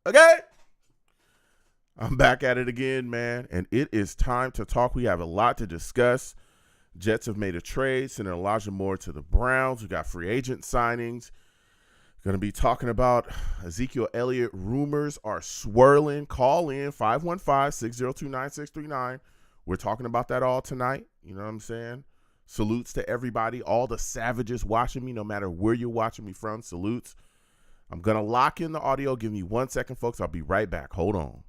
Okay? I'm back at it again, man, and it is time to talk. We have a lot to discuss. Jets have made a trade, sending Elijah Moore to the Browns. We got free agent signings. Going to be talking about Ezekiel Elliott. Rumors are swirling. Call in 515-602-9639. We're talking about that all tonight. You know what I'm saying? Salutes to everybody, all the savages watching me, no matter where you're watching me from. Salutes. I'm going to lock in the audio. Give me 1 second, folks. I'll be right back. Hold on.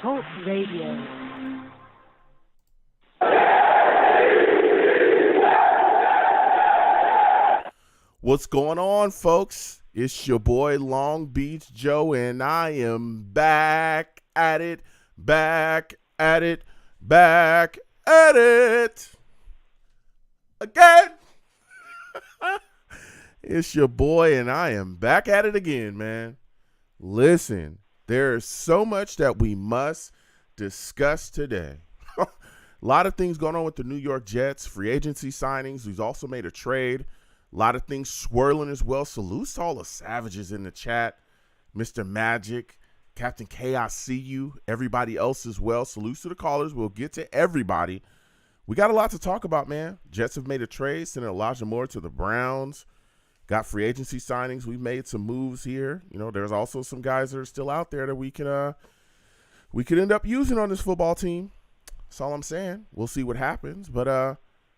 Talk Radio. What's going on, folks? It's your boy Long Beach Joe, and I am back at it. Again. It's your boy, and I am back at it again, man. Listen, there is so much that we must discuss today. A lot of things going on with the New York Jets, free agency signings. We've also made a trade. A lot of things swirling as well. Salutes to all the savages in the chat. Mr. Magic, Captain K, I see you. Everybody else as well. Salutes to the callers. We'll get to everybody. We got a lot to talk about, man. Jets have made a trade, sending Elijah Moore to the Browns. Got free agency signings. We've made some moves here. You know, there's also some guys that are still out there that we could end up using on this football team. That's all I'm saying. We'll see what happens. But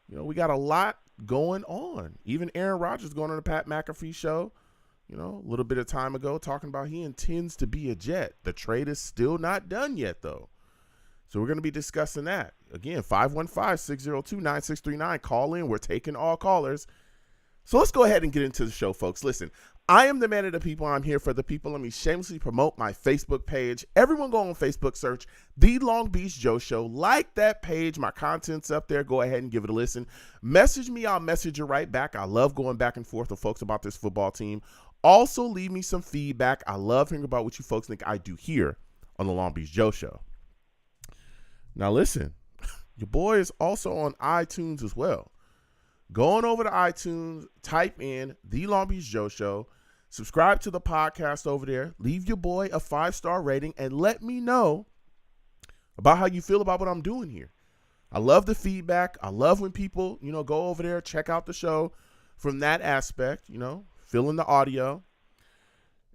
you know, we got a lot going on. Even Aaron Rodgers going on the Pat McAfee show, you know, a little bit of time ago, talking about he intends to be a Jet. The trade is still not done yet, though. So we're going to be discussing that. Again, 515-602-9639. Call in. We're taking all callers. So let's go ahead and get into the show, folks. Listen, I am the man of the people. I'm here for the people. Let me shamelessly promote my Facebook page. Everyone go on Facebook, search The Long Beach Joe Show. Like that page. My content's up there. Go ahead and give it a listen. Message me. I'll message you right back. I love going back and forth with folks about this football team. Also, leave me some feedback. I love hearing about what you folks think I do here on The Long Beach Joe Show. Now, listen, your boy is also on iTunes as well. Go on over to iTunes, type in The Long Beach Joe Show, subscribe to the podcast over there, leave your boy a 5-star rating, and let me know about how you feel about what I'm doing here. I love the feedback. I love when people, you know, go over there, check out the show from that aspect, you know, fill in the audio,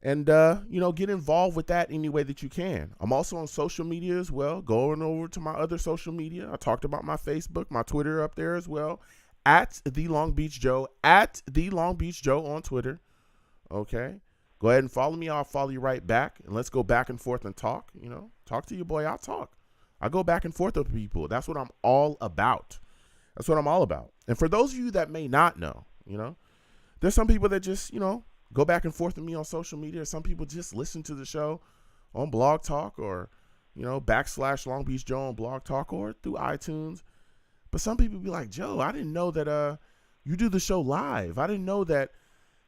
and, you know, get involved with that any way that you can. I'm also on social media as well. Going over to my other social media. I talked about my Facebook, my Twitter up there as well. At The Long Beach Joe, at The Long Beach Joe on Twitter. Okay. Go ahead and follow me. I'll follow you right back. And let's go back and forth and talk. You know, talk to your boy. I'll talk. I go back and forth with people. That's what I'm all about. That's what I'm all about. And for those of you that may not know, you know, there's some people that just, you know, go back and forth with me on social media. Some people just listen to the show on Blog Talk or, you know, / Long Beach Joe on Blog Talk or through iTunes. But some people be like, Joe, I didn't know that you do the show live. I didn't know that,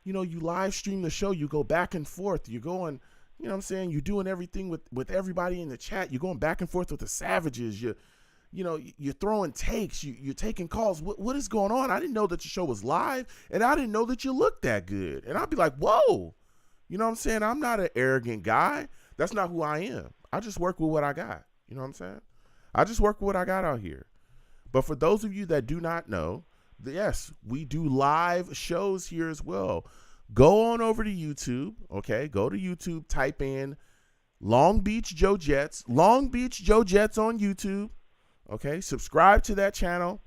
you know, you live stream the show. You go back and forth. You're going, you know what I'm saying? You're doing everything with everybody in the chat. You're going back and forth with the savages. You know, you're throwing takes. You're taking calls. What is going on? I didn't know that your show was live, and I didn't know that you looked that good. And I'd be like, whoa. You know what I'm saying? I'm not an arrogant guy. That's not who I am. I just work with what I got. You know what I'm saying? I just work with what I got out here. But for those of you that do not know, yes, we do live shows here as well. Go on over to YouTube, okay? Go to YouTube, type in Long Beach Joe Jets, Long Beach Joe Jets on YouTube, okay? Subscribe to that channel.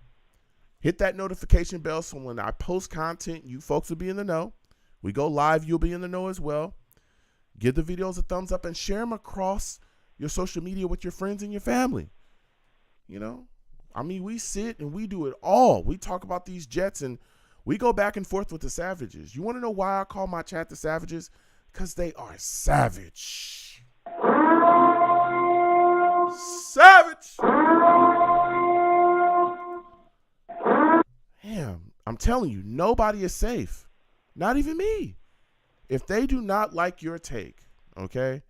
Hit that notification bell so when I post content, you folks will be in the know. We go live, you'll be in the know as well. Give the videos a thumbs up and share them across your social media with your friends and your family, you know? I mean, we sit and we do it all. We talk about these Jets, and We go back and forth with the Savages. You want to know why I call my chat the Savages? Because they are savage. Savage. Damn, I'm telling you, nobody is safe. Not even me. If they do not like your take, okay?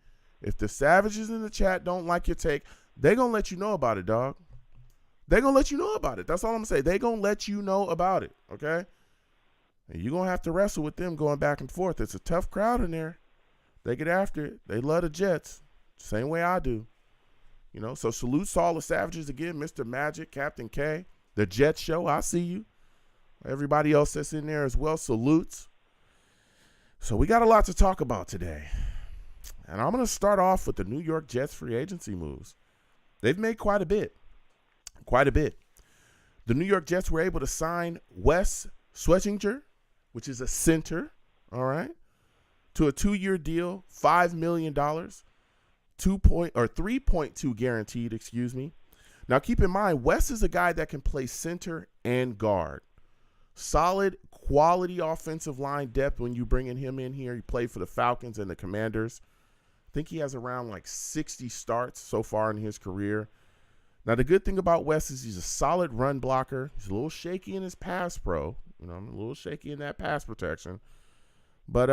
If the Savages in the chat don't like your take, they going to let you know about it, dog. They going to let you know about it. That's all I'm going to say. They going to let you know about it, okay? And you're going to have to wrestle with them going back and forth. It's a tough crowd in there. They get after it. They love the Jets. Same way I do. You know, so salutes to all the Savages again. Mr. Magic, Captain K, the Jets show. I see you. Everybody else that's in there as well, salutes. So we got a lot to talk about today. And I'm going to start off with the New York Jets free agency moves. They've made quite a bit. Quite a bit. The New York Jets were able to sign Wes Schwetzinger, which is a center, all right, to a 2-year deal, $5 million, 3.2 guaranteed, excuse me. Now keep in mind, Wes is a guy that can play center and guard. Solid, quality offensive line depth when you bringing him in here. He played for the Falcons and the Commanders. I think he has around like 60 starts so far in his career. Now, the good thing about Wes is he's a solid run blocker. He's a little shaky in his pass pro. You know, I'm a little shaky in that pass protection. But,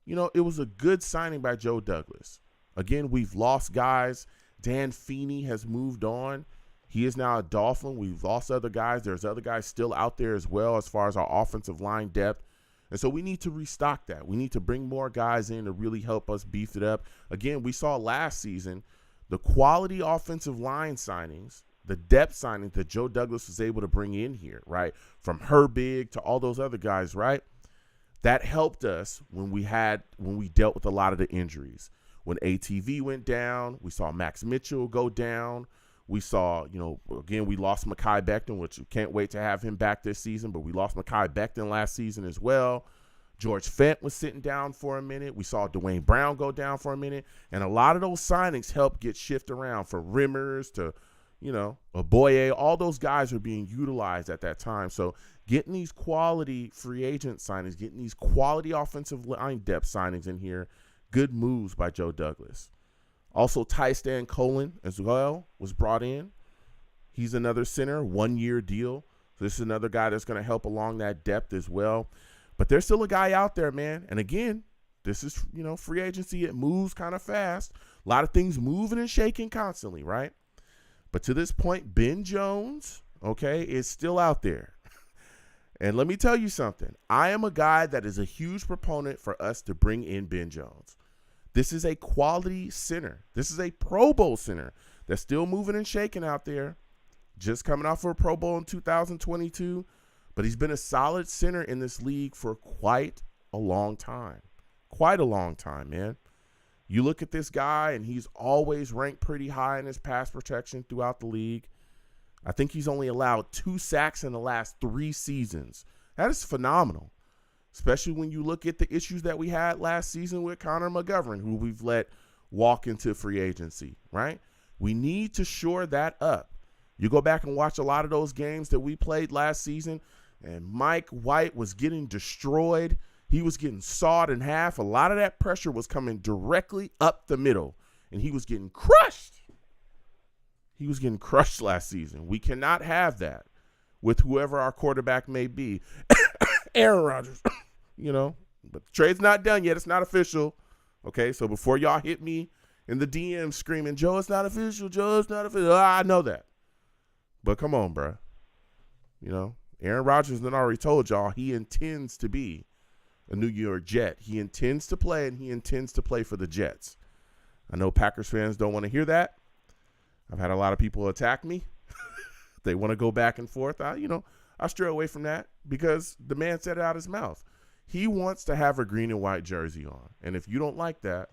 you know, it was a good signing by Joe Douglas. Again, we've lost guys. Dan Feeney has moved on. He is now a Dolphin. We've lost other guys. There's other guys still out there as well as far as our offensive line depth. And so we need to restock that. We need to bring more guys in to really help us beef it up. Again, we saw last season the quality offensive line signings, the depth signings that Joe Douglas was able to bring in here, right? From Herbig to all those other guys, right? That helped us when we dealt with a lot of the injuries. When ATV went down, we saw Max Mitchell go down. We saw, you know, again, we lost Mekhi Becton, which we can't wait to have him back this season, but we lost Mekhi Becton last season as well. George Fent was sitting down for a minute. We saw Dwayne Brown go down for a minute. And a lot of those signings helped get shifted around for Rimmers to, you know, Oboye. All those guys were being utilized at that time. So getting these quality free agent signings, getting these quality offensive line depth signings in here, good moves by Joe Douglas. Also, Tystan Colin as well was brought in. He's another center, 1-year deal. So this is another guy that's going to help along that depth as well. But there's still a guy out there, man. And again, this is, you know, free agency. It moves kind of fast. A lot of things moving and shaking constantly, right? But to this point, Ben Jones, okay, is still out there. And let me tell you something. I am a guy that is a huge proponent for us to bring in Ben Jones. This is a quality center. This is a Pro Bowl center that's still moving and shaking out there. Just coming off of a Pro Bowl in 2022. But he's been a solid center in this league for quite a long time. Quite a long time, man. You look at this guy, and he's always ranked pretty high in his pass protection throughout the league. I think he's only allowed 2 sacks in the last 3 seasons. That is phenomenal. Especially when you look at the issues that we had last season with Connor McGovern, who we've let walk into free agency, right? We need to shore that up. You go back and watch a lot of those games that we played last season, and Mike White was getting destroyed. He was getting sawed in half. A lot of that pressure was coming directly up the middle, and he was getting crushed. He was getting crushed last season. We cannot have that with whoever our quarterback may be. Aaron Rodgers, you know, but the trade's not done yet. It's not official. Okay, so before y'all hit me in the DM screaming, Joe, it's not official. Joe, it's not official. I know that. But come on, bro. You know, Aaron Rodgers has already told y'all he intends to be a New York Jet. He intends to play, and he intends to play for the Jets. I know Packers fans don't want to hear that. I've had a lot of people attack me. They want to go back and forth. I stray away from that because the man said it out his mouth. He wants to have a green and white jersey on. And if you don't like that,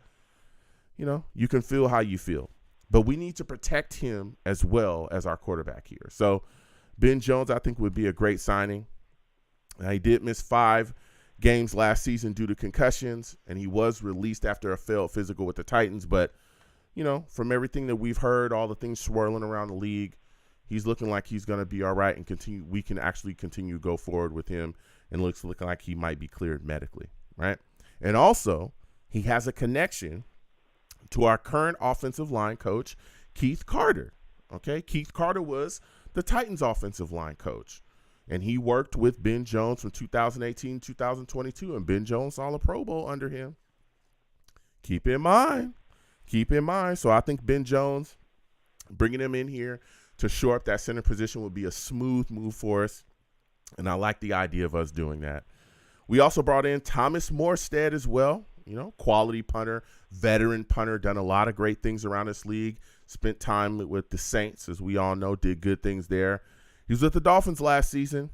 you know, you can feel how you feel. But we need to protect him as well as our quarterback here. So Ben Jones, I think, would be a great signing. Now, he did miss 5 games last season due to concussions, and he was released after a failed physical with the Titans. But, you know, from everything that we've heard, all the things swirling around the league, he's looking like he's going to be all right and continue. We can actually continue to go forward with him and looking like he might be cleared medically, right? And also, he has a connection to our current offensive line coach, Keith Carter. Okay, Keith Carter was the Titans offensive line coach, and he worked with Ben Jones from 2018 2022, and Ben Jones saw a Pro Bowl under him. Keep in mind. So I think Ben Jones, bringing him in here to shore up that center position would be a smooth move for us, and I like the idea of us doing that. We also brought in Thomas Morstead as well, quality punter, veteran punter, done a lot of great things around this league, spent time with the Saints, as we all know, did good things there. He was with the Dolphins last season.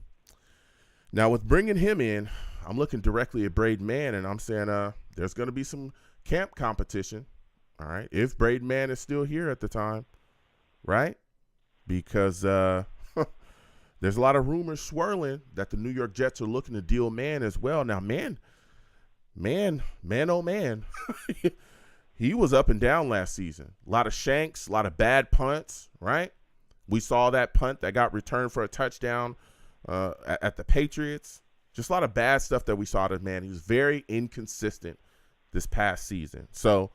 Now, with bringing him in, I'm looking directly at Braden Mann, and I'm saying there's going to be some camp competition, all right, if Braden Mann is still here at the time, right? Because there's a lot of rumors swirling that the New York Jets are looking to deal Mann as well. Now, man, oh man, he was up and down last season. A lot of shanks, a lot of bad punts, right? We saw that punt that got returned for a touchdown at the Patriots. Just a lot of bad stuff that we saw out of Mann. He was very inconsistent this past season. So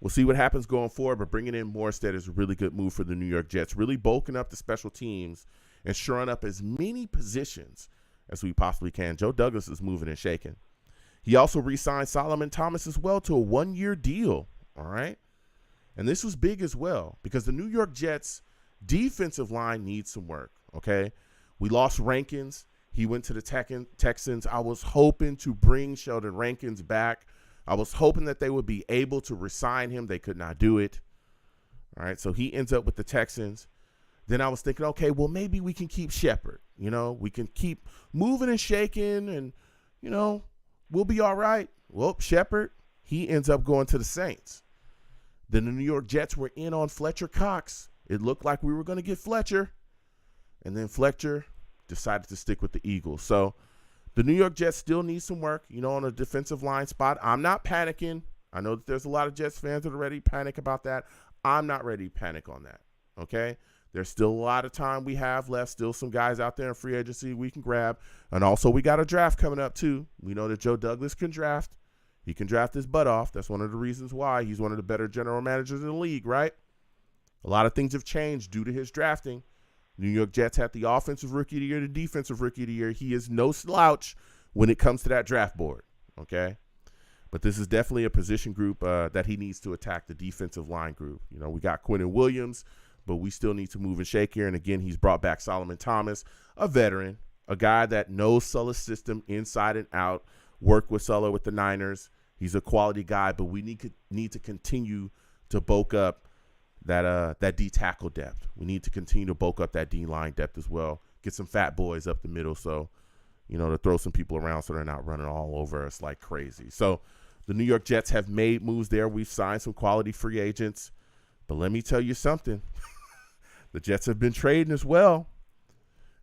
we'll see what happens going forward, but bringing in Morstead is a really good move for the New York Jets, really bulking up the special teams and shoring up as many positions as we possibly can. Joe Douglas is moving and shaking. He also re-signed Solomon Thomas as well to a 1-year deal, all right? And this was big as well because the New York Jets defensive line needs some work, okay? We lost Rankins. He went to the Texans. I was hoping to bring Sheldon Rankins back. I was hoping that they would be able to re-sign him. They could not do it, all right? So he ends up with the Texans. Then I was thinking, okay, well, maybe we can keep Shepard. We can keep moving and shaking and, we'll be all right. Well, Shepard, he ends up going to the Saints. Then the New York Jets were in on Fletcher Cox. It looked like we were going to get Fletcher. And then Fletcher decided to stick with the Eagles. So the New York Jets still need some work, on a defensive line spot. I'm not panicking. I know that there's a lot of Jets fans that are ready to panic about that. I'm not ready to panic on that, okay? There's still a lot of time we have left, still some guys out there in free agency we can grab. And also we got a draft coming up too. We know that Joe Douglas can draft. He can draft his butt off. That's one of the reasons why he's one of the better general managers in the league, right? A lot of things have changed due to his drafting. New York Jets had the offensive rookie of the year, the defensive rookie of the year. He is no slouch when it comes to that draft board, okay? But this is definitely a position group that he needs to attack, the defensive line group. We got Quinnen Williams, but we still need to move and shake here. And again, he's brought back Solomon Thomas, a veteran, a guy that knows Sulla's system inside and out, worked with Sulla with the Niners. He's a quality guy, but we need to continue to bulk up that D tackle depth. We need to continue to bulk up that D line depth as well. Get some fat boys up the middle, so to throw some people around so they're not running all over us like crazy. So the New York Jets have made moves there. We've signed some quality free agents, but let me tell you something. The Jets have been trading as well.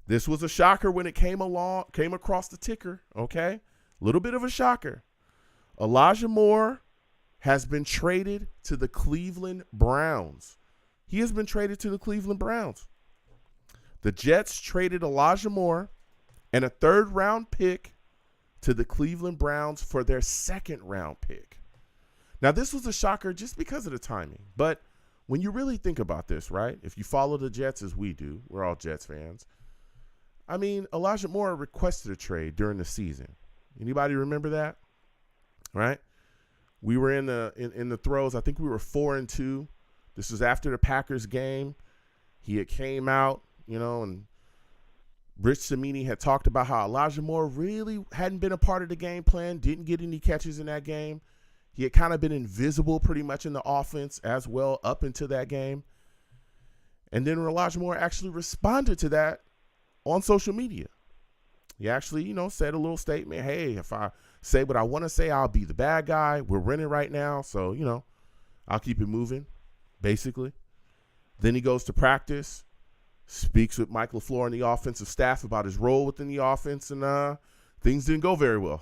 This was a shocker when it came across the ticker, okay? A little bit of a shocker. Elijah Moore has been traded to the Cleveland Browns. He has been traded to the Cleveland Browns. The Jets traded Elijah Moore and a 3rd-round pick to the Cleveland Browns for their 2nd-round pick. Now, this was a shocker just because of the timing, but when you really think about this, right, if you follow the Jets as we do, we're all Jets fans, I mean, Elijah Moore requested a trade during the season. Anybody remember that? Right? We were in the throes. I think we were 4-2. This was after the Packers game. He had came out, and Rich Cimini had talked about how Elijah Moore really hadn't been a part of the game plan, didn't get any catches in that game. He had kind of been invisible pretty much in the offense as well up into that game. And then Elijah Moore actually responded to that on social media. He actually, said a little statement, hey, if I say what I want to say, I'll be the bad guy. We're winning right now, so, I'll keep it moving, basically. Then he goes to practice, speaks with Mike LaFleur and the offensive staff about his role within the offense, and things didn't go very well.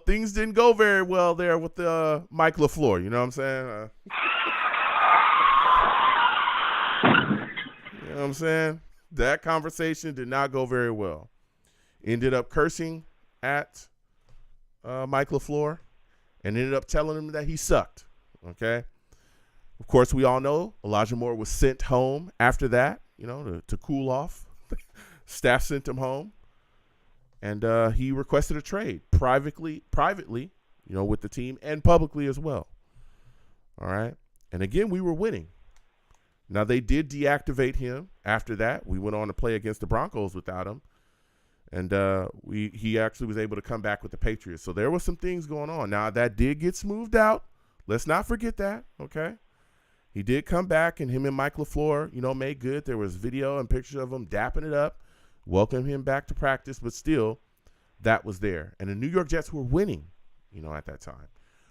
Things didn't go very well there with Mike LaFleur. You know what I'm saying? You know what I'm saying? That conversation did not go very well. Ended up cursing at Mike LaFleur and ended up telling him that he sucked. Okay. Of course, we all know Elijah Moore was sent home after that, to cool off. Staff sent him home. And he requested a trade privately, with the team and publicly as well. All right. And again, we were winning. Now, they did deactivate him after that. We went on to play against the Broncos without him. And he actually was able to come back with the Patriots. So there were some things going on. Now, that did get smoothed out. Let's not forget that, okay? He did come back, and him and Mike LaFleur, made good. There was video and pictures of him dapping it up, welcoming him back to practice, but still, that was there. And the New York Jets were winning, at that time.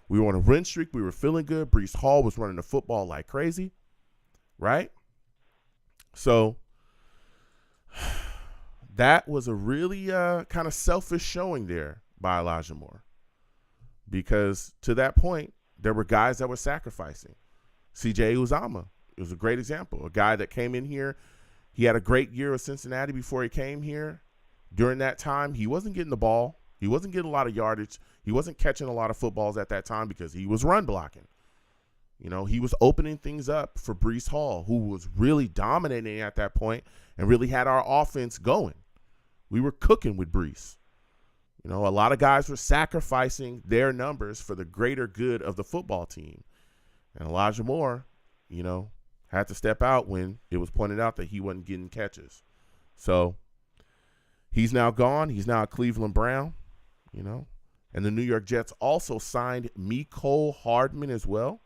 We were on a win streak. We were feeling good. Breece Hall was running the football like crazy, right? So that was a really kind of selfish showing there by Elijah Moore, because to that point, there were guys that were sacrificing. C.J. Uzomah was a great example, a guy that came in here. He had a great year with Cincinnati before he came here. During that time, he wasn't getting the ball. He wasn't getting a lot of yardage. He wasn't catching a lot of footballs at that time because he was run blocking. He was opening things up for Breece Hall, who was really dominating at that point and really had our offense going. We were cooking with Breece. A lot of guys were sacrificing their numbers for the greater good of the football team. And Elijah Moore, had to step out when it was pointed out that he wasn't getting catches. So he's now gone. He's now a Cleveland Brown, And the New York Jets also signed Mecole Hardman as well.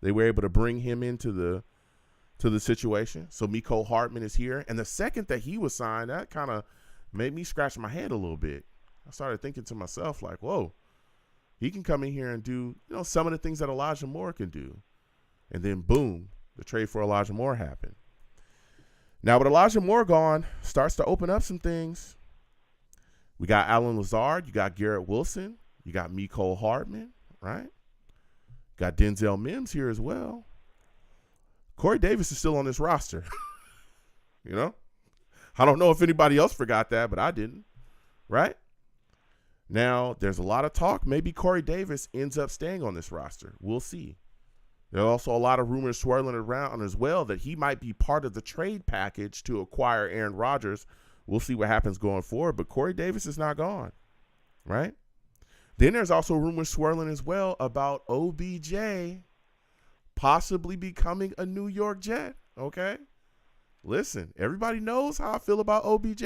They were able to bring him into the situation. So Mecole Hardman is here. And the second that he was signed, that kind of made me scratch my head a little bit. I started thinking to myself, like, whoa, he can come in here and do, some of the things that Elijah Moore can do. And then, boom, the trade for Elijah Moore happened. Now, with Elijah Moore gone, starts to open up some things. We got Allen Lazard. You got Garrett Wilson. You got Mecole Hardman, right? Got Denzel Mims here as well. Corey Davis is still on this roster. I don't know if anybody else forgot that, but I didn't, right? Now, there's a lot of talk. Maybe Corey Davis ends up staying on this roster. We'll see. There are also a lot of rumors swirling around as well that he might be part of the trade package to acquire Aaron Rodgers. We'll see what happens going forward, but Corey Davis is not gone, right? Then there's also rumors swirling as well about OBJ possibly becoming a New York Jet, okay? Listen, everybody knows how I feel about OBJ.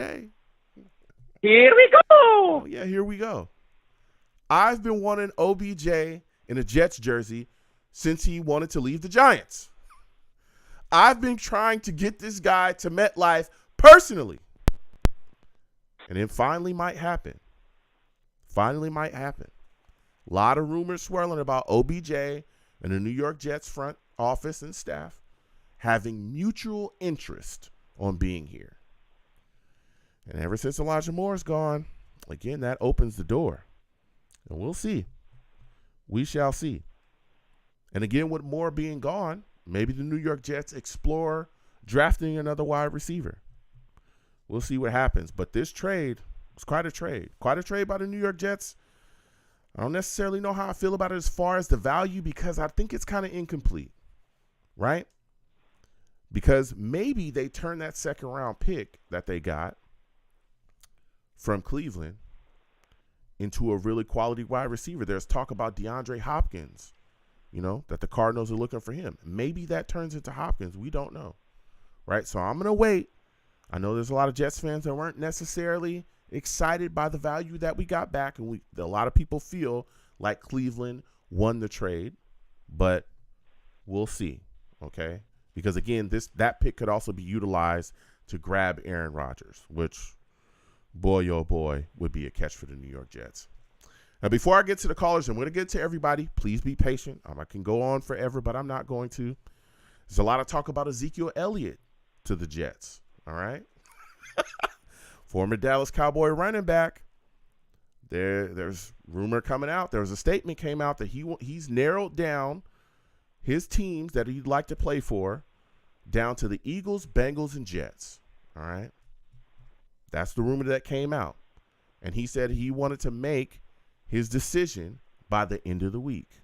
Here we go. Oh, yeah, here we go. I've been wanting OBJ in a Jets jersey since he wanted to leave the Giants. I've been trying to get this guy to MetLife personally. And it finally might happen. A lot of rumors swirling about OBJ and the New York Jets front office and staff having mutual interest on being here. And ever since Elijah Moore's gone, again, that opens the door. And we'll see. We shall see. And again, with Moore being gone, maybe the New York Jets explore drafting another wide receiver. We'll see what happens. But this trade was quite a trade. Quite a trade by the New York Jets. I don't necessarily know how I feel about it as far as the value, because I think it's kind of incomplete, right? Because maybe they turn that second round pick that they got from Cleveland into a really quality wide receiver. There's talk about DeAndre Hopkins, that the Cardinals are looking for him. Maybe that turns into Hopkins. We don't know, right? So I'm going to wait. I know there's a lot of Jets fans that weren't necessarily excited by the value that we got back, and a lot of people feel like Cleveland won the trade, but we'll see, okay? Because again, that pick could also be utilized to grab Aaron Rodgers, which, boy, oh boy, would be a catch for the New York Jets. Now, before I get to the callers, I'm going to get to everybody. Please be patient. I can go on forever, but I'm not going to. There's a lot of talk about Ezekiel Elliott to the Jets, all right? Former Dallas Cowboy running back. There's rumor coming out. There was a statement came out that he's narrowed down his teams that he'd like to play for down to the Eagles, Bengals, and Jets. All right. That's the rumor that came out. And he said he wanted to make his decision by the end of the week.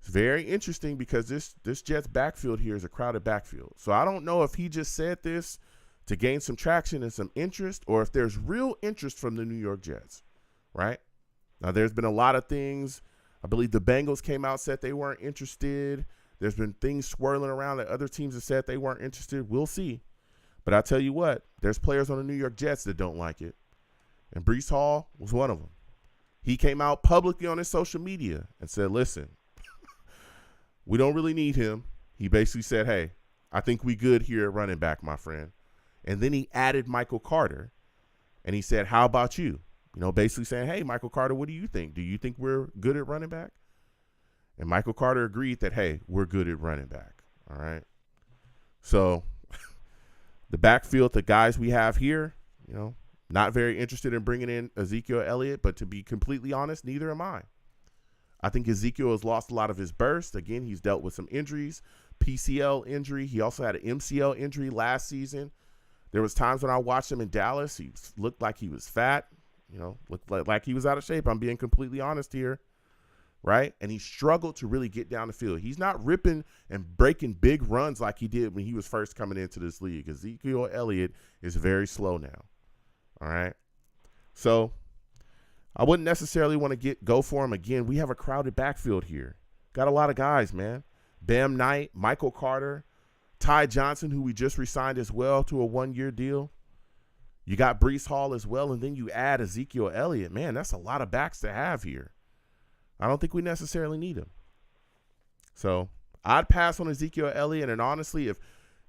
It's very interesting because this Jets backfield here is a crowded backfield. So I don't know if he just said this to gain some traction and some interest, or if there's real interest from the New York Jets, right? Now, there's been a lot of things. I believe the Bengals came out, said they weren't interested. There's been things swirling around that other teams have said they weren't interested. We'll see. But I tell you what, there's players on the New York Jets that don't like it. And Breece Hall was one of them. He came out publicly on his social media and said, listen, we don't really need him. He basically said, hey, I think we good here at running back, my friend. And then he added Michael Carter, and he said, how about you? You know, basically saying, hey, Michael Carter, what do you think? Do you think we're good at running back? And Michael Carter agreed that, hey, we're good at running back. All right. So the backfield, the guys we have here, you know, not very interested in bringing in Ezekiel Elliott, but to be completely honest, neither am I. I think Ezekiel has lost a lot of his burst. Again, he's dealt with some injuries, PCL injury. He also had an MCL injury last season. There was times when I watched him in Dallas. He looked like he was fat, you know, looked like he was out of shape. I'm being completely honest here, right? And he struggled to really get down the field. He's not ripping and breaking big runs like he did when he was first coming into this league. Ezekiel Elliott is very slow now, all right? So I wouldn't necessarily want to go for him again. We have a crowded backfield here. Got a lot of guys, man. Bam Knight, Michael Carter, Ty Johnson, who we just re-signed as well to a 1-year deal. You got Breece Hall as well, and then you add Ezekiel Elliott. Man, that's a lot of backs to have here. I don't think we necessarily need him. So I'd pass on Ezekiel Elliott, and honestly, if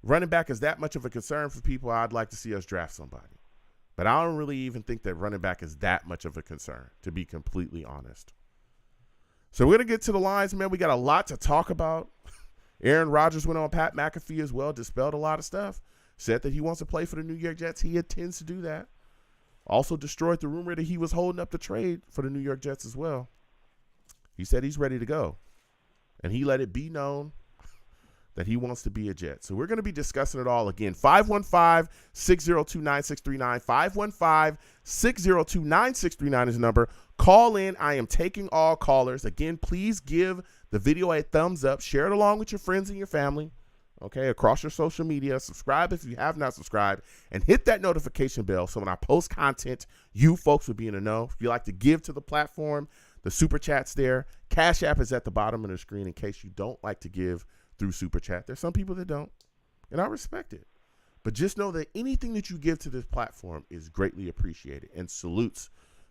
running back is that much of a concern for people, I'd like to see us draft somebody. But I don't really even think that running back is that much of a concern, to be completely honest. So we're going to get to the lines, man. We got a lot to talk about. Aaron Rodgers went on Pat McAfee as well, dispelled a lot of stuff, said that he wants to play for the New York Jets. He intends to do that. Also destroyed the rumor that he was holding up the trade for the New York Jets as well. He said he's ready to go. And he let it be known that he wants to be a Jet. So we're going to be discussing it all again. 515-602-9639. 515-602-9639 is the number. Call in. I am taking all callers. Again, please give the video a thumbs up. Share it along with your friends and your family, okay, across your social media. Subscribe if you have not subscribed, and hit that notification bell so when I post content, you folks will be in the know. If you like to give to the platform, the Super Chat's there. Cash App is at the bottom of the screen in case you don't like to give through Super Chat. There's some people that don't, and I respect it. But just know that anything that you give to this platform is greatly appreciated, and salutes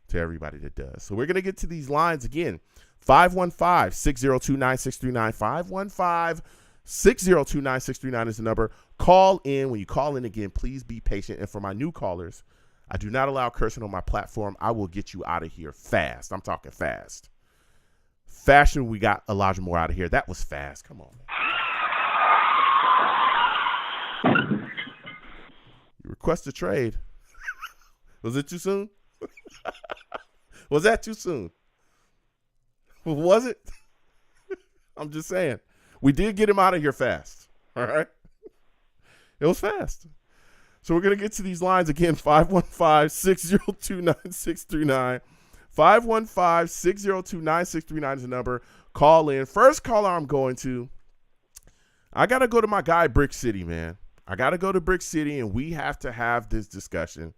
to everybody that does. So we're going to get to these lines again. 515-602-9639. 515-602-9639 is the number. Call in. When you call in again, please be patient. And for my new callers, I do not allow cursing on my platform. I will get you out of here fast. I'm talking fast. Fashion, we got Elijah Moore out of here. That was fast. Come on, man. You request a trade. Was it too soon? Was that too soon? Was it? I'm just saying. We did get him out of here fast. All right? It was fast. So we're going to get to these lines again. 515-602-9639. 515-602-9639 is the number. Call in. First caller I'm going to, I got to go to my guy, Brick City, man. I got to go to Brick City, and we have to have this discussion.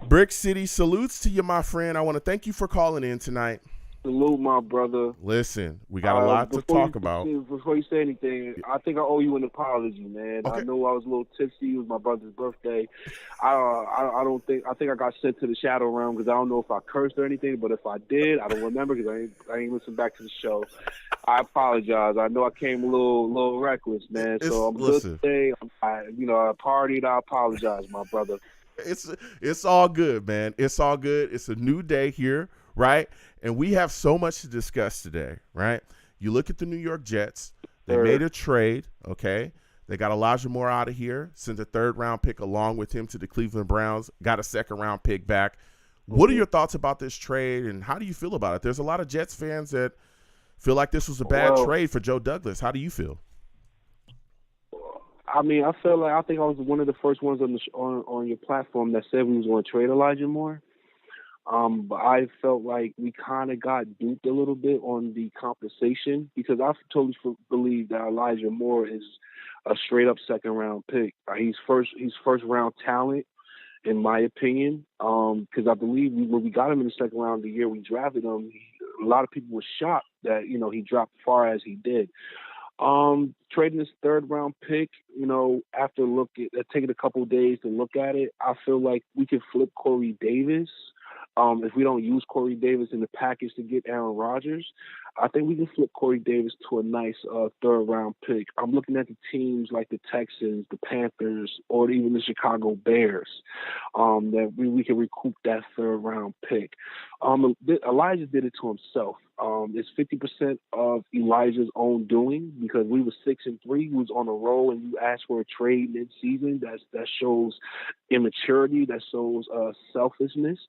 Brick City, salutes to you, my friend. I want to thank you for calling in tonight. Salute, my brother. Listen, we got a lot to talk about. Before you say anything, I think I owe you an apology, man. Okay. I know I was a little tipsy. It was my brother's birthday. I think I got sent to the shadow realm because I don't know if I cursed or anything. But if I did, I don't remember because I ain't listened back to the show. I apologize. I know I came a little reckless, man. So I'm good today. I partied. I apologize, my brother. It's all good, man. It's all good. It's a new day here, right? And we have so much to discuss today, right? You look at the New York Jets. They made a trade, okay? They got Elijah Moore out of here, sent a third-round pick along with him to the Cleveland Browns, got a second-round pick back. What are your thoughts about this trade, and how do you feel about it? There's a lot of Jets fans that feel like this was a bad trade for Joe Douglas. How do you feel? I mean, I think I was one of the first ones on your platform that said we was going to trade Elijah Moore. But I felt like we kind of got duped a little bit on the compensation because I totally believe that Elijah Moore is a straight up second round pick. He's first round talent, in my opinion. Because I believe when we got him in the second round the year we drafted him, a lot of people were shocked that he dropped far as he did. Trading his third round pick, after taking a couple of days to look at it, I feel like we could flip Corey Davis. If we don't use Corey Davis in the package to get Aaron Rodgers, I think we can flip Corey Davis to a nice third round pick. I'm looking at the teams like the Texans, the Panthers, or even the Chicago Bears, that we can recoup that third round pick. Elijah did it to himself. It's 50% of Elijah's own doing because we were 6-3. We was on a roll, and you asked for a trade mid-season. That shows immaturity. That shows selfishness.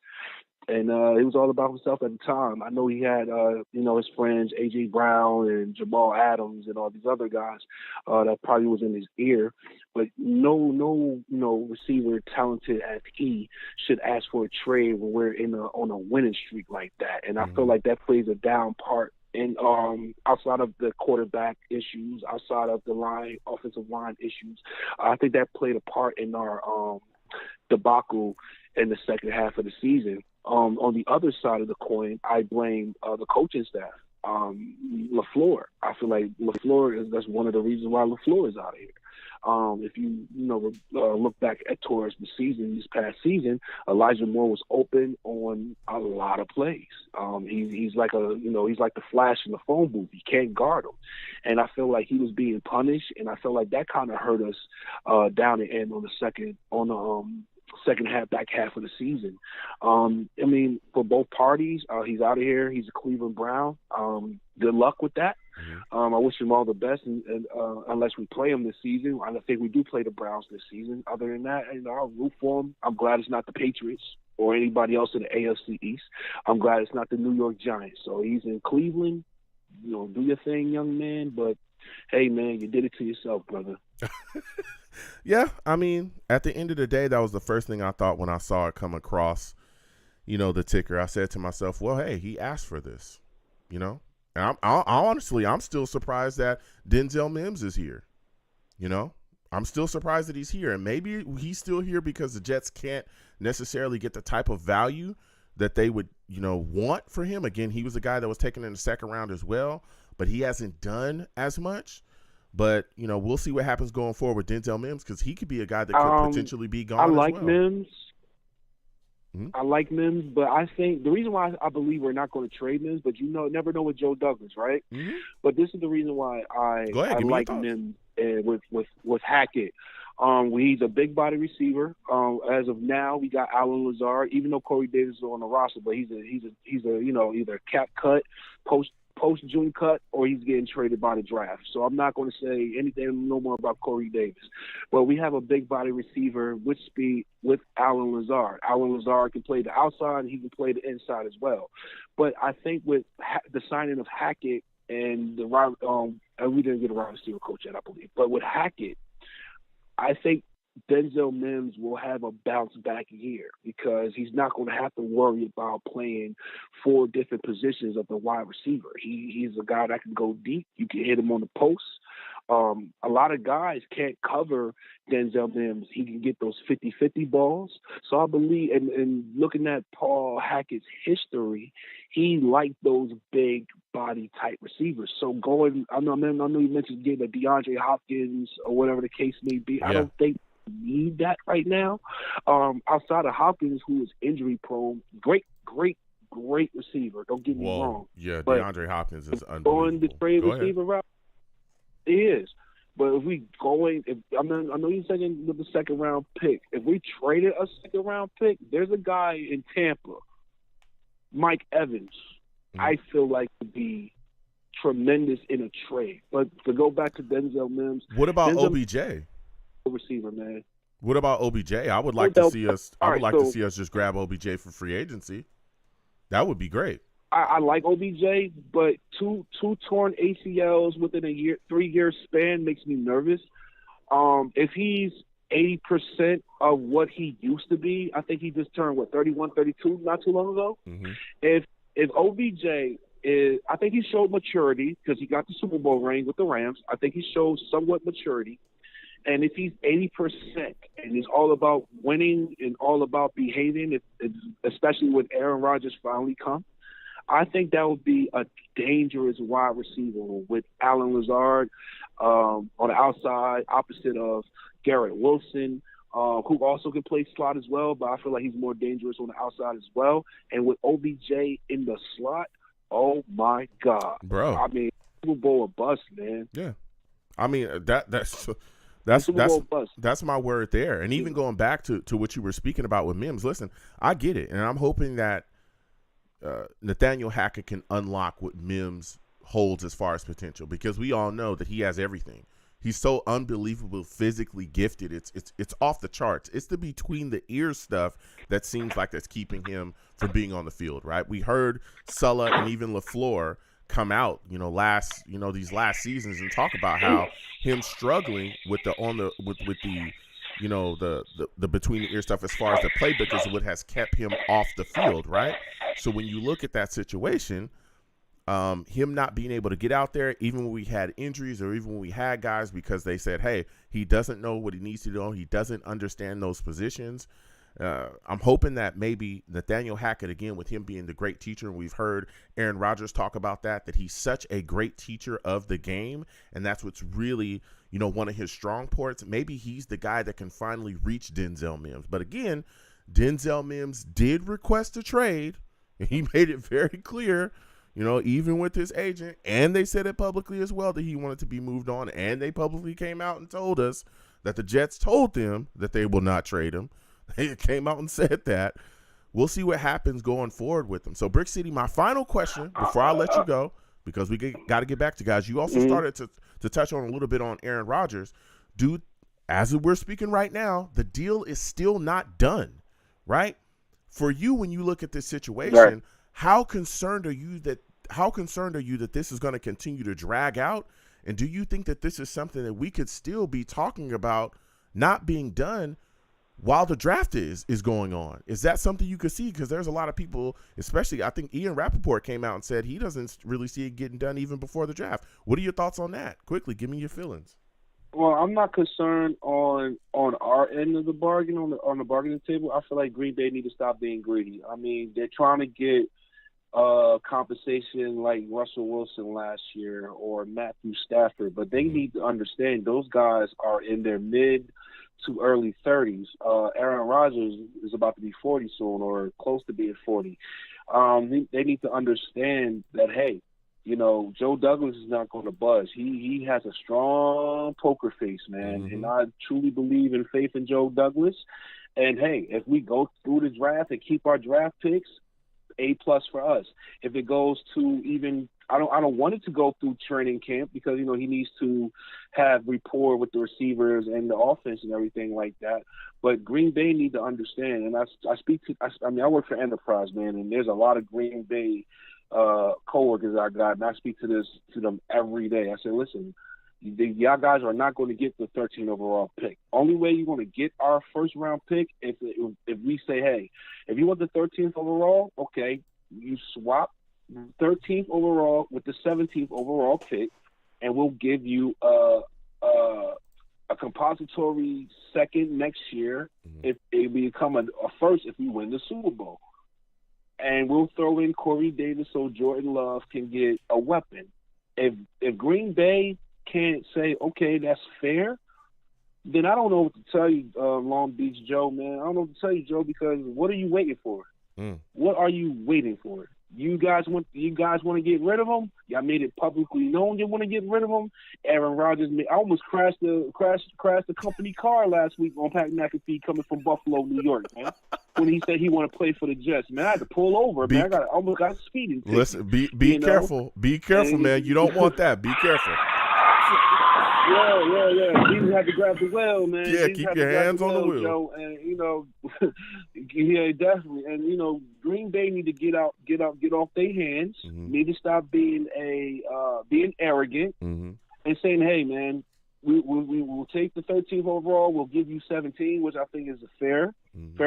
And it was all about himself at the time. I know he had, his friends A.J. Brown and Jamal Adams and all these other guys that probably was in his ear. But no, receiver talented as he should ask for a trade when we're on a winning streak like that. And I feel like that plays a down part. And outside of the quarterback issues, outside of the offensive line issues, I think that played a part in our debacle in the second half of the season. On the other side of the coin, I blame the coaching staff, LaFleur. I feel like that's one of the reasons why LaFleur is out of here. If you look back towards the season, this past season, Elijah Moore was open on a lot of plays. He's like the Flash in the phone booth. You can't guard him, and I feel like he was being punished, and I feel like that kind of hurt us down the end on the back half of the season. I mean, for both parties, he's out of here. He's a Cleveland Brown. Good luck with that. I wish him all the best, and unless we play him this season. I think we do play the Browns this season. Other than that, I'll root for him. I'm glad it's not the Patriots or anybody else in the AFC East. I'm glad it's not the New York Giants. So he's in Cleveland. Do your thing, young man. But, hey, man, you did it to yourself, brother. Yeah, I mean, at the end of the day, that was the first thing I thought when I saw it come across, the ticker. I said to myself, well, hey, he asked for this, And I'm still surprised that Denzel Mims is here. I'm still surprised that he's here. And maybe he's still here because the Jets can't necessarily get the type of value that they would, want for him. Again, he was a guy that was taken in the second round as well, but he hasn't done as much. But, we'll see what happens going forward with Denzel Mims because he could be a guy that could potentially be gone I like as well. Mims. I like Mims, but I think the reason why I believe we're not going to trade Mims, but never know with Joe Douglas, right? But this is the reason why I like Mims with Hackett. He's a big body receiver. As of now, we got Alan Lazard, even though Corey Davis is on the roster, but he's a either cap cut, post June cut, or he's getting traded by the draft. So I'm not going to say anything no more about Corey Davis. But we have a big body receiver with speed with Alan Lazard. Alan Lazard can play the outside and he can play the inside as well. But I think with the signing of Hackett and we didn't get a wide receiver coach yet, I believe. But with Hackett, I think Denzel Mims will have a bounce back year because he's not going to have to worry about playing 4 different positions of the wide receiver. He's a guy that can go deep. You can hit him on the post. A lot of guys can't cover Denzel Mims. He can get those 50-50 balls. So I believe, and looking at Paul Hackett's history, he liked those big body type receivers. So I know you mentioned getting a DeAndre Hopkins or whatever the case may be. Yeah. I don't think need that right now. Outside of Hopkins, who is injury prone, great receiver. Don't get me wrong. Yeah, DeAndre Hopkins is unbelievable. Going the trade receiver route, he is. But if we I know you're saying with the second round pick. If we traded a second round pick, there's a guy in Tampa, Mike Evans. I feel like would be tremendous in a trade. But to go back to Denzel Mims, what about OBJ? Receiver, man. What about OBJ? I would like to see us. I would like to see us just grab OBJ for free agency. That would be great. I like OBJ, but two torn ACLs within a 3-year span makes me nervous. If he's 80% of what he used to be, I think he just turned 31, 32 not too long ago. Mm-hmm. If OBJ is, I think he showed maturity because he got the Super Bowl ring with the Rams. I think he showed somewhat maturity. And if he's 80% and he's all about winning and all about behaving, especially when Aaron Rodgers finally comes, I think that would be a dangerous wide receiver with Allen Lazard on the outside, opposite of Garrett Wilson, who also can play slot as well, but I feel like he's more dangerous on the outside as well. And with OBJ in the slot, oh my God, bro! I mean, Super Bowl or bust, man. Yeah, I mean that's my word there. And even going back to what you were speaking about with Mims, listen, I get it, and I'm hoping that Nathaniel Hackett can unlock what Mims holds as far as potential, because we all know that he has everything. He's so unbelievable physically gifted. It's off the charts. It's the between the ears stuff that seems like that's keeping him from being on the field, right? We heard Sulla and even LaFleur come out, these last seasons and talk about how him struggling with the between the ear stuff as far as the playbook is what has kept him off the field, right? So when you look at that situation, him not being able to get out there, even when we had injuries or even when we had guys because they said, hey, he doesn't know what he needs to do. He doesn't understand those positions. I'm hoping that maybe Nathaniel Hackett, again, with him being the great teacher, and we've heard Aaron Rodgers talk about that he's such a great teacher of the game, and that's what's really, one of his strong points. Maybe he's the guy that can finally reach Denzel Mims. But again, Denzel Mims did request a trade, and he made it very clear, even with his agent, and they said it publicly as well that he wanted to be moved on, and they publicly came out and told us that the Jets told them that they will not trade him. They came out and said that. We'll see what happens going forward with them. So, Brick City, my final question before I let you go, because we got to get back to guys. You also started to touch on a little bit on Aaron Rodgers. Dude, as we're speaking right now, the deal is still not done, right? For you, when you look at this situation, right, how concerned are you that this is going to continue to drag out? And do you think that this is something that we could still be talking about not being done while the draft is going on? Is that something you could see? Because there's a lot of people, especially I think Ian Rappaport came out and said he doesn't really see it getting done even before the draft. What are your thoughts on that? Quickly, give me your feelings. Well, I'm not concerned on our end of the bargain, on the bargaining table. I feel like Green Bay need to stop being greedy. I mean, they're trying to get compensation like Russell Wilson last year or Matthew Stafford, but they need to understand those guys are in their mid to early 30s. Aaron Rodgers is about to be 40 soon, or close to being 40. They need to understand that, hey, Joe Douglas is not going to buzz. He has a strong poker face, man, and I truly believe in faith in Joe Douglas. And, hey, if we go through the draft and keep our draft picks, A+ for us. If it goes to even I don't want it to go through training camp because, he needs to have rapport with the receivers and the offense and everything like that. But Green Bay need to understand, and I work for Enterprise, man, and there's a lot of Green Bay coworkers I got, and I speak to them every day. I say, listen, y'all guys are not going to get the 13th overall pick. Only way you're going to get our first round pick if we say, hey, if you want the 13th overall, okay, you swap 13th overall with the 17th overall pick, and we'll give you a compository second next year if it become a first if we win the Super Bowl. And we'll throw in Corey Davis so Jordan Love can get a weapon. If Green Bay can't say, okay, that's fair, then I don't know what to tell you, Long Beach Joe, man. I don't know what to tell you, Joe, because what are you waiting for? What are you waiting for? You guys want to get rid of him? Y'all made it publicly known you want to get rid of him. Aaron Rodgers, I almost crashed the company car last week on Pat McAfee coming from Buffalo, New York, man. When he said he want to play for the Jets, man, I had to pull over, man. I almost got a speeding ticket. Listen, be careful, man. You don't want that. Be careful. Yeah. Jesus had to grab the wheel, man. Yeah, keep your hands on the wheel. Joe. And yeah, definitely. And Green Bay need to get off their hands. Need to stop being arrogant and saying, hey, man, we will take the 13th overall. We'll give you 17, which I think is a fair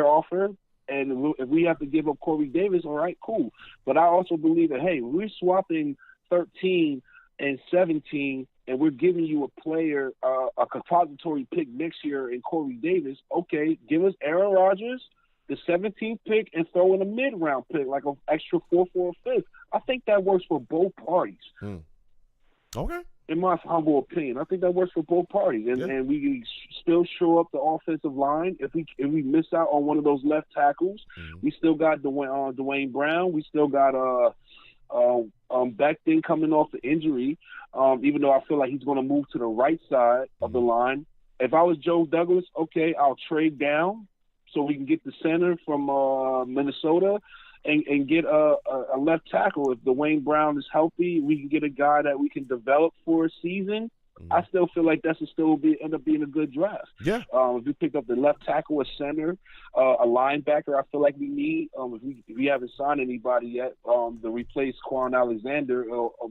offer. And if we have to give up Corey Davis, all right, cool. But I also believe that, hey, we're swapping 13 and 17, and we're giving you a player, a compensatory pick next year in Corey Davis. Okay, give us Aaron Rodgers, the 17th pick, and throw in a mid-round pick, like an extra 4th or 5th. I think that works for both parties. Okay. In my humble opinion, I think that works for both parties, and we can still show up the offensive line. If we miss out on one of those left tackles, we still got Dwayne Brown. We still got Becton coming off the injury. Even though I feel like he's going to move to the right side of the line. If I was Joe Douglas, okay, I'll trade down so we can get the center from Minnesota. And get a left tackle. If Dwayne Brown is healthy, we can get a guy that we can develop for a season. I still feel like that's end up being a good draft. Yeah. If we pick up the left tackle, a center, a linebacker, I feel like we need. If we haven't signed anybody yet to replace Quan Alexander,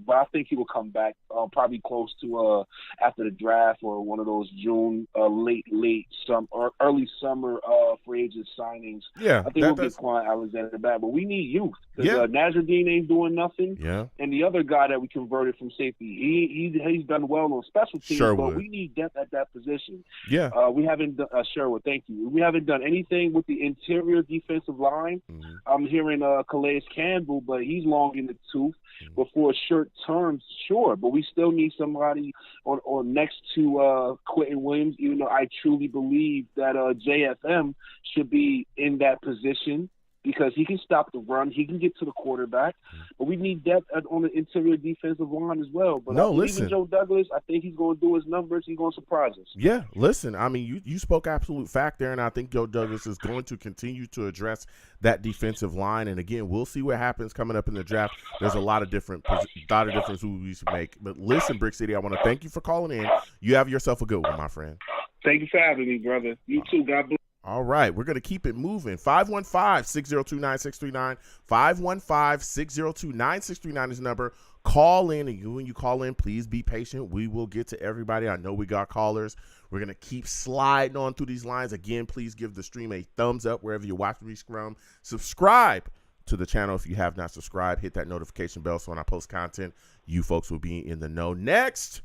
but I think he will come back probably close to after the draft or one of those June late summer or early summer free agent signings. Yeah, I think we'll get Quan Alexander back, but we need youth. Yeah. Nazardine ain't doing nothing. Yeah. And the other guy that we converted from safety, he's done well on special teams, but we need depth at that position. Yeah. We haven't done, Sherwood, thank you. We haven't done anything with the interior defensive line. I'm hearing Calais Campbell, but he's long in the tooth. Before a short term, sure, but we still need somebody on next to Quentin Williams, even though I truly believe that JFM should be in that position, because he can stop the run, he can get to the quarterback, but we need depth on the interior defensive line as well. But even Joe Douglas, I think he's going to do his numbers. He's going to surprise us. Yeah, listen, I mean, you spoke absolute fact there, and I think Joe Douglas is going to continue to address that defensive line. And again, we'll see what happens coming up in the draft. There's a lot of different who we should make. But listen, Brick City, I want to thank you for calling in. You have yourself a good one, my friend. Thank you for having me, brother. You too. God bless. All right, we're going to keep it moving. 515-602-9639. 515-602-9639 is the number. Call in, and when you call in, please be patient. We will get to everybody. I know we got callers. We're going to keep sliding on through these lines. Again, please give the stream a thumbs up wherever you watch me scrum. Subscribe to the channel if you have not subscribed. Hit that notification bell so when I post content, you folks will be in the know. Next,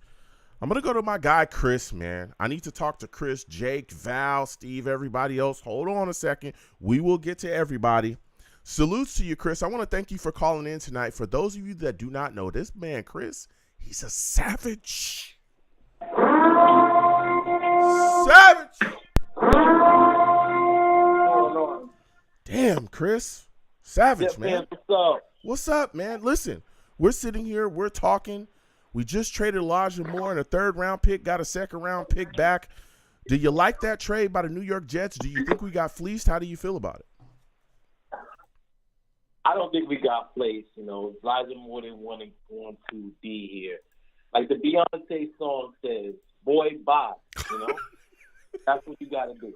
I'm going to go to my guy, Chris, man. I need to talk to Chris, Jake, Val, Steve, everybody else. Hold on a second. We will get to everybody. Salutes to you, Chris. I want to thank you for calling in tonight. For those of you that do not know, this man, Chris, he's a savage. Savage. Damn, Chris. Savage, man. What's up? What's up, man? Listen, we're sitting here. We're talking. We just traded Elijah Moore in a 3rd-round pick, got a 2nd-round pick back. Do you like that trade by the New York Jets? Do you think we got fleeced? How do you feel about it? I don't think we got fleeced. Elijah Moore didn't want to be here. Like the Beyonce song says, boy, bye. That's what you got to do.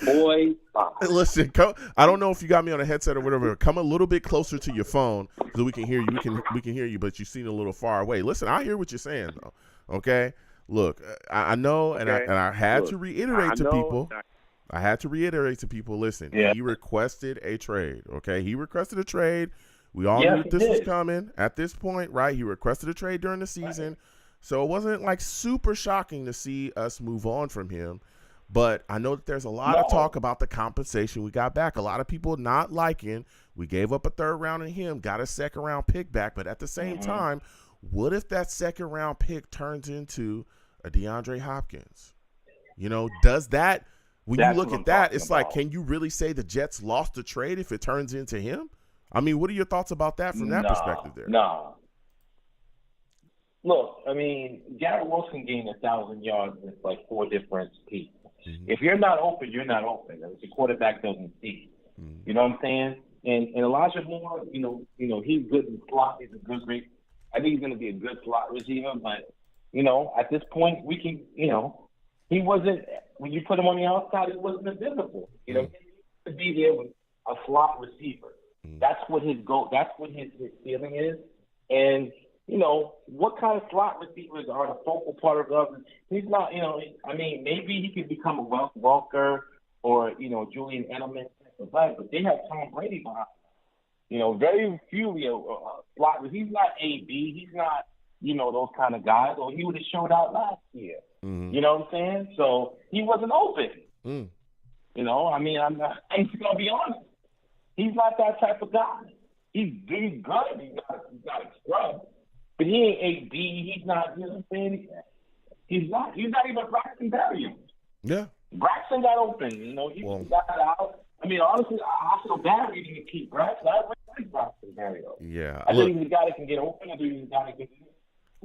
Boy, bye. Listen, I don't know if you got me on a headset or whatever. Come a little bit closer to your phone so we can hear you. We can hear you, but you seem a little far away. Listen, I hear what you're saying, though. Okay, look, I know, and I had to reiterate to people. I had to reiterate to people. Listen, he requested a trade. Okay, he requested a trade. We all knew this was coming at this point, right? He requested a trade during the season, right. So it wasn't like super shocking to see us move on from him. But I know that there's a lot of talk about the compensation we got back. A lot of people not liking. We gave up a 3rd round in him, got a 2nd-round pick back. But at the same time, what if that 2nd-round pick turns into a DeAndre Hopkins? Does that – when you look at that, it's like, can you really say the Jets lost the trade if it turns into him? I mean, what are your thoughts about that from that perspective there? No. Look, I mean, Garrett Wilson gained 1,000 yards with like 4 different people. If you're not open, you're not open. The quarterback doesn't see. You know what I'm saying? And Elijah Moore, he's good in slot. He's a good great. I think he's going to be a good slot receiver. But at this point, we can. He wasn't. When you put him on the outside, he wasn't invisible. He needs to be there with a slot receiver. That's what his goal. That's what his feeling is. And what kind of slot receivers are the focal part of us? He's not, maybe he could become a Wes Welker or, Julian Edelman, but they have Tom Brady behind him. Very few slot. He's not AB. He's not, those kind of guys, or he would have showed out last year. Mm-hmm. You know what I'm saying? So he wasn't open. Mm. I'm just going to be honest. He's not that type of guy. He's good. He's not a scrub. But he ain't AD. He's not, you know what I'm saying? He's not even Braxton Berrios. Yeah. Braxton got open. He got out. Honestly, I feel bad we didn't keep Braxton. I like Braxton Berrios. Yeah. I think he's a guy that can get open. I think he's a guy that can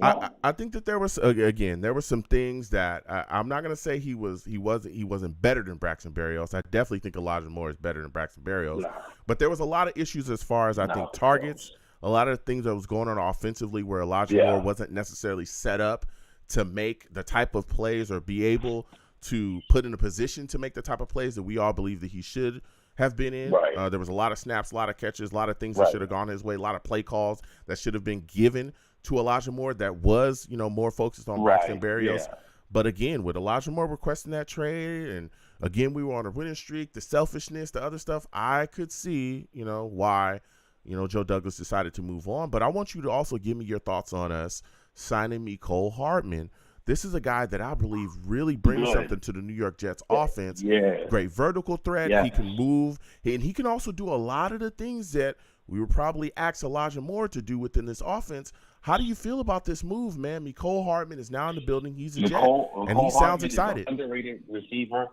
I think that there were some things that I'm not gonna say he wasn't better than Braxton Berrios. I definitely think Elijah Moore is better than Braxton Berrios. No. But there was a lot of issues as far as I think targets, a lot of things that was going on offensively where Elijah Moore wasn't necessarily set up to make the type of plays or be able to put in a position to make the type of plays that we all believe that he should have been in. Right. There was a lot of snaps, a lot of catches, a lot of things that should have gone his way, a lot of play calls that should have been given to Elijah Moore that was, more focused on Braxton Berrios. Yeah. But again, with Elijah Moore requesting that trade, and again, we were on a winning streak, the selfishness, the other stuff, I could see, why, Joe Douglas decided to move on. But I want you to also give me your thoughts on us signing Mecole Hardman. This is a guy that I believe really brings something to the New York Jets offense. Yeah. Great vertical threat. Yeah. He can move, and he can also do a lot of the things that we would probably ask Elijah Moore to do within this offense. How do you feel about this move, man? Mecole Hardman is now in the building. He's a Jet, and he sounds excited. Underrated receiver.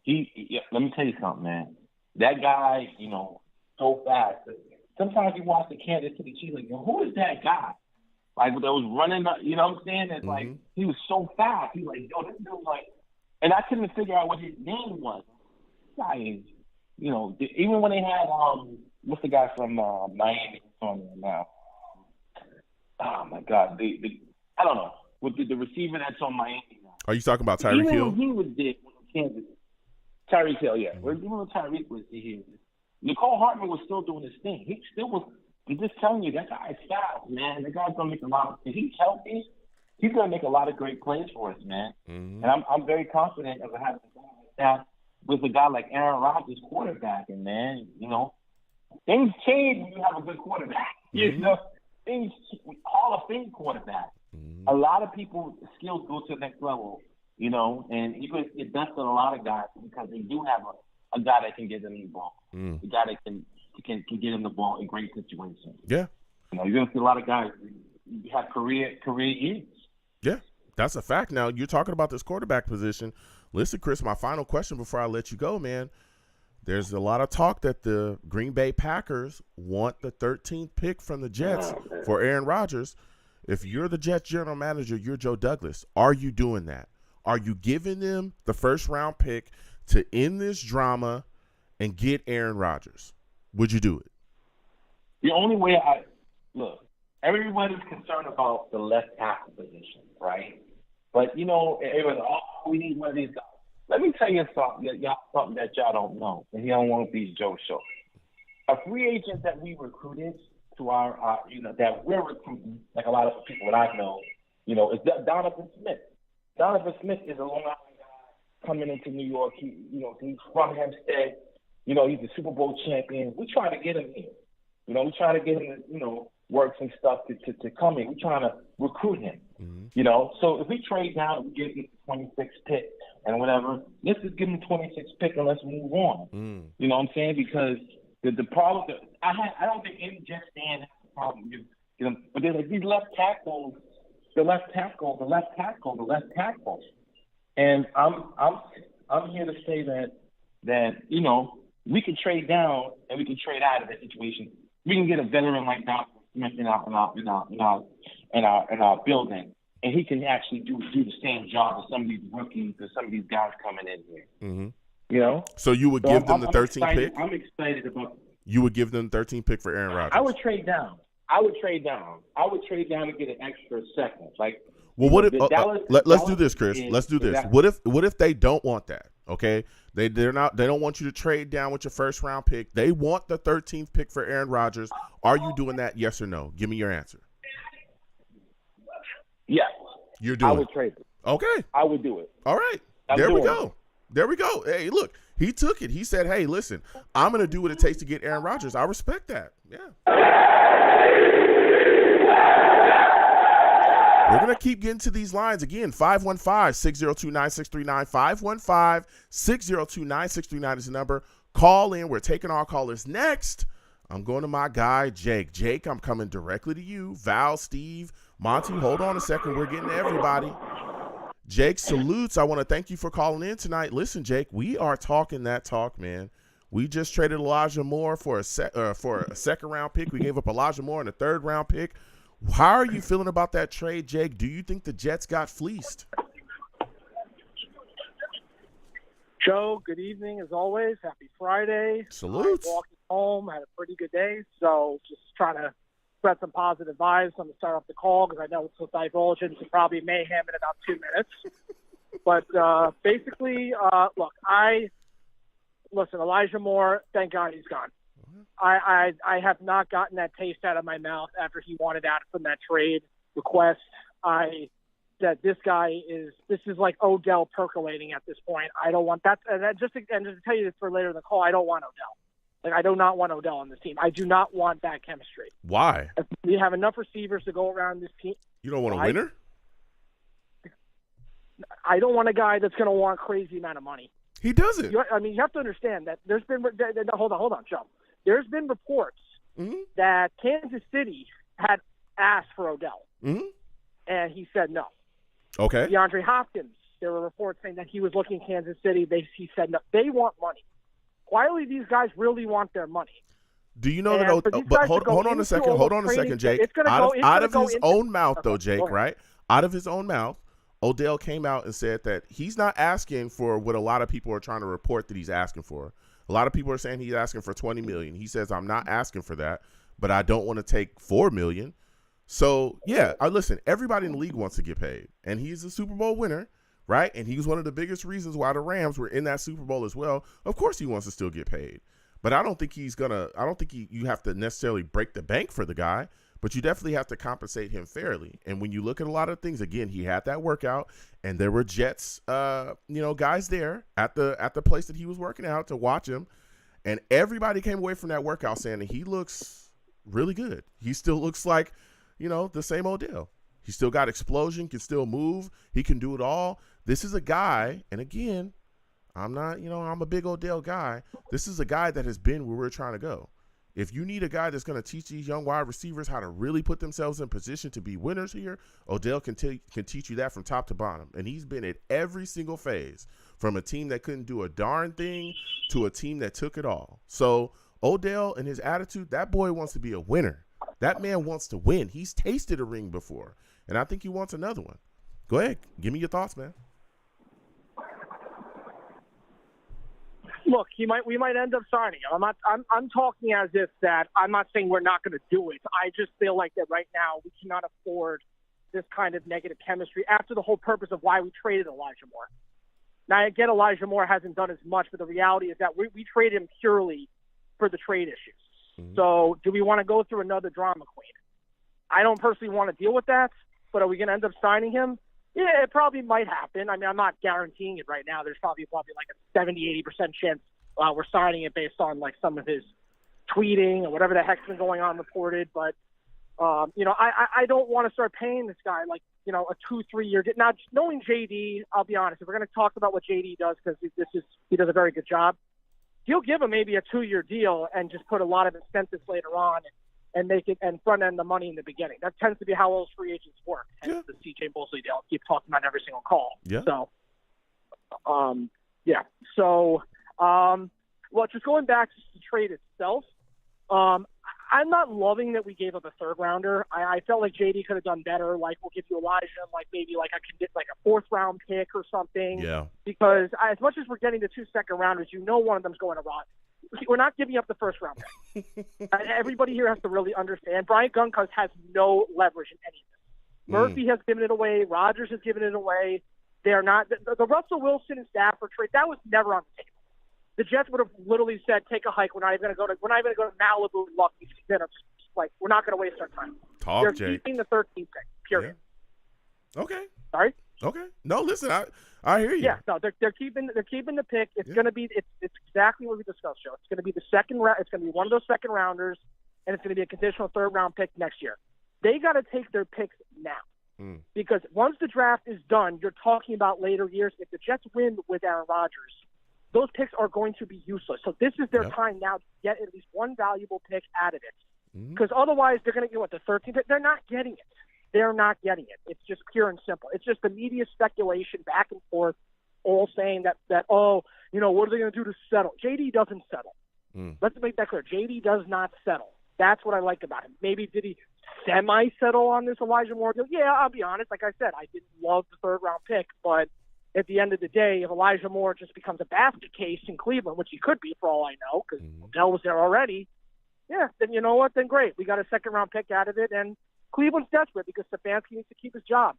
Let me tell you something, man. That guy, so fast. Sometimes you watch the Kansas City Chiefs, like, who is that guy? Like, that was running, you know what I'm saying? It's like, he was so fast. He was like, yo, this dude, like, and I couldn't figure out what his name was. This guy is, even when they had, what's the guy from Miami on there now? Oh my God, I don't know. With the receiver that's on Miami now. Are you talking about Tyreek Hill? He was there with Kansas. Tyreek Hill, yeah. Even when Tyreek was here, Mecole Hardman was still doing his thing. He still was. I'm just telling you, that guy is fast, man. That guy's gonna make a lot of. If he's healthy, he's gonna make a lot of great plays for us, man. Mm-hmm. And I'm very confident of having a guy like that with a guy like Aaron Rodgers quarterbacking, man. Things change when you have a good quarterback. Mm-hmm. Things Hall of Fame quarterback. Mm-hmm. A lot of people's skills go to the next level, and you can invest in a lot of guys because they do have a guy that can get them the ball. A guy that can get them the ball in great situations. Yeah. You're gonna see a lot of guys have career years. Yeah, that's a fact. Now you're talking about this quarterback position. Listen, Chris, my final question before I let you go, man. There's a lot of talk that the Green Bay Packers want the 13th pick from the Jets for Aaron Rodgers. If you're the Jets general manager, you're Joe Douglas. Are you doing that? Are you giving them the first-round pick to end this drama and get Aaron Rodgers? Would you do it? The only way everyone is concerned about the left tackle position, right? But, everyone's we need one of these guys. Let me tell you something that y'all don't know, and you don't want to be Joe Show. A free agent that we recruited to our that we're recruiting, like a lot of people that I know, is Donovan Smith. Donovan Smith is a Long Island guy coming into New York. He's from Hempstead. He's a Super Bowl champion. We try to get him here. We try to get him to, work some stuff to come in. We trying to recruit him. Mm-hmm. So if we trade down and we get the 26th pick and whatever, let's just give him the 26th pick and let's move on. You know what I'm saying? Because the problem I don't think any Jets fan has a problem. But there's like these left tackles, the left tackle. And I'm here to say that we can trade down and we can trade out of that situation. We can get a veteran like Donovan Smith in our building, and he can actually do the same job as some of these rookies or some of these guys coming in here. Mm-hmm. So you would give them the 13th pick? I'm excited about. You would give them the 13th pick for Aaron Rodgers? I would trade down. I would trade down to get an extra second. Well, what if? Let's do this, Chris. Let's do this. Exactly. What if they don't want that? Okay, they don't want you to trade down with your first round pick. They want the 13th pick for Aaron Rodgers. Are you doing that? Yes or no? Give me your answer. Yes. You're I doing would it. trade him. Okay. I would do it. All right. I'm There we doing go. There we go. Hey, look, he took it. He said, hey, listen, I'm going to do what it takes to get Aaron Rodgers. I respect that. Yeah. We're going to keep getting to these lines. Again, 515-602-9639. 515-602-9639 is the number. Call in. We're taking our callers next. I'm going to my guy, Jake. Jake, I'm coming directly to you. Val, Steve, Monty, hold on a second. We're getting to everybody. Jake salutes. I want to thank you for calling in tonight. Listen, Jake, we are talking that talk, man. We just traded Elijah Moore for a second-round pick. We gave up Elijah Moore in a third-round pick. How are you feeling about that trade, Jake? Do you think the Jets got fleeced? Joe, good evening as always. Happy Friday. Salutes. I walked home, had a pretty good day, so just trying to spread some positive vibes. I'm going to start off the call because I know it's a divulge into probably mayhem in about 2 minutes. But basically, look, listen, Elijah Moore, thank God he's gone. I have not gotten that taste out of my mouth after he wanted out from that trade request. That this is like Odell percolating at this point. I don't want that. And just to tell you this for later in the call, I don't want Odell. Like, I do not want Odell on this team. I do not want that chemistry. Why? If we have enough receivers to go around this team. You don't want a winner? I don't want a guy that's going to want crazy amount of money. He doesn't. You have to understand that there's been – hold on, Joe. There's been reports that Kansas City had asked for Odell, and he said no. Okay. DeAndre Hopkins, there were reports saying that he was looking at Kansas City. He said no. They want money. Quietly, these guys really want their money. Do you know that? But hold on a second, Jake. Out of his own mouth, though, Jake, right? Out of his own mouth, Odell came out and said that he's not asking for what a lot of people are trying to report that he's asking for. A lot of people are saying he's asking for $20 million. He says, I'm not asking for that, but I don't want to take $4 million. So, yeah, listen, everybody in the league wants to get paid, and he's a Super Bowl winner, right? And he was one of the biggest reasons why the Rams were in that Super Bowl as well. Of course he wants to still get paid, but I don't think you have to necessarily break the bank for the guy, but you definitely have to compensate him fairly. And when you look at a lot of things, again, he had that workout, and there were Jets, guys there at the place that he was working out to watch him, and everybody came away from that workout saying that he looks really good. He still looks like, the same Odell. He still got explosion, can still move. He can do it all. This is a guy, and again, I'm a big Odell guy. This is a guy that has been where we're trying to go. If you need a guy that's going to teach these young wide receivers how to really put themselves in position to be winners here, Odell can teach you that from top to bottom. And he's been at every single phase, from a team that couldn't do a darn thing to a team that took it all. So Odell and his attitude, that boy wants to be a winner. That man wants to win. He's tasted a ring before, and I think he wants another one. Go ahead. Give me your thoughts, man. Look, we might end up signing him. I'm talking as if that I'm not saying we're not going to do it. I just feel like that right now we cannot afford this kind of negative chemistry after the whole purpose of why we traded Elijah Moore. Now, I get Elijah Moore hasn't done as much, but the reality is that we traded him purely for the trade issues. So do we want to go through another drama queen? I don't personally want to deal with that, but are we going to end up signing him? Yeah, it probably might happen. I mean, I'm not guaranteeing it right now. There's probably like a 70-80% chance we're signing it based on like some of his tweeting or whatever the heck's been going on reported. But, I don't want to start paying this guy like, a 2-3 year. Now, knowing JD, I'll be honest, if we're going to talk about what JD does, because he does a very good job, he'll give him maybe a 2-year deal and just put a lot of incentives later on and make it and front end the money in the beginning. That tends to be how those free agents work. And the CJ Mosley deal keep talking about every single call. Yeah. So, yeah. So, well, just going back to the trade itself, I'm not loving that we gave up a third rounder. I felt like JD could have done better. Like, we'll give you Elijah, like maybe like a 4th round pick or something. Yeah. Because as much as we're getting the 2 second rounders, one of them's going to rot. We're not giving up the 1st round pick. Everybody here has to really understand. Brian Gutekunst has no leverage in any of this. Murphy has given it away. Rodgers has given it away. They're not the Russell Wilson and Stafford trade. That was never on the table. The Jets would have literally said, "Take a hike. We're not even going to go to Malibu and we're not going to waste our time." They're keeping the 13th pick. Period. Okay. Sorry. Okay. No, listen, I hear you. Yeah, no, they're keeping the pick. It's going to be it's exactly what we discussed, Joe. It's going to be the second round. It's going to be one of those second rounders, and it's going to be a conditional third round pick next year. They got to take their picks now, because once the draft is done, you're talking about later years. If the Jets win with Aaron Rodgers, those picks are going to be useless. So this is their time now to get at least one valuable pick out of it, because otherwise they're going to get the 13th pick. They're not getting it. They're not getting it. It's just pure and simple. It's just the media speculation back and forth, all saying that what are they going to do to settle? JD doesn't settle. Let's make that clear. JD does not settle. That's what I like about him. Maybe did he semi-settle on this Elijah Moore deal? Yeah, I'll be honest. Like I said, I didn't love the third-round pick, but at the end of the day, if Elijah Moore just becomes a basket case in Cleveland, which he could be for all I know, because Odell was there already, then you know what? Then great. We got a second-round pick out of it, and Cleveland's desperate because Stefanski needs to keep his job.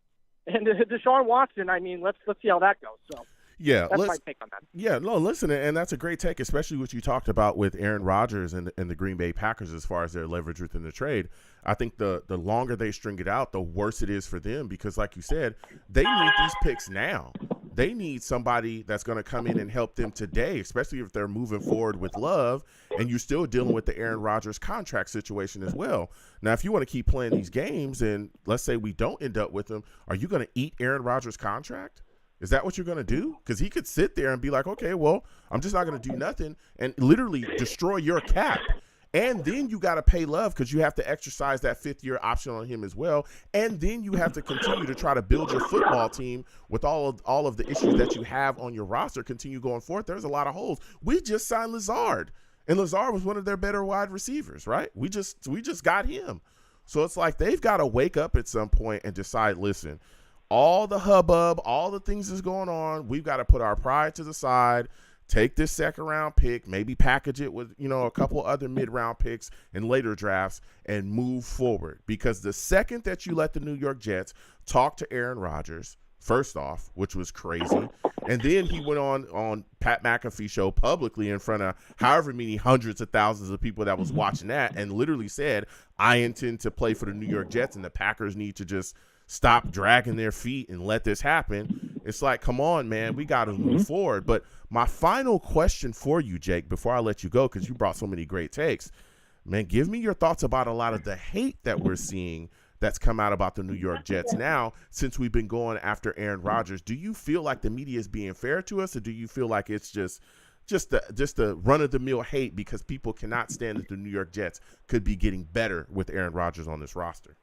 And Deshaun Watson, I mean, let's see how that goes. So yeah, that's my take on that. Yeah, no, listen, and that's a great take, especially what you talked about with Aaron Rodgers and the Green Bay Packers as far as their leverage within the trade. I think the longer they string it out, the worse it is for them because, like you said, they need these picks now. They need somebody that's going to come in and help them today, especially if they're moving forward with Love, and you're still dealing with the Aaron Rodgers contract situation as well. Now, if you want to keep playing these games and let's say we don't end up with them, are you going to eat Aaron Rodgers' contract? Is that what you're going to do? Because he could sit there and be like, okay, well, I'm just not going to do nothing and literally destroy your cap. And then you got to pay Love because you have to exercise that fifth-year option on him as well. And then you have to continue to try to build your football team with all of the issues that you have on your roster. Continue going forward. There's a lot of holes. We just signed Lazard, and Lazard was one of their better wide receivers, right? We just got him. So it's like they've got to wake up at some point and decide, listen, all the hubbub, all the things that's going on, we've got to put our pride to the side. Take this second-round pick, maybe package it with, a couple other mid-round picks and later drafts and move forward. Because the second that you let the New York Jets talk to Aaron Rodgers, first off, which was crazy, and then he went on Pat McAfee show publicly in front of however many hundreds of thousands of people that was watching that and literally said, I intend to play for the New York Jets and the Packers need to just stop dragging their feet and let this happen. It's like, come on, man, we got to move forward. But my final question for you, Jake, before I let you go, because you brought so many great takes, man, give me your thoughts about a lot of the hate that we're seeing that's come out about the New York Jets now since we've been going after Aaron Rodgers. Do you feel like the media is being fair to us, or do you feel like it's just the run-of-the-mill hate because people cannot stand that the New York Jets could be getting better with Aaron Rodgers on this roster?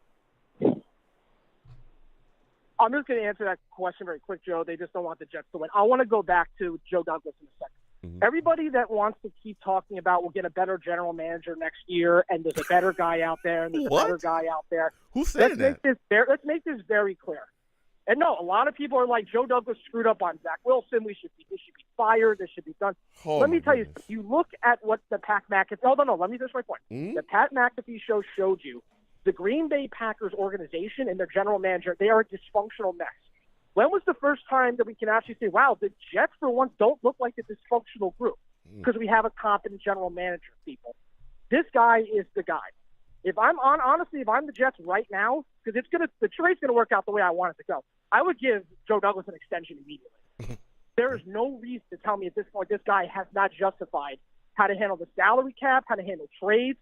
I'm just going to answer that question very quick, Joe. They just don't want the Jets to win. I want to go back to Joe Douglas in a second. Everybody that wants to keep talking about we'll get a better general manager next year and there's a better guy out there and there's a better guy out there. Who's saying that? Let's make this very clear. And no, a lot of people are like, Joe Douglas screwed up on Zach Wilson. He should be fired. This should be done. Let me tell you, you look at what the Pat McAfee – no, let me finish my point. The Pat McAfee show showed you the Green Bay Packers organization and their general manager, they are a dysfunctional mess. When was the first time that we can actually say, wow, the Jets for once don't look like a dysfunctional group because we have a competent general manager, people. This guy is the guy. If I'm the Jets right now, because the trade's going to work out the way I want it to go, I would give Joe Douglas an extension immediately. There is no reason to tell me at this point this guy has not justified how to handle the salary cap, how to handle trades,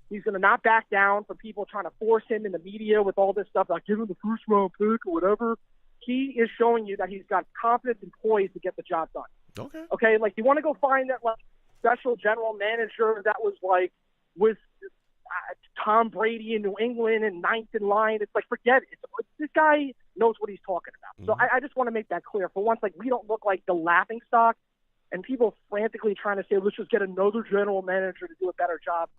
he's going to not back down for people trying to force him in the media with all this stuff, like give him the first round pick or whatever. He is showing you that he's got confidence and poise to get the job done. Okay, like you want to go find that like special general manager that was like with Tom Brady in New England and ninth in line. It's like, forget it. This guy knows what he's talking about. So I just want to make that clear. For once, like we don't look like the laughing stock and people frantically trying to say, let's just get another general manager to do a better job.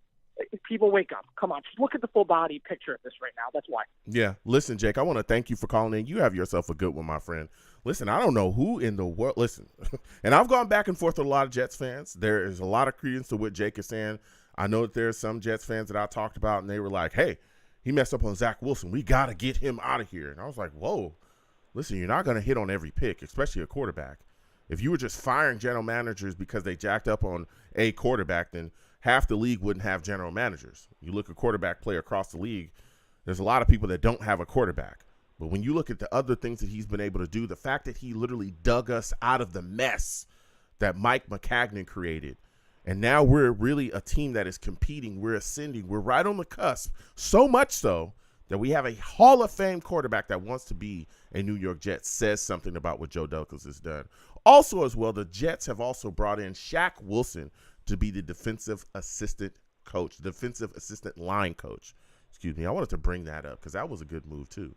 People wake up. Come on. Just look at the full body picture of this right now. That's why. Yeah. Listen, Jake, I want to thank you for calling in. You have yourself a good one, my friend. Listen, I don't know who in the world. Listen, and I've gone back and forth with a lot of Jets fans. There is a lot of credence to what Jake is saying. I know that there's some Jets fans that I talked about, and they were like, hey, he messed up on Zach Wilson. We got to get him out of here. And I was like, whoa, listen, you're not going to hit on every pick, especially a quarterback. If you were just firing general managers because they jacked up on a quarterback, then half the league wouldn't have general managers. You look at quarterback play across the league, there's a lot of people that don't have a quarterback. But when you look at the other things that he's been able to do, the fact that he literally dug us out of the mess that Mike McCagnon created, and now we're really a team that is competing, we're ascending, we're right on the cusp, so much so that we have a Hall of Fame quarterback that wants to be a New York Jet, says something about what Joe Douglas has done. Also as well, the Jets have also brought in Shaq Wilson to be the defensive assistant coach, defensive assistant line coach. Excuse me. I wanted to bring that up because that was a good move too.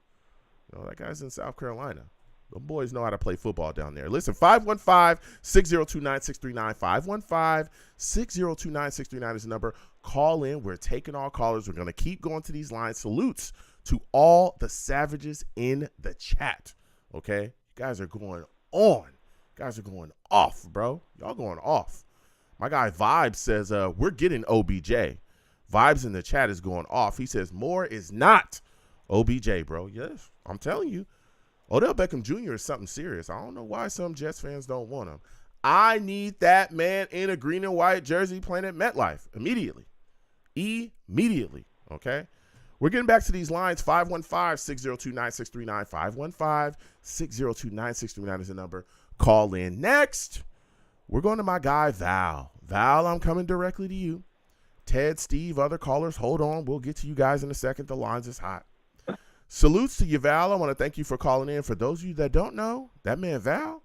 You know, that guy's in South Carolina. The boys know how to play football down there. Listen, 515-602-9639. 515-602-9639 is the number. Call in. We're taking all callers. We're going to keep going to these lines. Salutes to all the savages in the chat. Okay? You guys are going on. You guys are going off, bro. Y'all going off. My guy Vibes says, we're getting OBJ. Vibes in the chat is going off. He says, Moore is not OBJ, bro. Yes, I'm telling you. Odell Beckham Jr. is something serious. I don't know why some Jets fans don't want him. I need that man in a green and white jersey playing at MetLife immediately. Immediately, okay? We're getting back to these lines. 515-602-9639. 515-602-9639 is the number. Call in. Next, we're going to my guy Val. Val, I'm coming directly to you. Ted, Steve, other callers, hold on. We'll get to you guys in a second. The lines is hot. Salutes to you, Val. I want to thank you for calling in. For those of you that don't know, that man Val,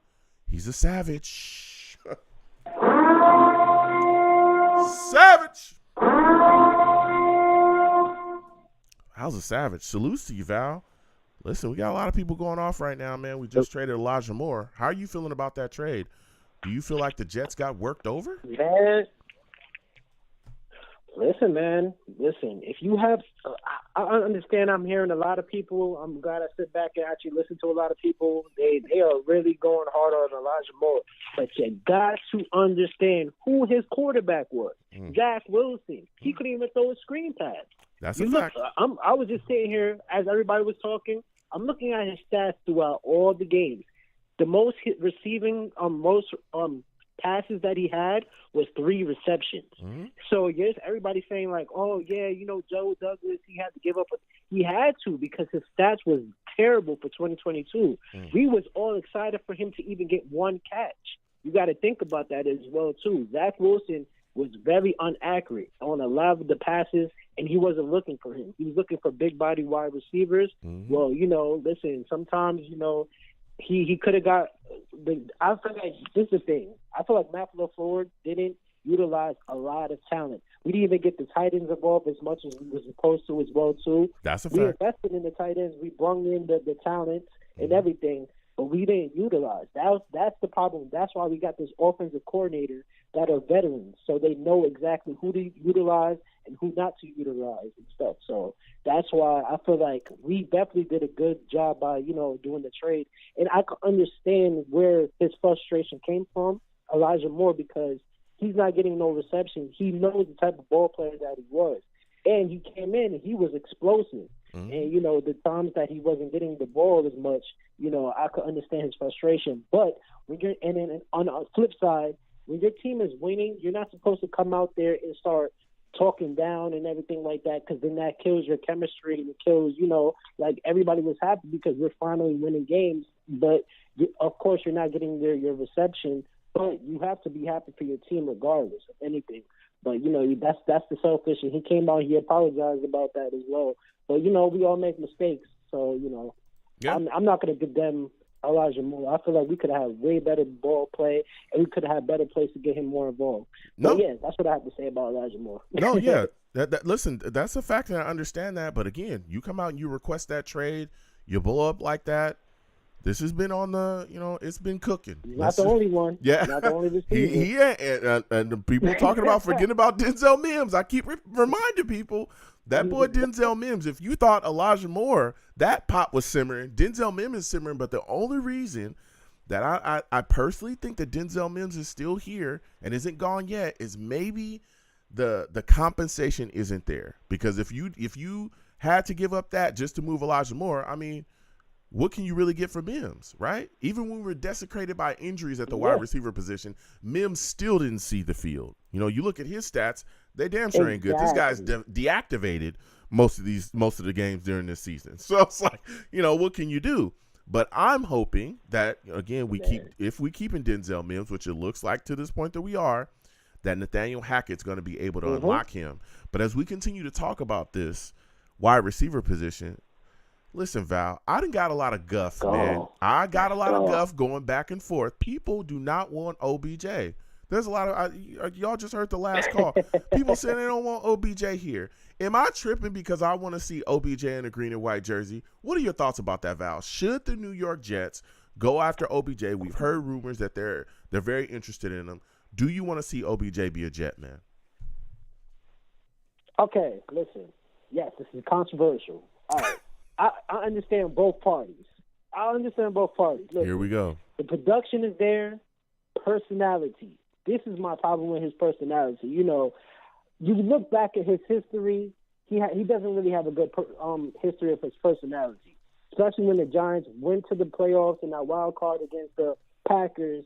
he's a savage. Savage. Val's a savage. Salutes to you, Val. Listen, we got a lot of people going off right now, man. We just traded Elijah Moore. How are you feeling about that trade? Do you feel like the Jets got worked over? Man, listen, if you have I understand I'm hearing a lot of people. I'm glad I sit back and actually listen to a lot of people. They are really going hard on Elijah Moore. But you got to understand who his quarterback was. Zach Wilson. He couldn't even throw a screen pass. That's a fact. I was just sitting here as everybody was talking. I'm looking at his stats throughout all the games. The most passes that he had was 3 receptions. So yes, everybody's saying like, oh yeah, Joe Douglas, he had to give up. He had to because his stats was terrible for 2022. We was all excited for him to even get 1 catch. You got to think about that as well too. Zach Wilson was very inaccurate on a lot of the passes, and he wasn't looking for him. He was looking for big body wide receivers. Well, listen, sometimes he could have got I feel like this is the thing. I feel like Matt LaFleur didn't utilize a lot of talent. We didn't even get the tight ends involved as much as we were supposed to as well too. That's a fact. We invested in the tight ends. We brought in the talent and everything, but we didn't utilize. That's the problem. That's why we got this offensive coordinator that are veterans, so they know exactly who to utilize and who not to utilize and stuff. So that's why I feel like we definitely did a good job by, doing the trade. And I can understand where his frustration came from, Elijah Moore, because he's not getting no reception. He knows the type of ball player that he was. And he came in and he was explosive. And, the times that he wasn't getting the ball as much, I could understand his frustration. But when you're on the flip side, when your team is winning, you're not supposed to come out there and start talking down and everything like that, because then that kills your chemistry and it kills, like everybody was happy because we're finally winning games. But, of course, you're not getting your reception, but you have to be happy for your team regardless of anything. But, that's the selfish. And he came out, he apologized about that as well. But, we all make mistakes. So, yeah. I'm not going to give them Elijah Moore. I feel like we could have way better ball play, and we could have had better plays to get him more involved. No, but yeah, that's what I have to say about Elijah Moore. No, yeah. Listen, that's a fact, and I understand that. But again, you come out and you request that trade, you blow up like that. This has been on the, it's been cooking. He's not the only one. Yeah. Not the only receiver. And the people talking about forgetting about Denzel Mims. I keep reminding people that boy Denzel Mims, if you thought Elijah Moore, that pot was simmering, Denzel Mims is simmering. But the only reason that I personally think that Denzel Mims is still here and isn't gone yet is maybe the compensation isn't there. Because if you had to give up that just to move Elijah Moore, I mean, what can you really get for Mims, right? Even when we were desecrated by injuries at the wide receiver position, Mims still didn't see the field. You look at his stats, they damn sure ain't good. This guy's deactivated most of the games during this season. So it's like, what can you do? But I'm hoping that, again, if we keep in Denzel Mims, which it looks like to this point that we are, that Nathaniel Hackett's going to be able to unlock him. But as we continue to talk about this wide receiver position, listen, Val, I done got a lot of guff, man. I got a lot of guff going back and forth. People do not want OBJ. There's a lot of y'all just heard the last call. People saying they don't want OBJ here. Am I tripping because I want to see OBJ in a green and white jersey? What are your thoughts about that, Val? Should the New York Jets go after OBJ? We've heard rumors that they're very interested in him. Do you want to see OBJ be a Jet, man? Okay, listen. Yes, this is controversial. All right. I understand both parties. Listen, here we go. The production is there. Personality. This is my problem with his personality. You look back at his history, he doesn't really have a good history of his personality, especially when the Giants went to the playoffs in that wild card against the Packers.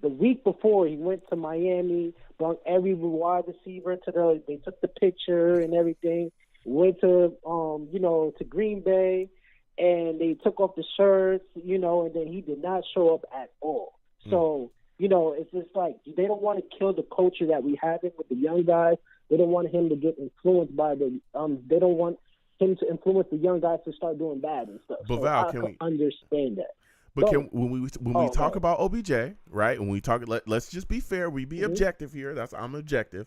The week before, he went to Miami, brought every wide receiver they took the picture and everything, went to, to Green Bay, and they took off the shirts, and then he did not show up at all. So, it's just like they don't want to kill the culture that we have with the young guys. They don't want him to get influenced by they don't want him to influence the young guys to start doing bad and stuff. But so Val, I can understand that. But when we talk about OBJ, right? When we talk, let's just be fair. We be objective here. I'm objective.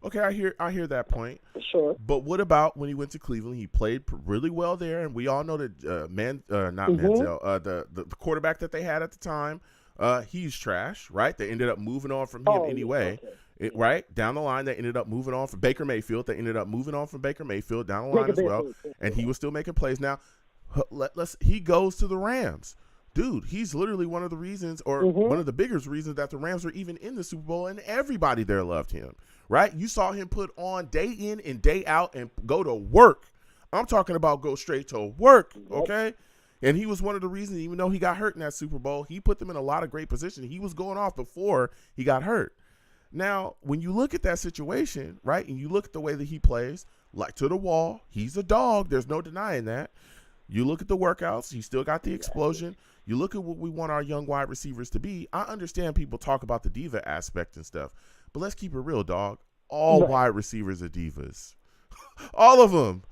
Okay, I hear that point. Sure. But what about when he went to Cleveland? He played really well there, and we all know that Manziel, the quarterback that they had at the time, he's trash, right? They ended up moving on from him anyway. Okay. Right? Down the line, they ended up moving on from Baker Mayfield. They ended up moving on from Baker Mayfield down the line as well, and he was still making plays. Now, he goes to the Rams. Dude, he's literally one of the reasons, or one of the biggest reasons that the Rams were even in the Super Bowl, and everybody there loved him, right? You saw him put on day in and day out and go to work. I'm talking about go straight to work, okay? And he was one of the reasons, even though he got hurt in that Super Bowl, he put them in a lot of great position. He was going off before he got hurt. Now, when you look at that situation, right, and you look at the way that he plays, like to the wall, he's a dog. There's no denying that. You look at the workouts, he still got the explosion. You look at what we want our young wide receivers to be. I understand people talk about the diva aspect and stuff, but let's keep it real, dog. All wide receivers are divas. All of them.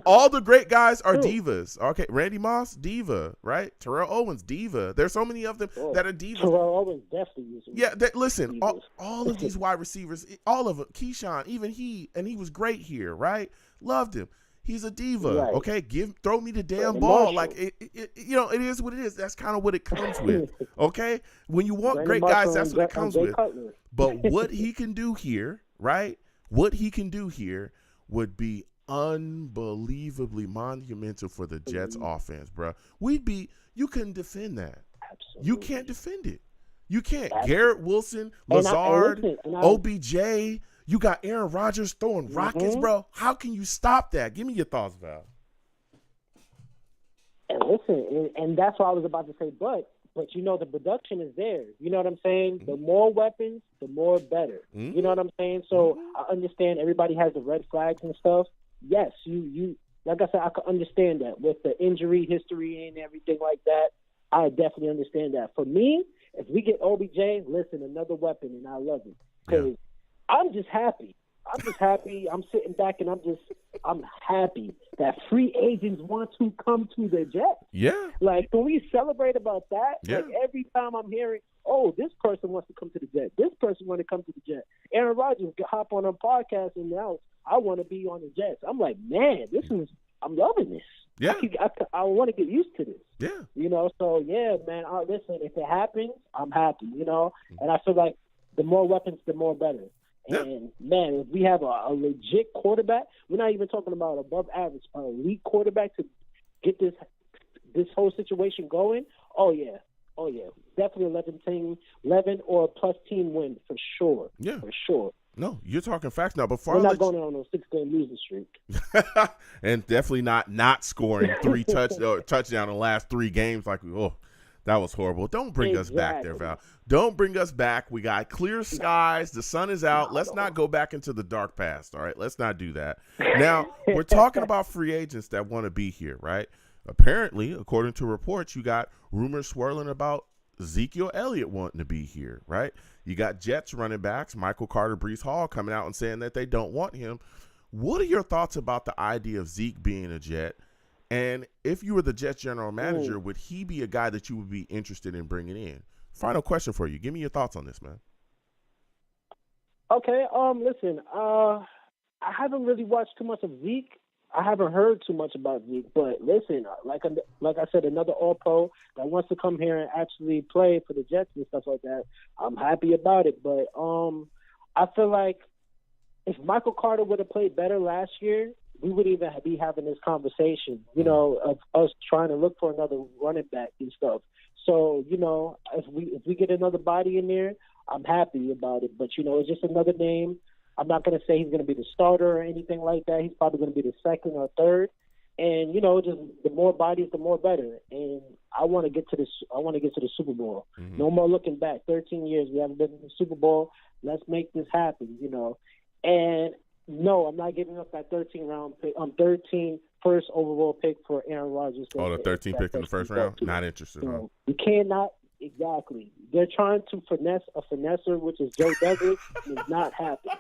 All the great guys are divas. Okay, Randy Moss, diva, right? Terrell Owens, diva. There's so many of them that are divas. Terrell Owens definitely is. Yeah, listen, all of these wide receivers, all of them, Keyshawn, even he was great here, right? Loved him. He's a diva, right. Okay? Throw me the damn ball. Like it is what it is. That's kind of what it comes with, okay? When you want great guys, that's what it comes with. But what he can do here, right? What he can do here would be unbelievably monumental for the Jets offense, bro. You couldn't defend that. Absolutely. You can't defend it. You can't. Absolutely. Garrett Wilson, Lazard, OBJ. You got Aaron Rodgers throwing rockets, bro. How can you stop that? Give me your thoughts, Val. And listen, and that's what I was about to say, but the production is there. You know what I'm saying? Mm-hmm. The more weapons, the more better. Mm-hmm. You know what I'm saying? So I understand everybody has the red flags and stuff. Yes, you like I said, I can understand that with the injury history and everything like that. I definitely understand that. For me, if we get OBJ, listen, another weapon, and I love it because I'm just happy. I'm sitting back and I'm happy that free agents want to come to the Jets. Yeah. Like, can we celebrate about that? Yeah. Like, every time I'm hearing, oh, this person wants to come to the Jets. This person wants to come to the Jets. Aaron Rodgers hop on a podcast and now I want to be on the Jets. I'm like, man, I'm loving this. Yeah. I want to get used to this. Yeah. So, yeah, man, listen, if it happens, I'm happy, and I feel like the more weapons, the more better. And, man, if we have a legit quarterback, we're not even talking about above average, an elite quarterback to get this whole situation going, oh, yeah. Definitely 11 or plus team win for sure. Yeah. For sure. No, you're talking facts now. But we're not going on a 6-game losing streak. And definitely not scoring 3 touchdown in the last 3 games. That was horrible. Don't bring us back there, Val. Don't bring us back. We got clear skies. The sun is out. Let's not go back into the dark past, all right? Let's not do that. Now, we're talking about free agents that want to be here, right? Apparently, according to reports, you got rumors swirling about Ezekiel Elliott wanting to be here, right? You got Jets running backs, Michael Carter, Breece Hall, coming out and saying that they don't want him. What are your thoughts about the idea of Zeke being a Jet? And if you were the Jets general manager, would he be a guy that you would be interested in bringing in? Final question for you. Give me your thoughts on this, man. Okay. Listen. I haven't really watched too much of Zeke. I haven't heard too much about Zeke. But listen, like I said, another All-Pro that wants to come here and actually play for the Jets and stuff like that. I'm happy about it. But I feel like if Michael Carter would have played better last year, we would even be having this conversation, of us trying to look for another running back and stuff. So, if we get another body in there, I'm happy about it. But, it's just another name. I'm not going to say he's going to be the starter or anything like that. He's probably going to be the second or third. And, just the more bodies, the more better. And I want to get to the Super Bowl. Mm-hmm. No more looking back. 13 years, we haven't been to the Super Bowl. Let's make this happen, And no, I'm not giving up that 13 first overall pick for Aaron Rodgers. Oh, the 13th pick in the first round? Not interested. So you cannot exactly. They're trying to finesse a finesser, which is Joe Douglas. It's not happening.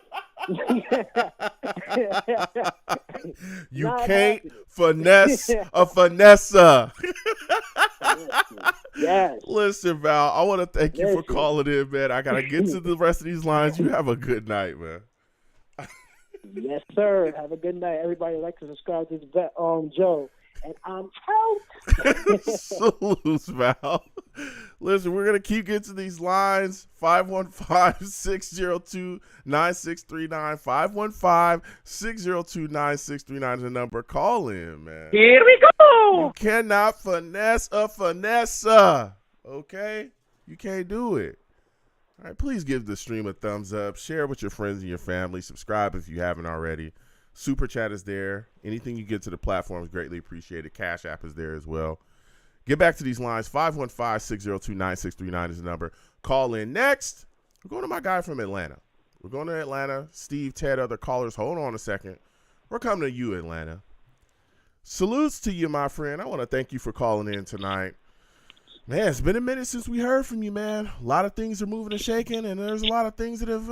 You can't finesse a finesser. Yes. Listen, Val, I want to thank you for calling in, man. I got to get to the rest of these lines. You have a good night, man. Yes, sir. Have a good night. Everybody like to subscribe to Joe. And I'm out. Salutes, Val. Listen, we're going to keep getting to these lines. 515-602-9639. 515-602-9639 is the number. Call in, man. Here we go. You cannot finesse a finesser. Okay? You can't do it. All right, please give the stream a thumbs up. Share with your friends and your family. Subscribe if you haven't already. Super Chat is there. Anything you get to the platform is greatly appreciated. Cash App is there as well. Get back to these lines. 515-602-9639 is the number. Call in next. We're going to my guy from Atlanta. We're going to Atlanta. Steve, Ted, other callers. Hold on a second. We're coming to you, Atlanta. Salutes to you, my friend. I want to thank you for calling in tonight. Man, it's been a minute since we heard from you, man. A lot of things are moving and shaking, and there's a lot of things that have,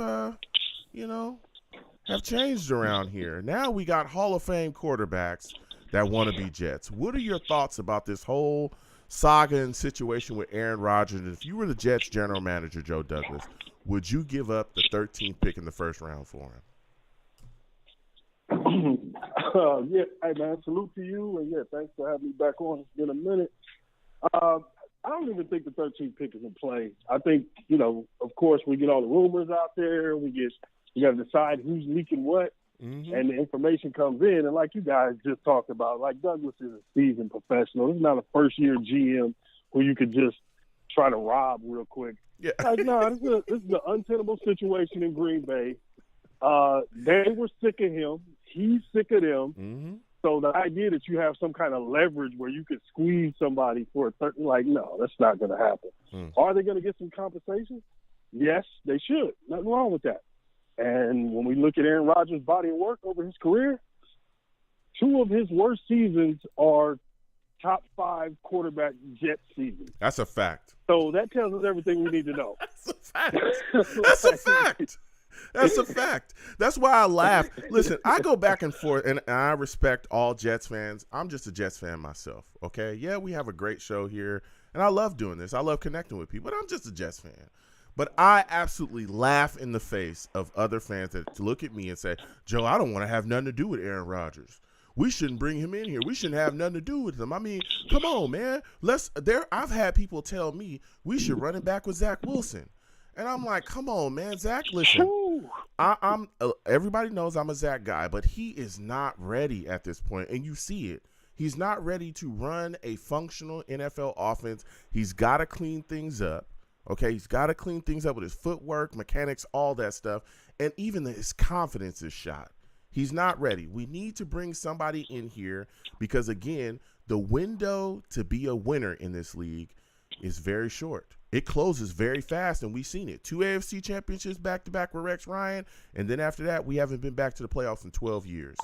have changed around here. Now we got Hall of Fame quarterbacks that want to be Jets. What are your thoughts about this whole saga and situation with Aaron Rodgers? And if you were the Jets general manager, Joe Douglas, would you give up the 13th pick in the first round for him? Yeah, hey, man, salute to you. And, yeah, thanks for having me back on. It's been a minute. I don't even think the 13th pick is in play. I think, of course, we get all the rumors out there. You got to decide who's leaking what, and the information comes in. And like you guys just talked about, like Douglas is a seasoned professional. This is not a first-year GM who you could just try to rob real quick. Yeah. Like, no, this is an untenable situation in Green Bay. They were sick of him. He's sick of them. Mm-hmm. So the idea that you have some kind of leverage where you could squeeze somebody for a certain, no, that's not going to happen. Are they going to get some compensation? Yes, they should. Nothing wrong with that. And when we look at Aaron Rodgers' body of work over his career, 2 of his worst seasons are top 5 quarterback Jet seasons. That's a fact. So that tells us everything we need to know. That's a fact. That's a fact. That's a fact. That's why I laugh. Listen, I go back and forth, and I respect all Jets fans. I'm just a Jets fan myself, okay? Yeah, we have a great show here, and I love doing this. I love connecting with people, but I'm just a Jets fan. But I absolutely laugh in the face of other fans that look at me and say, Joe, I don't want to have nothing to do with Aaron Rodgers. We shouldn't bring him in here. We shouldn't have nothing to do with him. I mean, come on, man. I've had people tell me we should run it back with Zach Wilson. And I'm like, come on, man, Zach, listen. I'm everybody knows I'm a Zach guy, but he is not ready at this point, and you see it. He's not ready to run a functional NFL offense. He's got to clean things up, okay? He's got to clean things up with his footwork, mechanics, all that stuff, and even his confidence is shot. He's not ready. We need to bring somebody in here because, again, the window to be a winner in this league is very short. It closes very fast, and we've seen it. 2 AFC championships back-to-back with Rex Ryan, and then after that, we haven't been back to the playoffs in 12 years.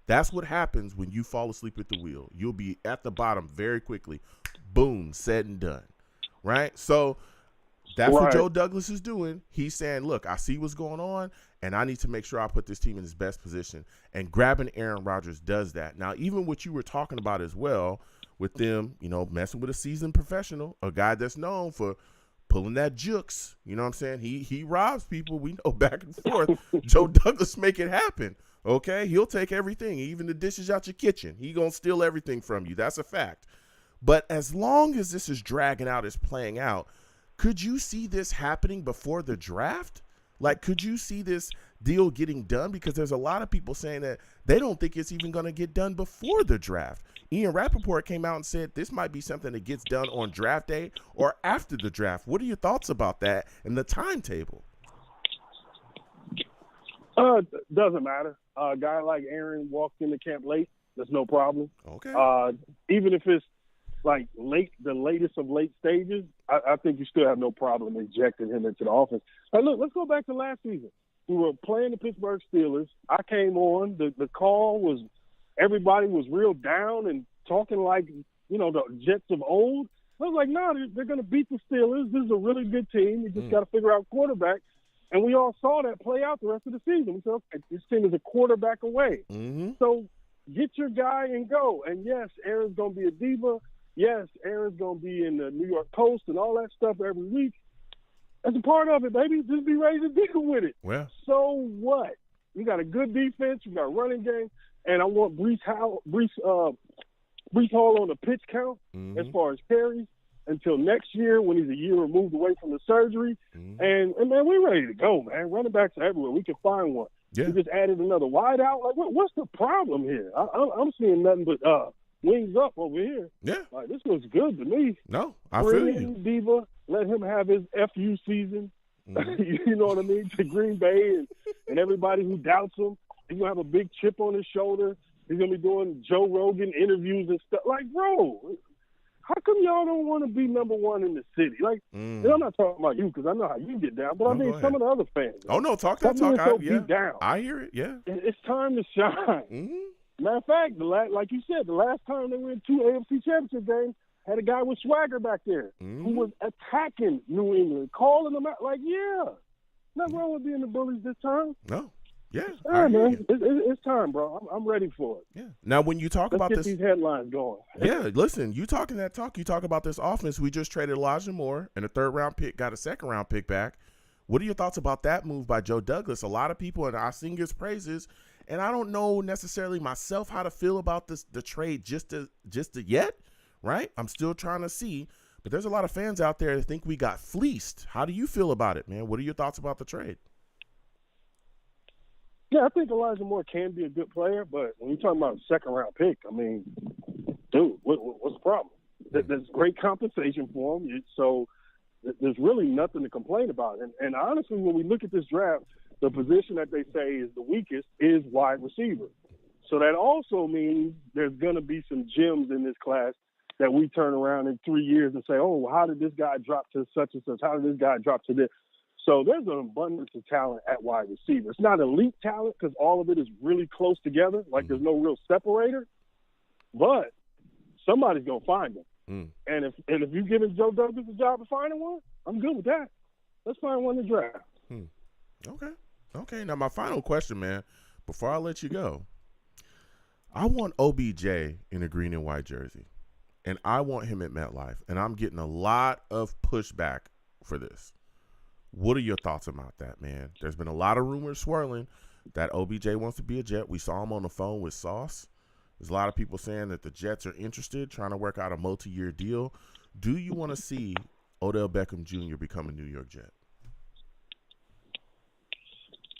That's what happens when you fall asleep at the wheel. You'll be at the bottom very quickly. Boom, said and done, right? So that's what Joe Douglas is doing. He's saying, look, I see what's going on, and I need to make sure I put this team in its best position. And grabbing Aaron Rodgers does that. Now, even what you were talking about as well with them, messing with a seasoned professional, a guy that's known for pulling that jukes, you know what I'm saying? He robs people. We know back and forth. Joe Douglas make it happen, okay? He'll take everything, even the dishes out your kitchen. He going to steal everything from you. That's a fact. But as long as this is dragging out, is playing out, could you see this happening before the draft? Like, could you see this deal getting done? Because there's a lot of people saying that they don't think it's even going to get done before the draft. Ian Rappaport came out and said this might be something that gets done on draft day or after the draft. What are your thoughts about that and the timetable? Doesn't matter. A guy like Aaron walked into camp late. There's no problem. Okay. Even if it's like the latest of late stages, I think you still have no problem injecting him into the offense. Hey, look, let's go back to last season. We were playing the Pittsburgh Steelers. I came on. The call was everybody was real down and talking like, the Jets of old. I was like, no, they're going to beat the Steelers. This is a really good team. You just got to figure out quarterback. And we all saw that play out the rest of the season. We said, okay, this team is a quarterback away. Mm-hmm. So get your guy and go. And, yes, Aaron's going to be a diva. Yes, Aaron's going to be in the New York Post and all that stuff every week. That's a part of it, baby. Just be ready to deal with it. Well, so what? You got a good defense. You got a running game. And I want Breece Hall on the pitch count as far as carries until next year when he's a year removed away from the surgery. And man, we're ready to go, man. Running backs are everywhere. We can find one. Yeah. We just added another wideout. Like, what's the problem here? I'm seeing nothing but wings up over here. Yeah. Like, this looks good to me. No, I feel you. Bring in Diva. Let him have his FU season. You know what I mean? To Green Bay and everybody who doubts him. He's going to have a big chip on his shoulder. He's going to be doing Joe Rogan interviews and stuff. Like, bro, how come y'all don't want to be number one in the city? Like, and I'm not talking about you because I know how you get down, but I mean some of the other fans. Oh, no, talk that talk. Down. I hear it, yeah. It's time to shine. Matter of fact, like you said, the last time they went 2 AFC championship games, had a guy with swagger back there who was attacking New England, calling them out. Like, nothing wrong with being the bullies this time. No. Yeah, man, it's time, bro. I'm ready for it. Yeah. Now, when you talk about this, these headlines going. Yeah, listen, you talking that talk. You talk about this offense. We just traded Elijah Moore and a 3rd-round pick, got a 2nd-round pick back. What are your thoughts about that move by Joe Douglas? A lot of people, and I sing his praises, and I don't know necessarily myself how to feel about the trade just yet, right? I'm still trying to see, but there's a lot of fans out there that think we got fleeced. How do you feel about it, man? What are your thoughts about the trade? Yeah, I think Elijah Moore can be a good player, but when you're talking about a 2nd-round pick, I mean, dude, what's the problem? There's great compensation for him, so there's really nothing to complain about. And honestly, when we look at this draft, the position that they say is the weakest is wide receiver. So that also means there's going to be some gems in this class that we turn around in 3 years and say, oh, how did this guy drop to such and such? How did this guy drop to this? So there's an abundance of talent at wide receiver. It's not elite talent because all of it is really close together. Like there's no real separator. But somebody's going to find them. And if you're giving Joe Douglas a job of finding one, I'm good with that. Let's find one to draft. Okay. Now, my final question, man, before I let you go, I want OBJ in a green and white jersey, and I want him at MetLife, and I'm getting a lot of pushback for this. What are your thoughts about that, man? There's been a lot of rumors swirling that OBJ wants to be a Jet. We saw him on the phone with Sauce. There's a lot of people saying that the Jets are interested, trying to work out a multi-year deal. Do you want to see Odell Beckham Jr. become a New York Jet?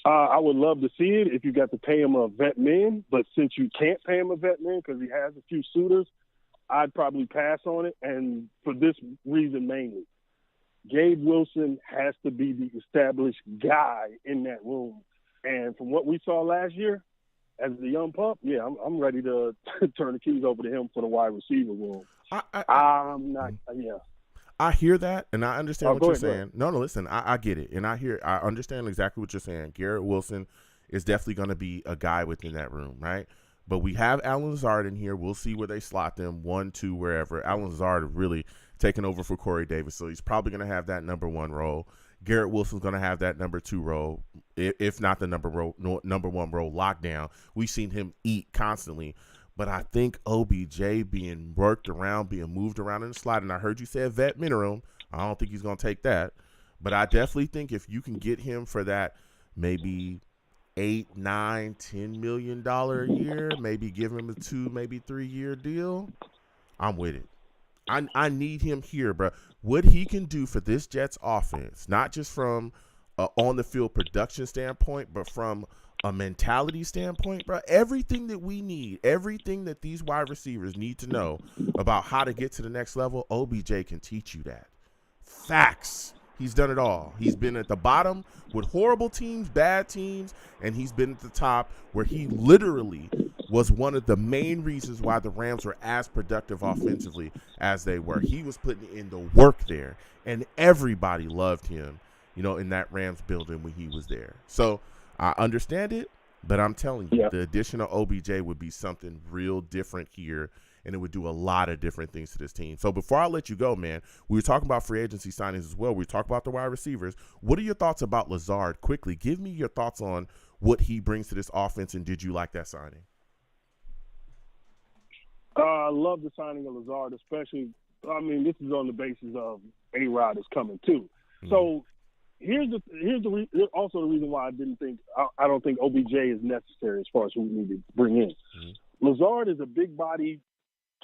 I would love to see it if you got to pay him a vet min, but since you can't pay him a vet min because he has a few suitors, I'd probably pass on it, and for this reason mainly. Gabe Wilson has to be the established guy in that room. And from what we saw last year, as the young pup, I'm ready to turn the keys over to him for the wide receiver room. I hear that, and I understand what go you're ahead, go saying. No, listen, I get it, and I understand exactly what you're saying. Garrett Wilson is definitely going to be a guy within that room, right? But we have Alan Lazard in here. We'll see where they slot them, 1, 2, wherever. Alan Lazard really taking over for Corey Davis, so he's probably going to have that number 1 role. Garrett Wilson's going to have that number 2 role, if not the number 1 role locked down. We've seen him eat constantly. But I think OBJ being worked around, being moved around in the slot, and I heard you say a vet minimum. I don't think he's going to take that. But I definitely think if you can get him for that maybe $8, $9, $10 million a year, maybe give him a 2, maybe 3-year deal, I'm with it. I need him here, bro. What he can do for this Jets offense, not just from on the field production standpoint, but from a mentality standpoint, bro, everything that we need, everything that these wide receivers need to know about how to get to the next level, OBJ can teach you that. Facts. He's done it all. He's been at the bottom with horrible teams, bad teams, and he's been at the top where he literally was one of the main reasons why the Rams were as productive offensively as they were. He was putting in the work there, and everybody loved him, in that Rams building when he was there. So I understand it, but I'm telling you, the addition of OBJ would be something real different here, and it would do a lot of different things to this team. So before I let you go, man, we were talking about free agency signings as well. We talked about the wide receivers. What are your thoughts about Lazard? Quickly, give me your thoughts on what he brings to this offense, and did you like that signing? I love the signing of Lazard, especially, this is on the basis of A-Rod is coming too. Mm-hmm. So here's also the reason why I don't think OBJ is necessary as far as who we need to bring in. Mm-hmm. Lazard is a big body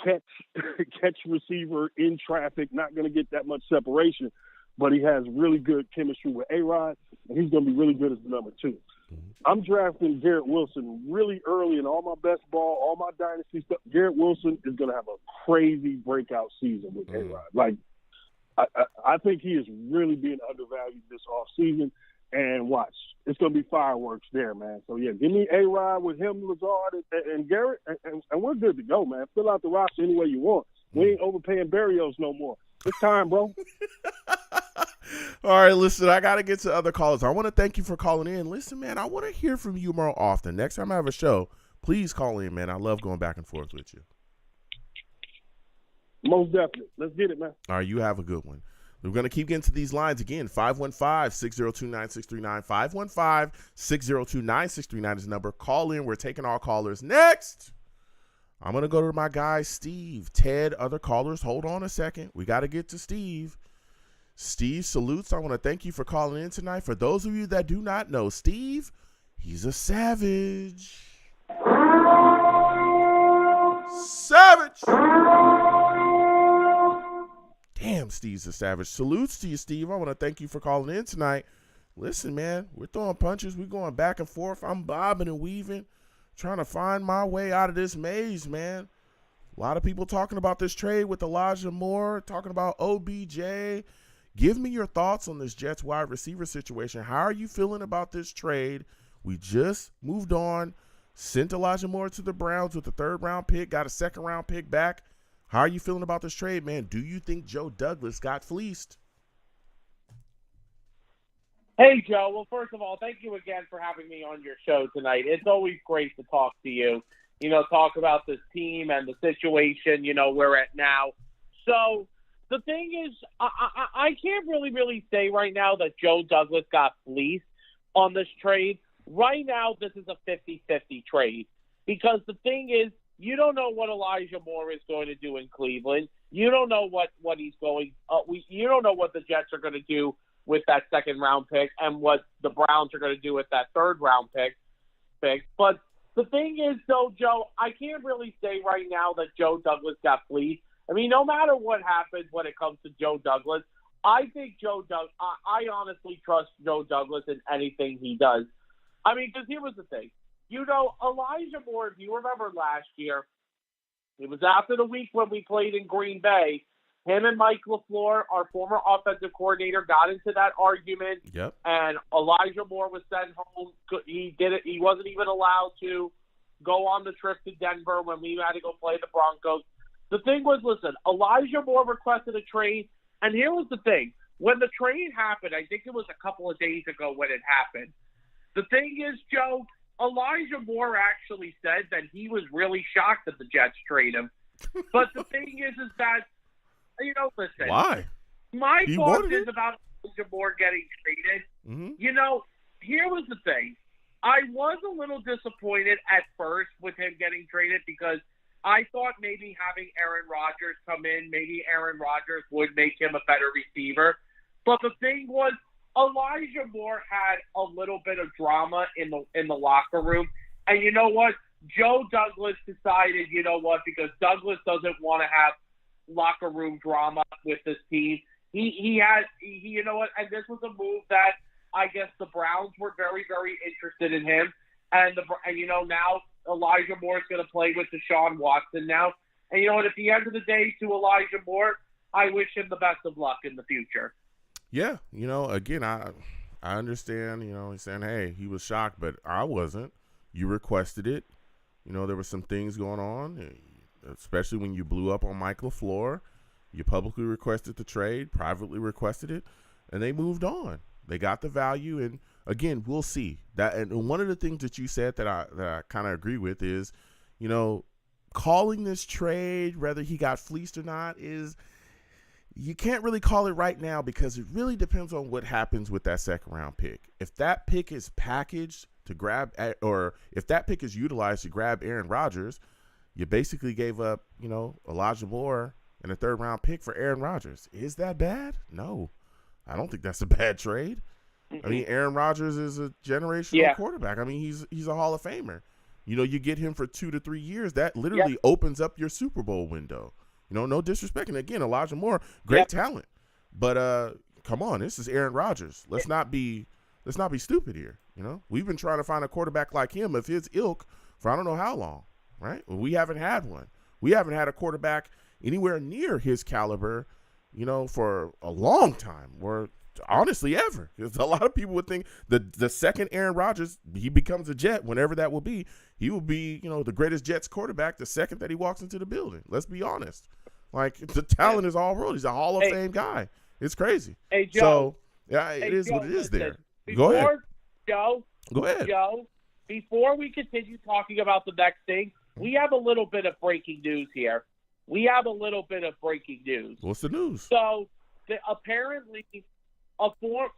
catch receiver in traffic, not going to get that much separation, but he has really good chemistry with A-Rod, and he's going to be really good as the number 2. Mm-hmm. I'm drafting Garrett Wilson really early in all my best ball, all my dynasty stuff. Garrett Wilson is going to have a crazy breakout season with A-Rod. Like, I think he is really being undervalued this offseason. And watch, it's going to be fireworks there, man. So, yeah, give me A-Rod with him, Lazard, and Garrett, and we're good to go, man. Fill out the roster any way you want. We ain't overpaying Barrios no more. It's time, bro. All right, listen, I got to get to other callers. I want to thank you for calling in. Listen, man, I want to hear from you more often. Next time I have a show, please call in, man. I love going back and forth with you. Most definitely. Let's get it, man. All right, you have a good one. We're going to keep getting to these lines again. 515-602-9639. 515-602-9639 is the number. Call in. We're taking all callers. Next, I'm going to go to my guy, Steve. Ted, other callers, hold on a second. We got to get to Steve. Steve salutes. I want to thank you for calling in tonight. For those of you that do not know, Steve, he's a savage. Savage. Damn, Steve's a savage. Salutes to you, Steve. I want to thank you for calling in tonight. Listen, man, we're throwing punches. We're going back and forth. I'm bobbing and weaving, trying to find my way out of this maze, man. A lot of people talking about this trade with Elijah Moore, talking about OBJ. Give me your thoughts on this Jets wide receiver situation. How are you feeling about this trade? We just moved on, sent Elijah Moore to the Browns with the 3rd-round pick, got a 2nd-round pick back. How are you feeling about this trade, man? Do you think Joe Douglas got fleeced? Hey, Joe. Well, first of all, thank you again for having me on your show tonight. It's always great to talk to you, talk about this team and the situation, we're at now. So the thing is, I can't really say right now that Joe Douglas got fleeced on this trade. Right now, this is a 50-50 trade because the thing is, you don't know what Elijah Moore is going to do in Cleveland. You don't know what he's going. You don't know what the Jets are going to do with that 2nd-round pick and what the Browns are going to do with that 3rd-round pick. But the thing is, though, Joe, I can't really say right now that Joe Douglas got fleeced. I mean, no matter what happens when it comes to Joe Douglas, I think I honestly trust Joe Douglas in anything he does. I mean, because here was the thing. Elijah Moore, if you remember last year, it was after the week when we played in Green Bay. Him and Mike LaFleur, our former offensive coordinator, got into that argument. Yep. And Elijah Moore was sent home. He did it. He wasn't even allowed to go on the trip to Denver when we had to go play the Broncos. The thing was, listen, Elijah Moore requested a trade. And here was the thing. When the trade happened, I think it was a couple of days ago when it happened, the thing is, Joe, Elijah Moore actually said that he was really shocked that the Jets trade him. But the thing is that, listen. Why? My He thoughts wanted is it? about Elijah Moore getting traded. Mm-hmm. Here was the thing. I was a little disappointed at first with him getting traded because I thought maybe having Aaron Rodgers come in, maybe Aaron Rodgers would make him a better receiver. But the thing was, Elijah Moore had a little bit of drama in the locker room. And you know what? Joe Douglas decided, because Douglas doesn't want to have locker room drama with this team. He and this was a move that I guess the Browns were very, very interested in him. And now Elijah Moore is going to play with Deshaun Watson now. And at the end of the day, to Elijah Moore, I wish him the best of luck in the future. Yeah, again, I understand, he's saying, hey, he was shocked, but I wasn't. You requested it. There were some things going on, especially when you blew up on Mike LaFleur. You publicly requested the trade, privately requested it, and they moved on. They got the value, and again, we'll see. And one of the things that you said that I kind of agree with is, calling this trade, whether he got fleeced or not, is you can't really call it right now because it really depends on what happens with that second round pick. If that pick is packaged to grab, or if that pick is utilized to grab Aaron Rodgers, you basically gave up, Elijah Moore and a third round pick for Aaron Rodgers. Is that bad? No, I don't think that's a bad trade. I mean, Aaron Rodgers is a generational quarterback. I mean, he's a Hall of Famer. You get him for 2 to 3 years. That literally opens up your Super Bowl window. No disrespect. And again, Elijah Moore, great talent. But come on, this is Aaron Rodgers. Let's not be stupid here. We've been trying to find a quarterback like him of his ilk for I don't know how long, right? Well, we haven't had one. We haven't had a quarterback anywhere near his caliber, for a long time, or honestly ever. Because a lot of people would think the second Aaron Rodgers, he becomes a Jet, whenever that will be, he will be, the greatest Jets quarterback the second that he walks into the building. Let's be honest. Like, the talent is all world. He's a Hall of Fame guy. It's crazy. Hey, Joe. So, yeah, it is what it is there. Go ahead. Joe, before we continue talking about the next thing, we have a little bit of breaking news here. What's the news? So, apparently, a former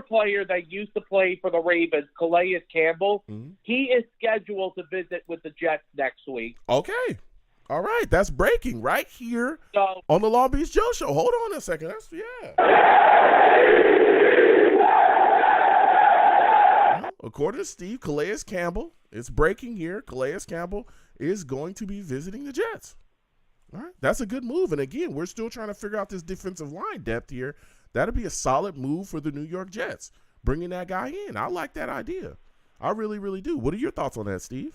player that used to play for the Ravens, Calais Campbell, he is scheduled to visit with the Jets next week. Okay. All right. That's breaking right here on the Long Beach Joe Show. Hold on a second. According to Steve, Calais Campbell, it's breaking here. Calais Campbell is going to be visiting the Jets. All right. That's a good move. And again, we're still trying to figure out this defensive line depth here. That'll be a solid move for the New York Jets, bringing that guy in. I like that idea. I really, really do. What are your thoughts on that, Steve?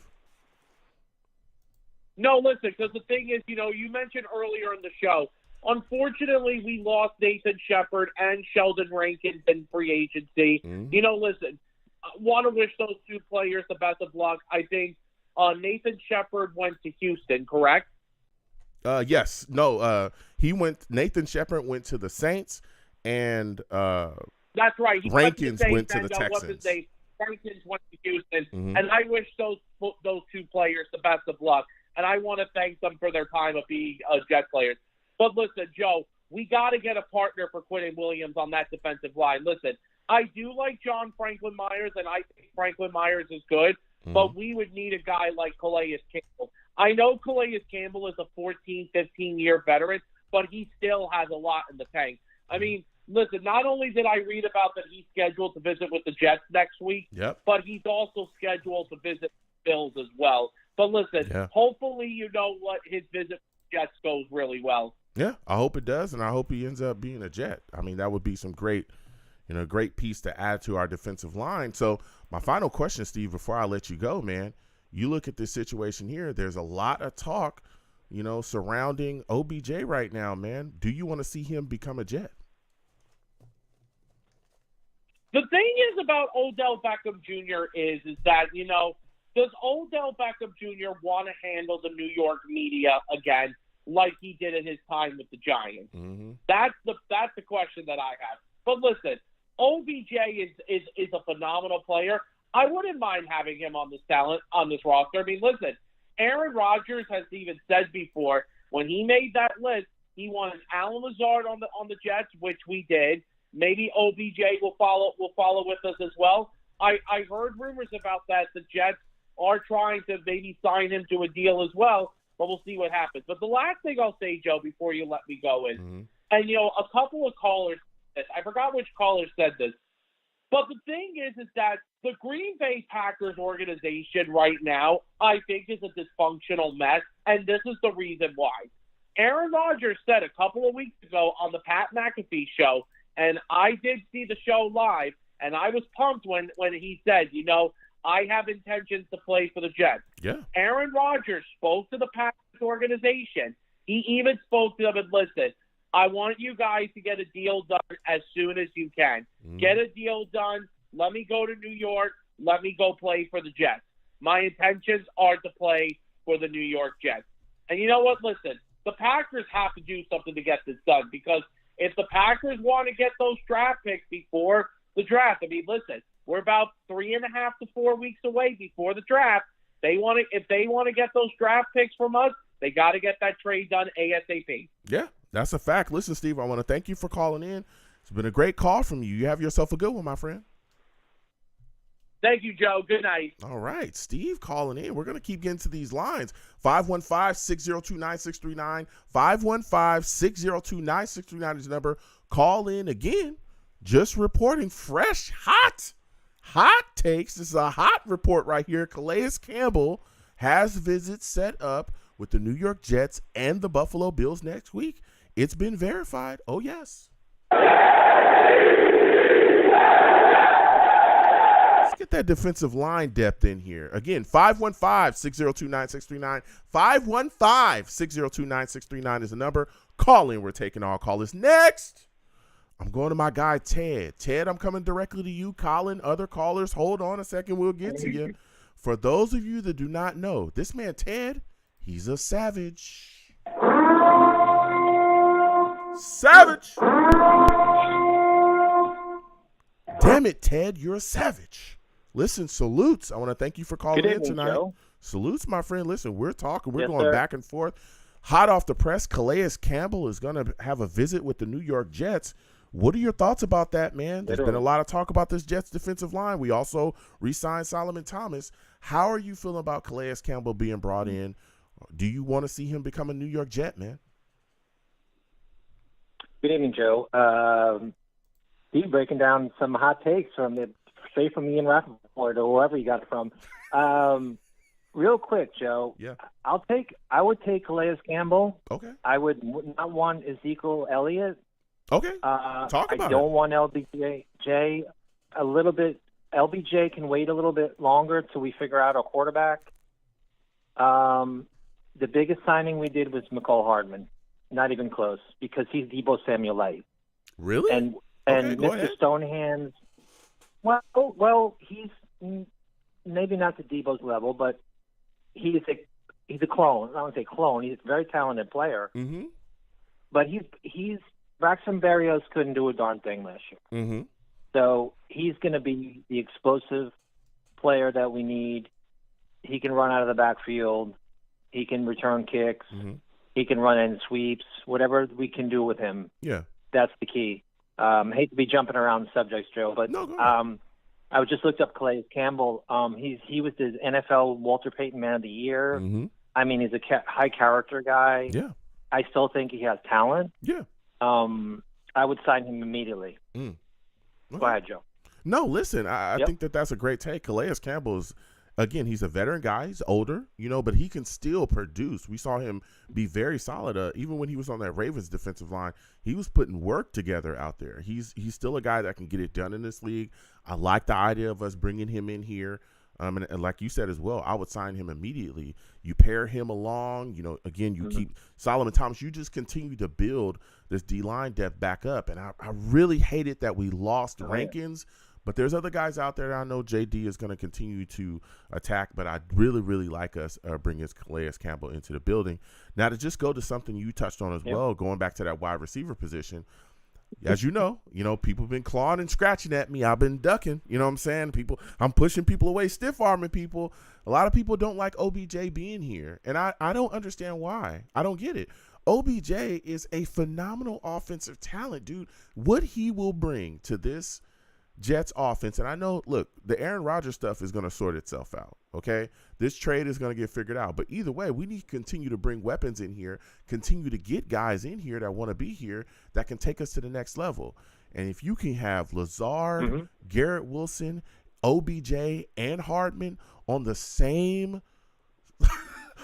No, listen, because the thing is, you mentioned earlier in the show, unfortunately, we lost Nathan Shepard and Sheldon Rankins in free agency. Listen, I want to wish those two players the best of luck. I think Nathan Shepard went to Houston, correct? Yes. No, Nathan Shepard went to the Saints, and that's right. Rankins went to the Texans. Rankins went to Houston, and I wish those two players the best of luck. And I want to thank them for their time of being Jet players. But listen, Joe, we got to get a partner for Quinnen Williams on that defensive line. Listen, I do like John Franklin Myers, and I think Franklin Myers is good, but we would need a guy like Calais Campbell. I know Calais Campbell is a 14, 15-year veteran, but he still has a lot in the tank. I mean, listen, not only did I read about that he's scheduled to visit with the Jets next week, but he's also scheduled to visit the Bills as well. But listen, hopefully his visit with the Jets goes really well. Yeah, I hope it does, and I hope he ends up being a Jet. I mean, that would be some great piece to add to our defensive line. So my final question, Steve, before I let you go, man, you look at this situation here, there's a lot of talk, surrounding OBJ right now, man. Do you want to see him become a Jet? The thing is about Odell Beckham Jr. is that, does Odell Beckham Jr. want to handle the New York media again? like he did in his time with the Giants? Mm-hmm. That's the question that I have. But listen, OBJ is a phenomenal player. I wouldn't mind having him on this roster. I mean, listen, Aaron Rodgers has even said before when he made that list, he wanted Alan Lazard on the Jets, which we did. Maybe OBJ will follow with us as well. I heard rumors about that. The Jets are trying to maybe sign him to a deal as well, but we'll see what happens. But the last thing I'll say, Joe, before you let me go is, and a couple of callers, I forgot which caller said this, but the thing is that the Green Bay Packers organization right now, I think, is a dysfunctional mess, and this is the reason why. Aaron Rodgers said a couple of weeks ago on the Pat McAfee show, and I did see the show live, and I was pumped when he said, I have intentions to play for the Jets. Yeah. Aaron Rodgers spoke to the Packers organization. He even spoke to them and listened, I want you guys to get a deal done as soon as you can. Get a deal done. Let me go to New York. Let me go play for the Jets. My intentions are to play for the New York Jets. And you know what? Listen, the Packers have to do something to get this done, because if the Packers want to get those draft picks before the draft, I mean, listen, we're about 3.5 to 4 weeks away before the draft. If they want to get those draft picks from us, they got to get that trade done ASAP. Yeah, that's a fact. Listen, Steve, I want to thank you for calling in. It's been a great call from you. You have yourself a good one, my friend. Thank you, Joe. Good night. All right, Steve calling in. We're going to keep getting to these lines. 515-602-9639. 515-602-9639 is the number. Call in again. Just reporting fresh, hot takes. This is a hot report right here. Calais Campbell has visits set up with the New York Jets and the Buffalo Bills next week. It's been verified. Oh, yes. Let's get that defensive line depth in here. Again, 515-602-9639. 515-602-9639 is the number. Call in. We're taking all callers. Next, I'm going to my guy, Ted. Ted, I'm coming directly to you. Colin, other callers, hold on a second. We'll get to you. For those of you that do not know, this man, Ted, he's a savage. Savage. Damn it, Ted, you're a savage. Listen, salutes. I want to thank you for calling in tonight. Joe. Salutes, my friend. Listen, we're talking. We're going back and forth. Hot off the press, Calais Campbell is going to have a visit with the New York Jets. What are your thoughts about that, man? There's been a lot of talk about this Jets defensive line. We also re-signed Solomon Thomas. How are you feeling about Calais Campbell being brought in? Do you want to see him become a New York Jet, man? Good evening, Joe. Steve breaking down some hot takes straight from Ian Rappaport or whoever you got it from. Real quick, Joe. Yeah. I would take Calais Campbell. Okay. I would not want Ezekiel Elliott. Okay. Talk about it. I don't want LBJ. A little bit. LBJ can wait a little bit longer till we figure out a quarterback. The biggest signing we did was McCole Hardman. Not even close, because he's Deebo Samuel light. Really? And Okay, go Mr. ahead. Stonehands, well, he's maybe not to Deebo's level, but he's a clone. I don't say clone. He's a very talented player. Mm-hmm. But he's Braxton Berrios couldn't do a darn thing last year. Mm-hmm. So he's going to be the explosive player that we need. He can run out of the backfield. He can return kicks. Mm-hmm. He can run in sweeps. Whatever we can do with him, Yeah. that's the key. I hate to be jumping around subjects, Joe, but No, go ahead. I just looked up Calais Campbell. He was the NFL Walter Payton Man of the Year. Mm-hmm. I mean, he's a high character guy. Yeah. I still think he has talent. Yeah. I would sign him immediately. Okay. Go ahead, Joe. No, listen, I Yep. think that's a great take. Calais Campbell is, again, he's a veteran guy. He's older, but he can still produce. We saw him be very solid. Even when he was on that Ravens defensive line, he was putting work together out there. He's still a guy that can get it done in this league. I like the idea of us bringing him in here. And like you said as well, I would sign him immediately. You pair him along, again, you keep Solomon Thomas. You just continue to build this D-line depth back up. And I really hated that we lost Rankins, But there's other guys out there that I know JD is going to continue to attack, but I really, really like us bringing Calais Campbell into the building. Now, to just go to something you touched on as well, going back to that wide receiver position, as you know, people have been clawing and scratching at me. I've been ducking, you know what I'm saying? I'm pushing people away, stiff-arming people. A lot of people don't like OBJ being here, and I don't understand why. I don't get it. OBJ is a phenomenal offensive talent, dude. What he will bring to this Jets offense, and I know, look, the Aaron Rodgers stuff is going to sort itself out, okay? This trade is going to get figured out. But either way, we need to continue to bring weapons in here, continue to get guys in here that want to be here that can take us to the next level. And if you can have Lazard, Garrett Wilson, OBJ, and Hardman on the same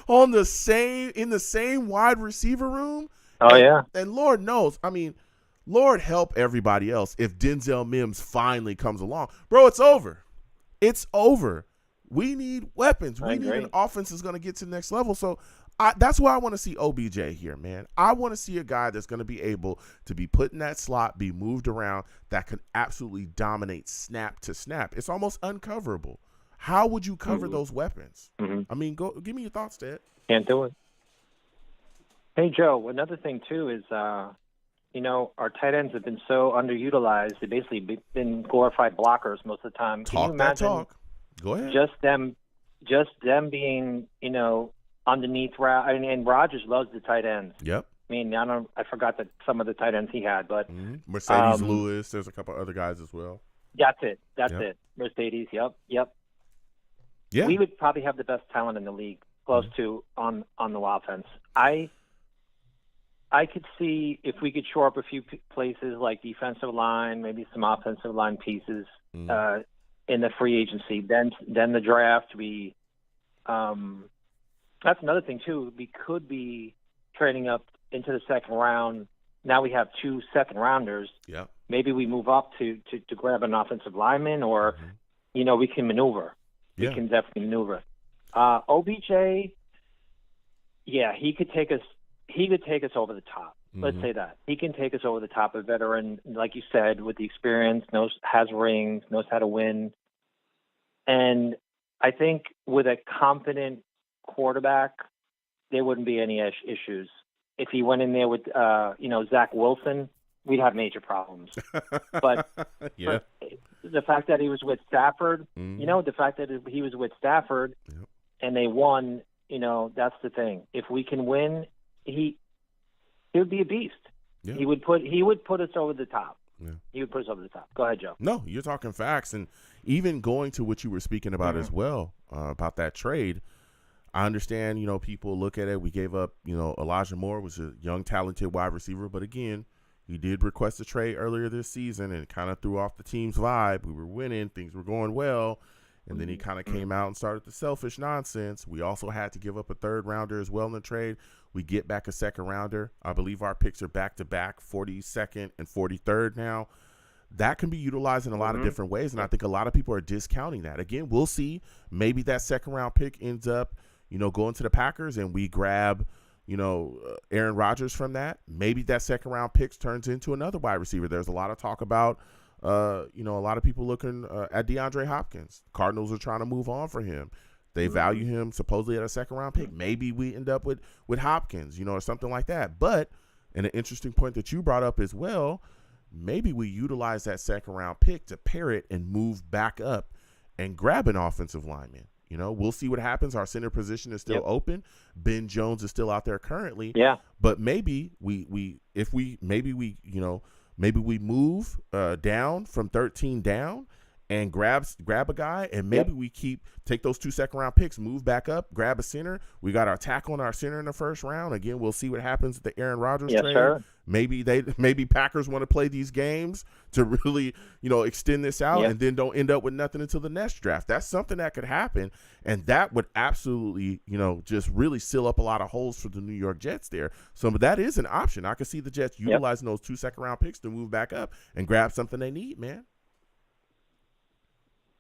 in the same wide receiver room. Oh, yeah. And Lord knows, I mean, Lord help everybody else if Denzel Mims finally comes along. Bro, it's over. It's over. We need weapons. We need an offense that's going to get to the next level. So that's why I want to see OBJ here, man. I want to see a guy that's going to be able to be put in that slot, be moved around, that can absolutely dominate snap to snap. It's almost uncoverable. How would you cover those weapons? I mean, give me your thoughts, Ted. Can't do it. Hey, Joe, another thing, too, is, our tight ends have been so underutilized. They've basically been glorified blockers most of the time. Can you imagine Go ahead. Just them being, underneath route. And Rodgers loves the tight ends. Yep. I mean, I forgot that some of the tight ends he had, but Mercedes Lewis. There's a couple other guys as well. That's it. Mercedes. Yep. Yeah. We would probably have the best talent in the league, close to on the offense. I could see if we could shore up a few places like defensive line, maybe some offensive line pieces in the free agency. Then the draft. That's another thing too. We could be trading up into the second round. Now we have 2 second-rounders. Yeah. Maybe we move up to grab an offensive lineman, or we can maneuver. Yeah. We can definitely maneuver. OBJ, yeah, he could take us over the top. Let's say that. He can take us over the top. A veteran, like you said, with the experience, has rings, knows how to win. And I think with a competent quarterback, there wouldn't be any issues. If he went in there with, Zach Wilson, we'd have major problems. But the fact that he was with Stafford, the fact that he was with Stafford and they won, that's the thing. If we can win, he would be a beast. Yeah. He would put us over the top. Yeah. He would put us over the top. Go ahead, Joe. No, you're talking facts. And even going to what you were speaking about as well, about that trade, I understand, people look at it. We gave up, Elijah Moore was a young, talented wide receiver. But again, he did request a trade earlier this season and kind of threw off the team's vibe. We were winning. Things were going well. And then he kind of came out and started the selfish nonsense. We also had to give up a 3rd rounder as well in the trade. We get back a 2nd rounder. I believe our picks are back-to-back, 42nd and 43rd now. That can be utilized in a lot of different ways, and I think a lot of people are discounting that. Again, we'll see. Maybe that 2nd-round pick ends up, going to the Packers, and we grab, Aaron Rodgers from that. Maybe that 2nd-round pick turns into another wide receiver. There's a lot of talk about a lot of people looking at DeAndre Hopkins. Cardinals are trying to move on for him. They value him supposedly at a 2nd-round pick. Maybe we end up with Hopkins, or something like that. But, and an interesting point that you brought up as well, maybe we utilize that 2nd-round pick to pair it and move back up and grab an offensive lineman. We'll see what happens. Our center position is still open. Ben Jones is still out there currently. Yeah. But maybe we move down from 13 down and grab a guy, and maybe we take those 2 second-round picks, move back up, grab a center. We got our tackle on our center in the 1st round. Again, we'll see what happens with the Aaron Rodgers trade. Sir. Maybe Packers want to play these games to really, extend this out and then don't end up with nothing until the next draft. That's something that could happen, and that would absolutely, just really seal up a lot of holes for the New York Jets there. So that is an option. I could see the Jets utilizing those 2 second-round picks to move back up and grab something they need, man.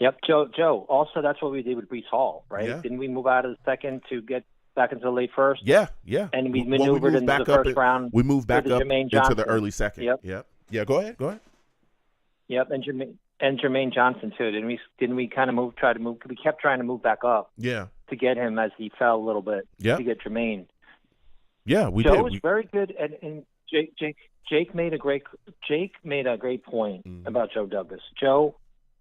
Yep, Joe. Also, that's what we did with Breece Hall, right? Yeah. Didn't we move out of the 2nd to get back into the late 1st? Yeah. And we maneuvered into the 1st round. We moved back up into the early 2nd. Yep. Yeah, go ahead. Yep, and And Jermaine Johnson too. Didn't we kind of try to move? We kept trying to move back up. Yeah. To get him as he fell a little bit. Yeah. To get Jermaine. Yeah, we Joe did. was very good, and Jake made a great point about Joe Douglas. Joe,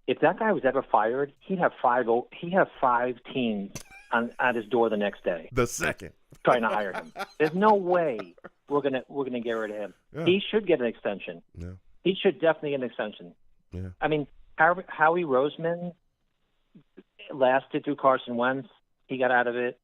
if that guy was ever fired, he'd have five teams at his door the next day. The second trying to hire him. There's no way we're gonna get rid of him. Yeah. He should get an extension. Yeah. He should definitely get an extension. Yeah. I mean, Howie Roseman lasted through Carson Wentz. He got out of it.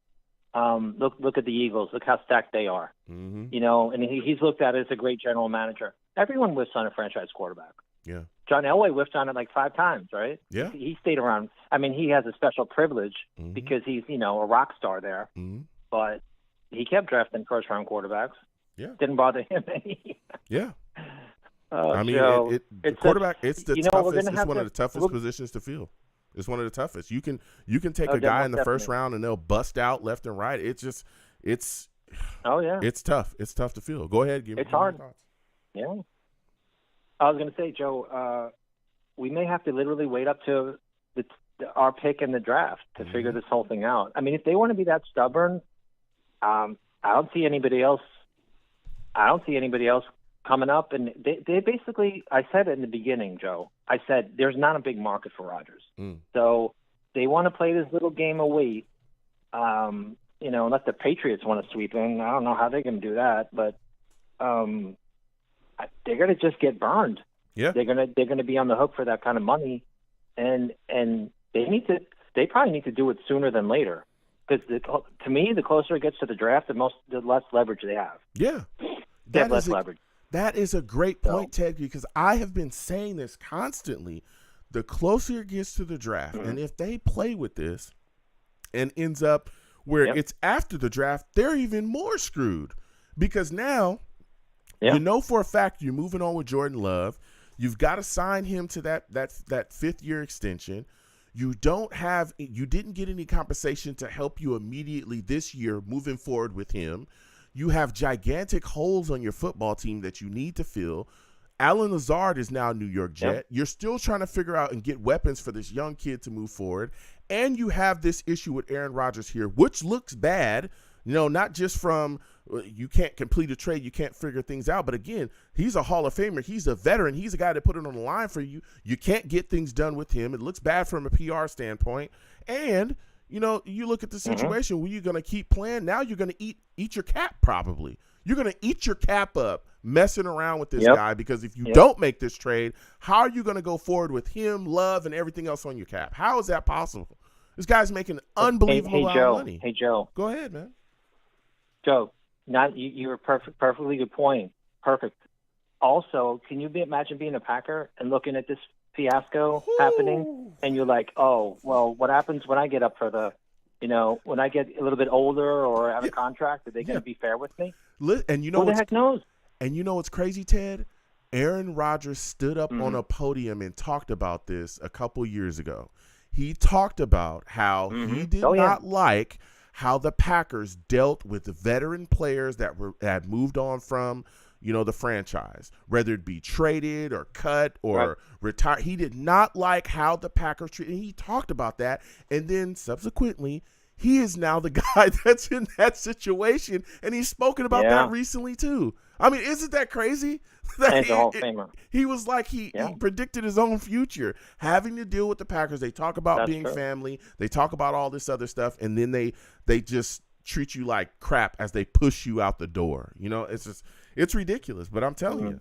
Look at the Eagles. Look how stacked they are. Mm-hmm. You know, and he's looked at it as a great general manager. Everyone whiffs on a franchise quarterback. Yeah. John Elway whiffed on it like 5 times, right? Yeah. He stayed around. I mean, he has a special privilege because he's, a rock star there. Mm-hmm. But he kept drafting first-round quarterbacks. Yeah. Didn't bother him any. Yeah. I mean, so the quarterback. It's the toughest. It's one of the toughest positions positions to fill. It's one of the toughest. You can take a guy in the first round and they'll bust out left and right. It's oh yeah, it's tough. It's tough to fill. Go ahead, give me hard. your thoughts. Yeah. I was going to say, Joe, we may have to literally wait up to our pick in the draft to figure this whole thing out. I mean, if they want to be that stubborn, I don't see anybody else. Coming up, and they basically, I said it in the beginning, Joe. I said there's not a big market for Rodgers, so they want to play this little game of wait. Unless the Patriots want to sweep in, I don't know how they can do that, but they're going to just get burned. Yeah, they're going to be on the hook for that kind of money, and they probably need to do it sooner than later, because to me, the closer it gets to the draft, the less leverage they have. Yeah, they have less leverage. That is a great point, Ted, because I have been saying this constantly. The closer it gets to the draft, and if they play with this and ends up where it's after the draft, they're even more screwed, because now you know for a fact you're moving on with Jordan Love. You've got to sign him to that 5th-year extension. You didn't get any compensation to help you immediately this year moving forward with him. You have gigantic holes on your football team that you need to fill. Allen Lazard is now a New York Jet. Yep. You're still trying to figure out and get weapons for this young kid to move forward. And you have this issue with Aaron Rodgers here, which looks bad, not just from you can't complete a trade, you can't figure things out. But again, he's a Hall of Famer. He's a veteran. He's a guy that put it on the line for you. You can't get things done with him. It looks bad from a PR standpoint. And you look at the situation where you're going to keep playing. Now you're going to eat your cap probably. You're going to eat your cap up messing around with this guy, because if you don't make this trade, how are you going to go forward with him, Love, and everything else on your cap? How is that possible? This guy's making unbelievable amount of money. Hey, Joe. Go ahead, man. Joe, you were perfectly good point. Perfect. Also, can you imagine being a Packer and looking at this fiasco happening, and you're like, oh, well, what happens when I get up for when I get a little bit older or have a contract? Are they going to be fair with me? And who the heck knows? And what's crazy, Ted? Aaron Rodgers stood up on a podium and talked about this a couple years ago. He talked about how he did not like how the Packers dealt with the veteran players that had moved on from the franchise, whether it be traded or cut or retired. He did not like how the Packers treated. He talked about that. And then subsequently, he is now the guy that's in that situation. And he's spoken about that recently too. I mean, isn't that crazy? And he's a Hall of Famer. He was like, he predicted his own future, having to deal with the Packers. They talk about being family. They talk about all this other stuff. And then they just treat you like crap as they push you out the door. It's ridiculous, but I'm telling you,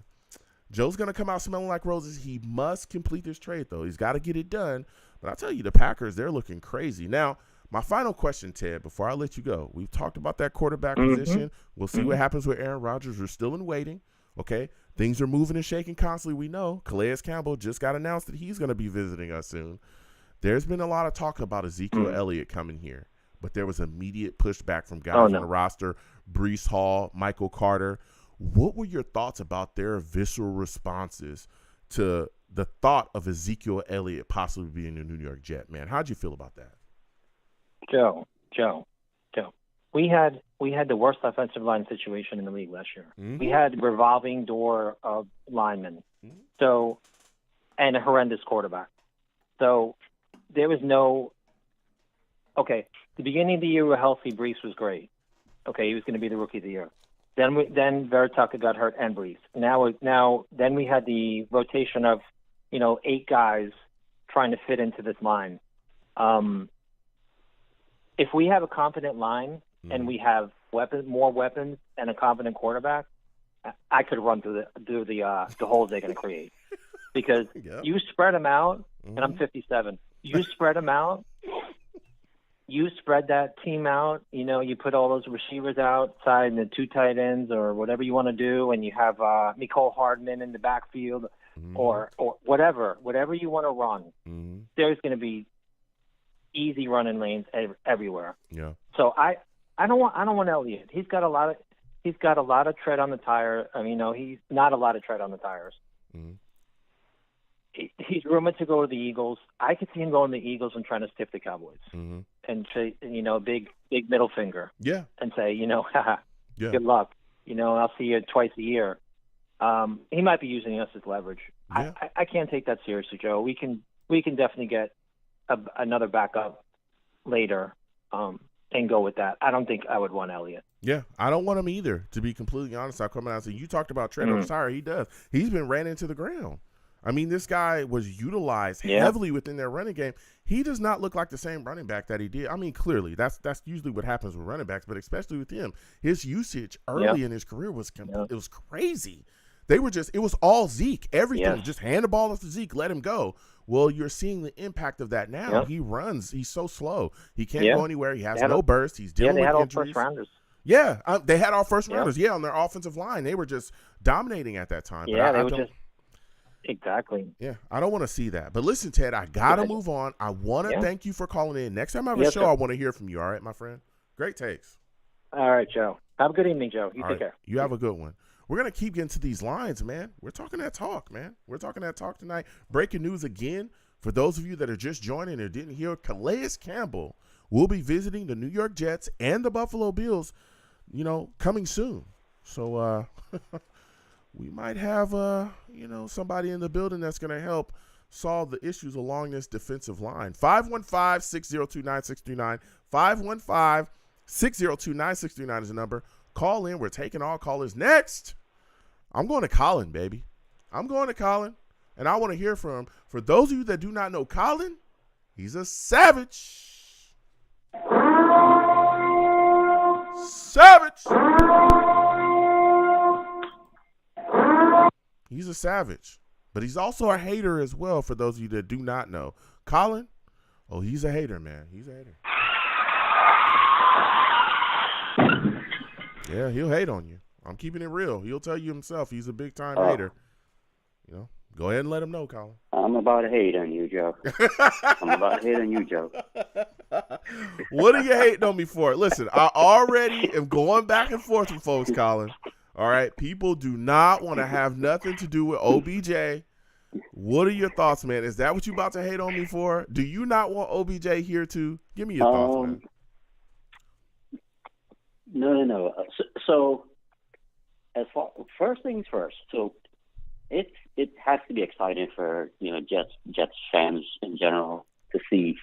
Joe's going to come out smelling like roses. He must complete this trade, though. He's got to get it done. But I tell you, the Packers, they're looking crazy. Now, my final question, Ted, before I let you go, we've talked about that quarterback position. We'll see what happens with Aaron Rodgers. We're still in waiting, okay? Things are moving and shaking constantly. We know Calais Campbell just got announced that he's going to be visiting us soon. There's been a lot of talk about Ezekiel Elliott coming here, but there was immediate pushback from guys on the roster, Breece Hall, Michael Carter. What were your thoughts about their visceral responses to the thought of Ezekiel Elliott possibly being a New York Jet, man? How'd you feel about that? Joe. We had the worst offensive line situation in the league last year. We had revolving door of linemen. So and a horrendous quarterback. So there was no. Okay, the beginning of the year, we were healthy. Brees was great. Okay, he was going to be the rookie of the year. Then Veritaka got hurt and Brees. Then we had the rotation of, 8 guys trying to fit into this line. If we have a competent line and we have more weapons, and a competent quarterback, I could run through the holes they're going to create. Because you spread them out, and I'm 57. You spread them out. You spread that team out. You put all those receivers outside and the 2 tight ends or whatever you want to do, and you have Mecole Hardman in the backfield or whatever you want to run. There's going to be easy running lanes everywhere. Yeah. So I don't want Elliott. He's got a lot of tread on the tire. I mean, he's not a lot of tread on the tires. He's rumored to go to the Eagles. I could see him going to the Eagles and trying to stiff the Cowboys and say, big middle finger. Yeah. And say, haha, good luck. I'll see you twice a year. He might be using us as leverage. Yeah. I can't take that seriously, Joe. We can definitely get another backup later and go with that. I don't think I would want Elliott. Yeah, I don't want him either, to be completely honest. I'll come out and say, you talked about tread on the tire. He does. He's been ran into the ground. I mean, this guy was utilized heavily within their running game. He does not look like the same running back that he did. I mean, clearly, that's usually what happens with running backs, but especially with him, his usage early in his career was it was crazy. It was all Zeke. Everything, just hand the ball off to Zeke, let him go. Well, you're seeing the impact of that now. Yep. He runs. He's so slow. He can't go anywhere. He has no burst. He's dealing with injuries. All first rounders. Yeah, they had all first rounders. Yeah, on their offensive line. They were just dominating at that time. Yeah, they were just. Exactly. Yeah, I don't want to see that. But listen, Ted, I got to move on. I want to thank you for calling in. Next time I have a show, I want to hear from you. All right, my friend? Great takes. All right, Joe. Have a good evening, Joe. You take care. You have a good one. We're going to keep getting to these lines, man. We're talking that talk, man. We're talking that talk tonight. Breaking news again. For those of you that are just joining or didn't hear, Calais Campbell will be visiting the New York Jets and the Buffalo Bills, coming soon. So, we might have, somebody in the building that's going to help solve the issues along this defensive line. 515-602-9639. 515-602-9639 is the number. Call in. We're taking all callers. Next, I'm going to Colin, baby. I'm going to Colin, and I want to hear from him. For those of you that do not know Colin, he's a savage. Savage. He's a savage, but he's also a hater as well, for those of you that do not know. Colin, he's a hater, man. He's a hater. Yeah, he'll hate on you. I'm keeping it real. He'll tell you himself he's a big-time hater. Go ahead and let him know, Colin. I'm about to hate on you, Joe. What are you hating on me for? Listen, I already am going back and forth with folks, Colin. All right, people do not want to have nothing to do with OBJ. What are your thoughts, man? Is that what you about to hate on me for? Do you not want OBJ here too? Give me your thoughts, man. No. So, first things first. So, it has to be exciting for Jets fans in general to see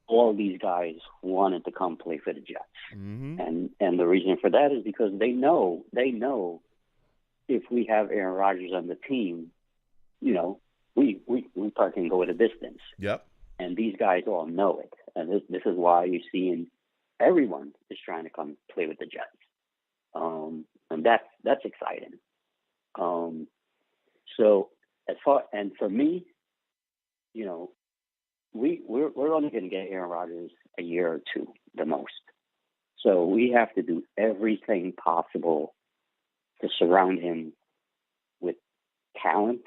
all these guys wanted to come play for the Jets. Mm-hmm. And the reason for that is because they know if we have Aaron Rodgers on the team, we probably can go at a distance. Yep. And these guys all know it. And this is why you're seeing everyone is trying to come play with the Jets. And that's exciting. So and for me, we're only going to get Aaron Rodgers a year or two the most. So we have to do everything possible to surround him with talent.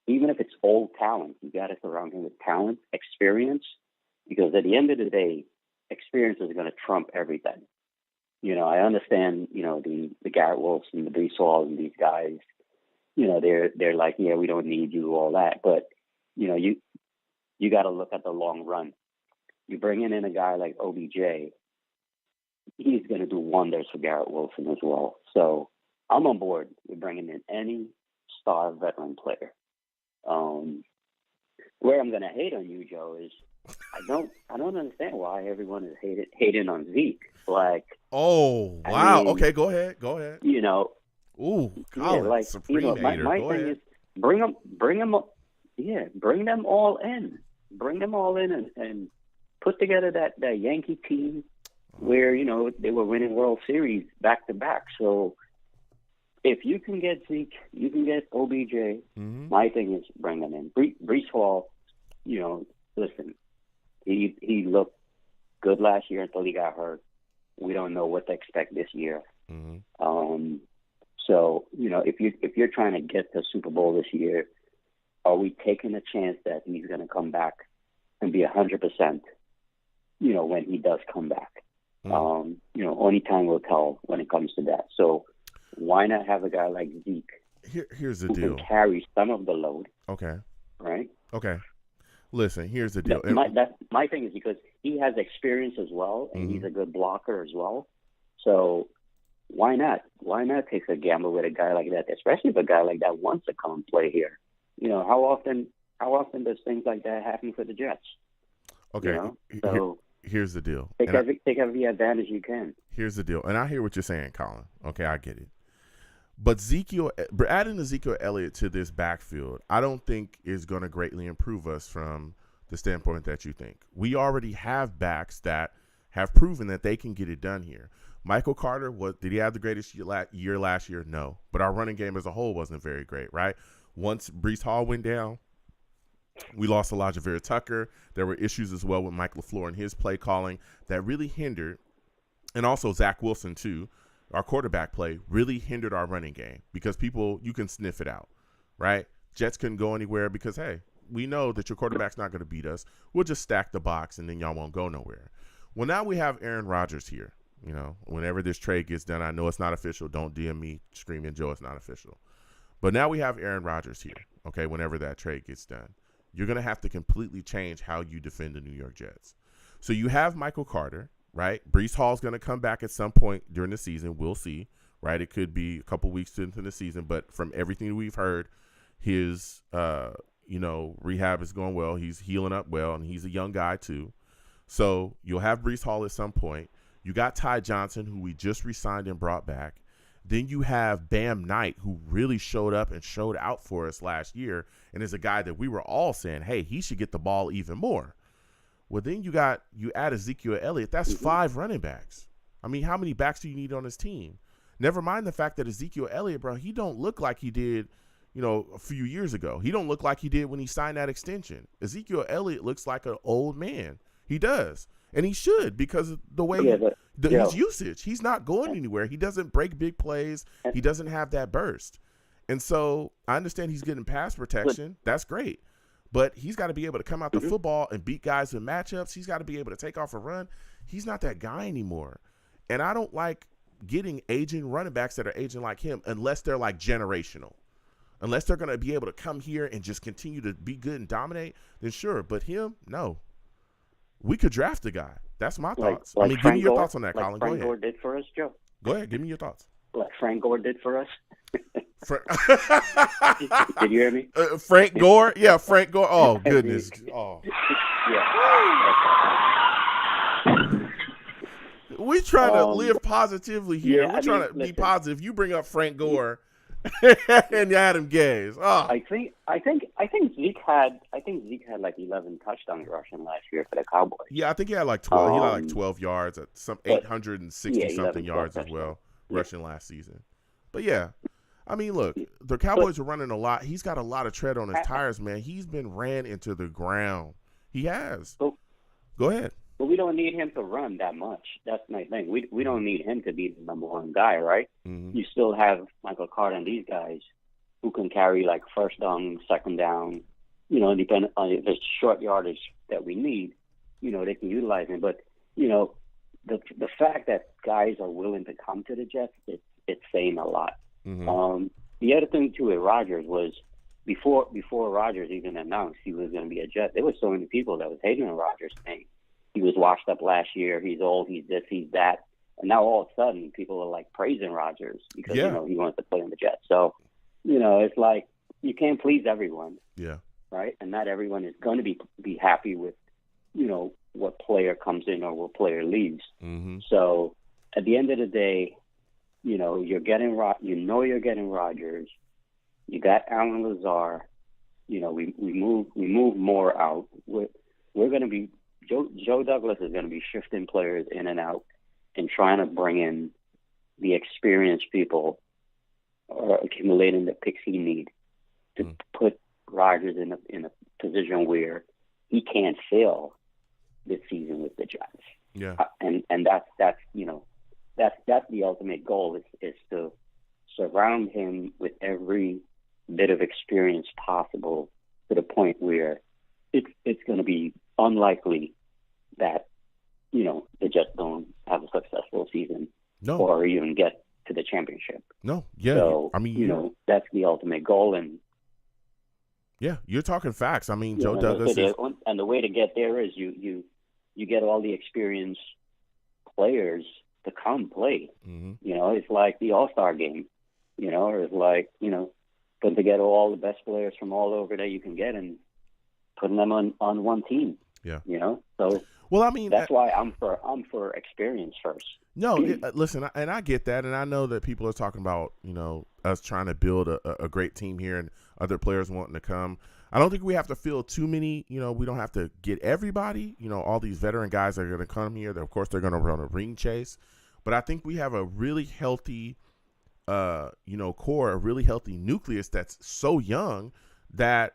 Even if it's old talent, you got to surround him with talent, experience, because at the end of the day, experience is going to trump everything. I understand, the Garrett Wolves and the Brees Halls and these guys, they're like, yeah, we don't need you, all that. But, you got to look at the long run. You're bringing in a guy like OBJ, he's going to do wonders for Garrett Wilson as well. So I'm on board with bringing in any star veteran player. Where I'm going to hate on you, Joe, is I don't understand why everyone is hating on Zeke. Like, oh wow, I mean, okay, go ahead. You know, ooh, Colin, like supreme hater. My go thing ahead. is bring them all in, and put together that Yankee team where they were winning World Series back to back. So if you can get Zeke, you can get OBJ. Mm-hmm. My thing is bring them in. Brees Hall, listen, he looked good last year until he got hurt. We don't know what to expect this year. Mm-hmm. So if you're trying to get the Super Bowl this year, are we taking a chance that he's going to come back and be 100%? When he does come back, only time will tell when it comes to that. So why not have a guy like Zeke? Here's the who deal. Can carry some of the load. Okay. Right. Okay. Listen, here's the deal. My thing is because he has experience as well, and he's a good blocker as well. So why not? Why not take a gamble with a guy like that, especially if a guy like that wants to come and play here? How often does things like that happen for the Jets? Okay. So here's the deal. Take every advantage you can. Here's the deal. And I hear what you're saying, Colin. Okay, I get it. But adding Ezekiel Elliott to this backfield, I don't think is going to greatly improve us from the standpoint that you think. We already have backs that have proven that they can get it done here. Michael Carter, did he have the greatest year last year? No. But our running game as a whole wasn't very great, right? Once Breece Hall went down, we lost Elijah Vera Tucker. There were issues as well with Mike LaFleur and his play calling that really hindered, and also Zach Wilson too, our quarterback play really hindered our running game because you can sniff it out, right? Jets couldn't go anywhere because, hey, we know that your quarterback's not going to beat us. We'll just stack the box and then y'all won't go nowhere. Well, now we have Aaron Rodgers here. Whenever this trade gets done, I know it's not official. Don't DM me screaming, Joe, it's not official. But now we have Aaron Rodgers here, okay, whenever that trade gets done. You're going to have to completely change how you defend the New York Jets. So you have Michael Carter, right? Breece Hall's going to come back at some point during the season. We'll see, right? It could be a couple weeks into the season, but from everything we've heard, his, rehab is going well. He's healing up well, and he's a young guy too. So you'll have Breece Hall at some point. You got Ty Johnson, who we just re-signed and brought back. Then you have Bam Knight, who really showed up and showed out for us last year and is a guy that we were all saying, hey, he should get the ball even more. Well, then you add Ezekiel Elliott. That's 5 running backs. I mean, how many backs do you need on this team? Never mind the fact that Ezekiel Elliott, bro, he don't look like he did, a few years ago. He don't look like he did when he signed that extension. Ezekiel Elliott looks like an old man. He does. And he should because of the way his usage. He's not going anywhere. He doesn't break big plays. He doesn't have that burst. And so I understand he's getting pass protection. That's great. But he's got to be able to come out the football and beat guys in matchups. He's got to be able to take off a run. He's not that guy anymore. And I don't like getting aging running backs that are aging like him unless they're like generational. Unless they're going to be able to come here and just continue to be good and dominate, then sure. But him, no. We could draft a guy. That's my thoughts. Give me your thoughts on that, Colin. Go ahead. Frank Gore did for us, Joe. Go ahead. Give me your thoughts. Like Frank Gore did for us. Did you hear me? Frank Gore? Yeah, Frank Gore. Oh, goodness. Oh. Yeah. We trying to live positively here. We're trying to be positive. You bring up Frank Gore and Adam Gase. Oh. I think Zeke had like 11 touchdowns rushing last year for the Cowboys. Yeah, I think he had like 12. He had like 12 yards, at some 860 something yards as well, rushing last season. But yeah, I mean, look, the Cowboys are running a lot. He's got a lot of tread on his tires, man. He's been ran into the ground. He has. Go ahead. But we don't need him to run that much. That's my thing. We don't need him to be the number one guy, right? Mm-hmm. You still have Michael Carter and these guys who can carry like first down, second down, depending on if it's short yardage that we need, they can utilize him. But, the fact that guys are willing to come to the Jets, it's saying a lot. Mm-hmm. The other thing too with Rodgers was before Rodgers even announced he was going to be a Jet, there were so many people that was hating on Rodgers, saying he was washed up last year, he's old, he's this, he's that. And now all of a sudden people are like praising Rodgers because, he wants to play on the Jets. So, it's like you can't please everyone. Yeah. Right? And not everyone is going to be happy with, what player comes in or what player leaves. Mm-hmm. So at the end of the day, you're getting you're getting Rodgers. You got Alan Lazar. We move more out. We're going to be Joe Douglas is going to be shifting players in and out and trying to bring in the experienced people or accumulating the picks he needs to put Rodgers in a position where he can't fail this season with the Giants. Yeah. And that's the ultimate goal is to surround him with every bit of experience possible to the point where it's going to be unlikely that they just don't have a successful season or even get to the championship. No, yeah. So, I mean, that's the ultimate goal. And yeah, you're talking facts. I mean, Joe Douglas and the way to get there is you get all the experienced players to come play. Mm-hmm. It's like the All-Star game, or it's like, putting together all the best players from all over that you can get and putting them on one team. Yeah. So well, I mean, that's why I'm for experience first. No, listen, and I get that, and I know that people are talking about us trying to build a great team here and other players wanting to come. I don't think we have to fill too many. We don't have to get everybody. All these veteran guys are going to come here. Of course, they're going to run a ring chase, but I think we have a really healthy, core, a really healthy nucleus that's so young that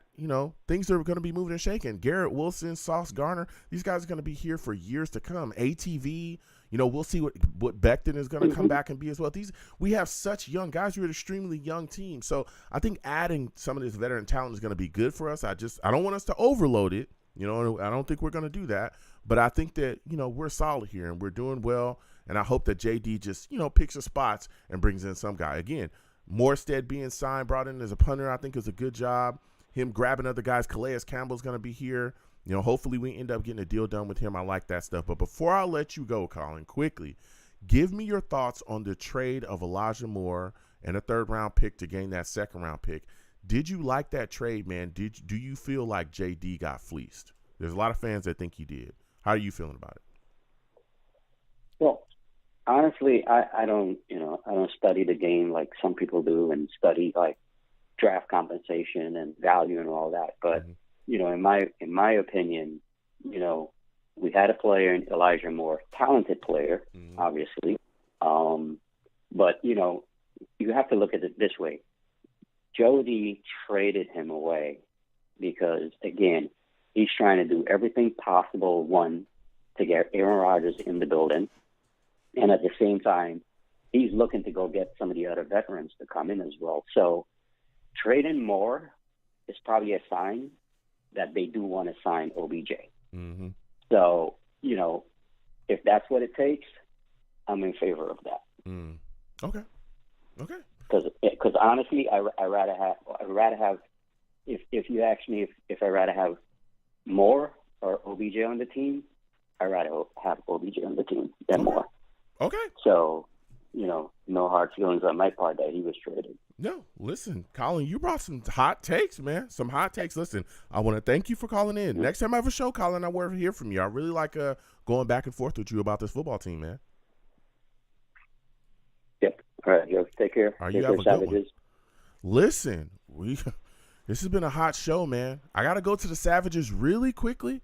things are going to be moving and shaking. Garrett Wilson, Sauce Garner, these guys are going to be here for years to come. ATV. We'll see what Becton is going to come back and be as well. We have such young guys. We're an extremely young team. So I think adding some of this veteran talent is going to be good for us. I don't want us to overload it. I don't think we're going to do that. But I think that, we're solid here and we're doing well. And I hope that JD just, picks his spots and brings in some guy. Again, Morstead being signed, brought in as a punter, I think is a good job. Him grabbing other guys. Calais Campbell's going to be here. Hopefully we end up getting a deal done with him. I like that stuff. But before I let you go, Colin, quickly, give me your thoughts on the trade of Elijah Moore and a third-round pick to gain that second-round pick. Did you like that trade, man? Do you feel like JD got fleeced? There's a lot of fans that think he did. How are you feeling about it? Well, honestly, I don't study the game like some people do and study like draft compensation and value and all that. But in my opinion, we had a player in Elijah Moore, talented player, obviously. But you have to look at it this way. Jody traded him away because, again, he's trying to do everything possible, one, to get Aaron Rodgers in the building. And at the same time, he's looking to go get some of the other veterans to come in as well. So trading Moore is probably a sign that they do want to sign OBJ. Mm-hmm. So, if that's what it takes, I'm in favor of that. Mm. Okay. Because honestly, I rather have if you ask me if I rather have Moore or OBJ on the team, I rather have OBJ on the team than Moore. Okay. So, no hard feelings on my part that he was traded. No, listen, Colin, you brought some hot takes, man. Some hot takes. Listen, I want to thank you for calling in. Next time I have a show, Colin, I want to hear from you. I really like going back and forth with you about this football team, man. Yep. All right, yo, take care. All right, take you have care, a good Savages. one. Listen, this has been a hot show, man. I got to go to the Savages really quickly.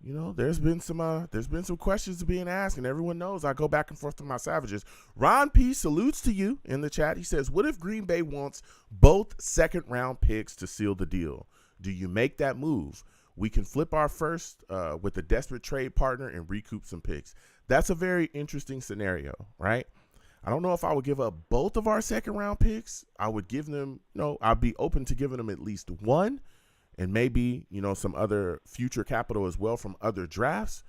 There's been some questions being asked, and everyone knows I go back and forth with my Savages. Ron P. salutes to you in the chat. He says, what if Green Bay wants both second-round picks to seal the deal? Do you make that move? We can flip our first with a desperate trade partner and recoup some picks. That's a very interesting scenario, right? I don't know if I would give up both of our second-round picks. I would give them, I'd be open to giving them at least one. And maybe, some other future capital as well from other drafts.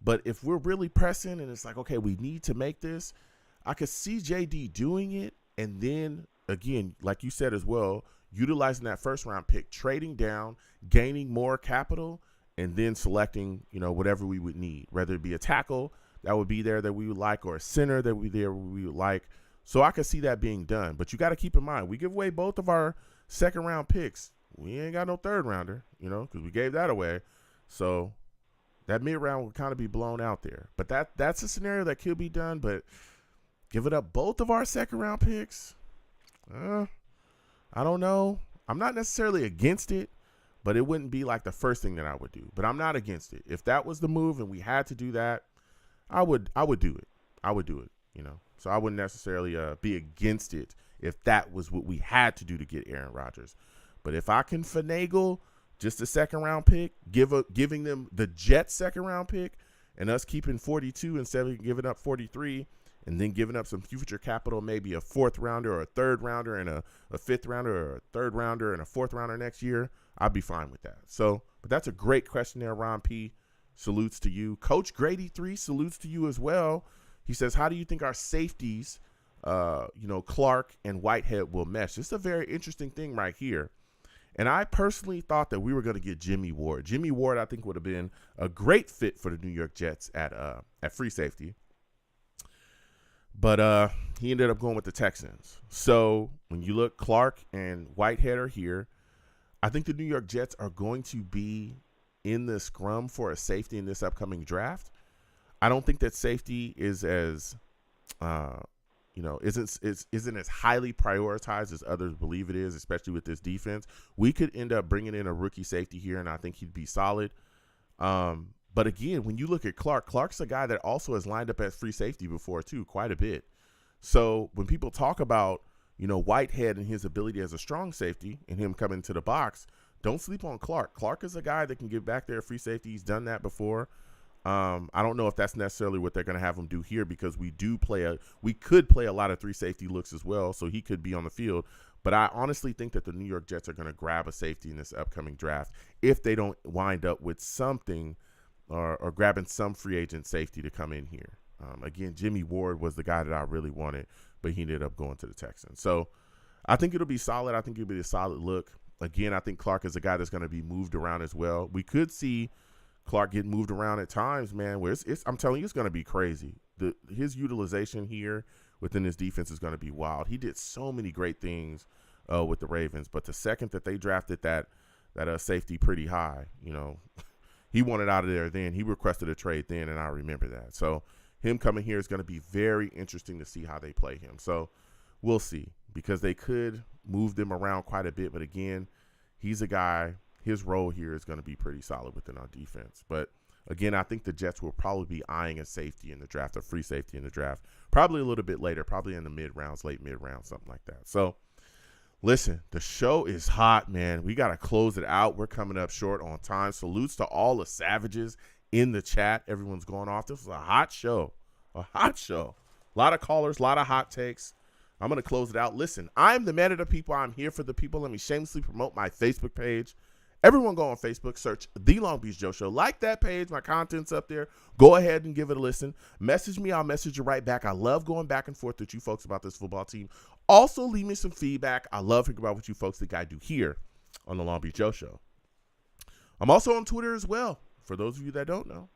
But if we're really pressing and it's like, okay, we need to make this, I could see JD doing it. And then, again, like you said as well, utilizing that first-round pick, trading down, gaining more capital, and then selecting, whatever we would need, whether it be a tackle that would be there that we would like or a center that we would like. So I could see that being done. But you got to keep in mind, we give away both of our second-round picks. We ain't got no third-rounder, because we gave that away. So that mid-round would kind of be blown out there. But that's a scenario that could be done. But giving up both of our second-round picks, I don't know. I'm not necessarily against it, but it wouldn't be like the first thing that I would do. But I'm not against it. If that was the move and we had to do that, I would do it. I would do it, So I wouldn't necessarily be against it if that was what we had to do to get Aaron Rodgers. But if I can finagle just a second-round pick, giving them the Jets second-round pick, and us keeping 42 instead of giving up 43, and then giving up some future capital, maybe a fourth-rounder or a third-rounder and a fifth-rounder or a third-rounder and a fourth-rounder next year, I'd be fine with that. So, but that's a great question there, Ron P. Salutes to you. Coach Grady 3 salutes to you as well. He says, how do you think our safeties, Clark and Whitehead will mesh? This is a very interesting thing right here. And I personally thought that we were going to get Jimmy Ward. Jimmy Ward, I think, would have been a great fit for the New York Jets at free safety. But he ended up going with the Texans. So when you look, Clark and Whitehead are here. I think the New York Jets are going to be in the scrum for a safety in this upcoming draft. I don't think that safety is as, isn't as highly prioritized as others believe it is, especially with this defense. We could end up bringing in a rookie safety here, and I think he'd be solid. But again, when you look at Clark's a guy that also has lined up as free safety before too, quite a bit. So when people talk about, Whitehead and his ability as a strong safety and him coming to the box, don't sleep on Clark. Clark is a guy that can get back there free safety. He's done that before. I don't know if that's necessarily what they're going to have him do here, because we could play a lot of three safety looks as well, so he could be on the field. But I honestly think that the New York Jets are going to grab a safety in this upcoming draft if they don't wind up with something or grabbing some free agent safety to come in here. Again, Jimmy Ward was the guy that I really wanted, but he ended up going to the Texans. So I think it'll be solid. I think it'll be a solid look. Again, I think Clark is a guy that's going to be moved around as well. We could see Clark getting moved around at times, man, where I'm telling you, it's going to be crazy. His utilization here within his defense is going to be wild. He did so many great things with the Ravens, but the second that they drafted that safety pretty high, he wanted out of there then. He requested a trade then, and I remember that. So him coming here is going to be very interesting to see how they play him. So we'll see, because they could move them around quite a bit. But again, he's a guy, his role here is going to be pretty solid within our defense. But again, I think the Jets will probably be eyeing a safety in the draft, a free safety in the draft, probably a little bit later, probably in the mid-rounds, late mid-round, something like that. So listen, the show is hot, man. We got to close it out. We're coming up short on time. Salutes to all the savages in the chat. Everyone's going off. This was a hot show. A hot show. A lot of callers, a lot of hot takes. I'm going to close it out. Listen, I'm the man of the people. I'm here for the people. Let me shamelessly promote my Facebook page. Everyone go on Facebook, search The Long Beach Joe Show. Like that page. My content's up there. Go ahead and give it a listen. Message me. I'll message you right back. I love going back and forth with you folks about this football team. Also, leave me some feedback. I love hearing about what you folks think I do here on The Long Beach Joe Show. I'm also on Twitter as well. For those of you that don't know,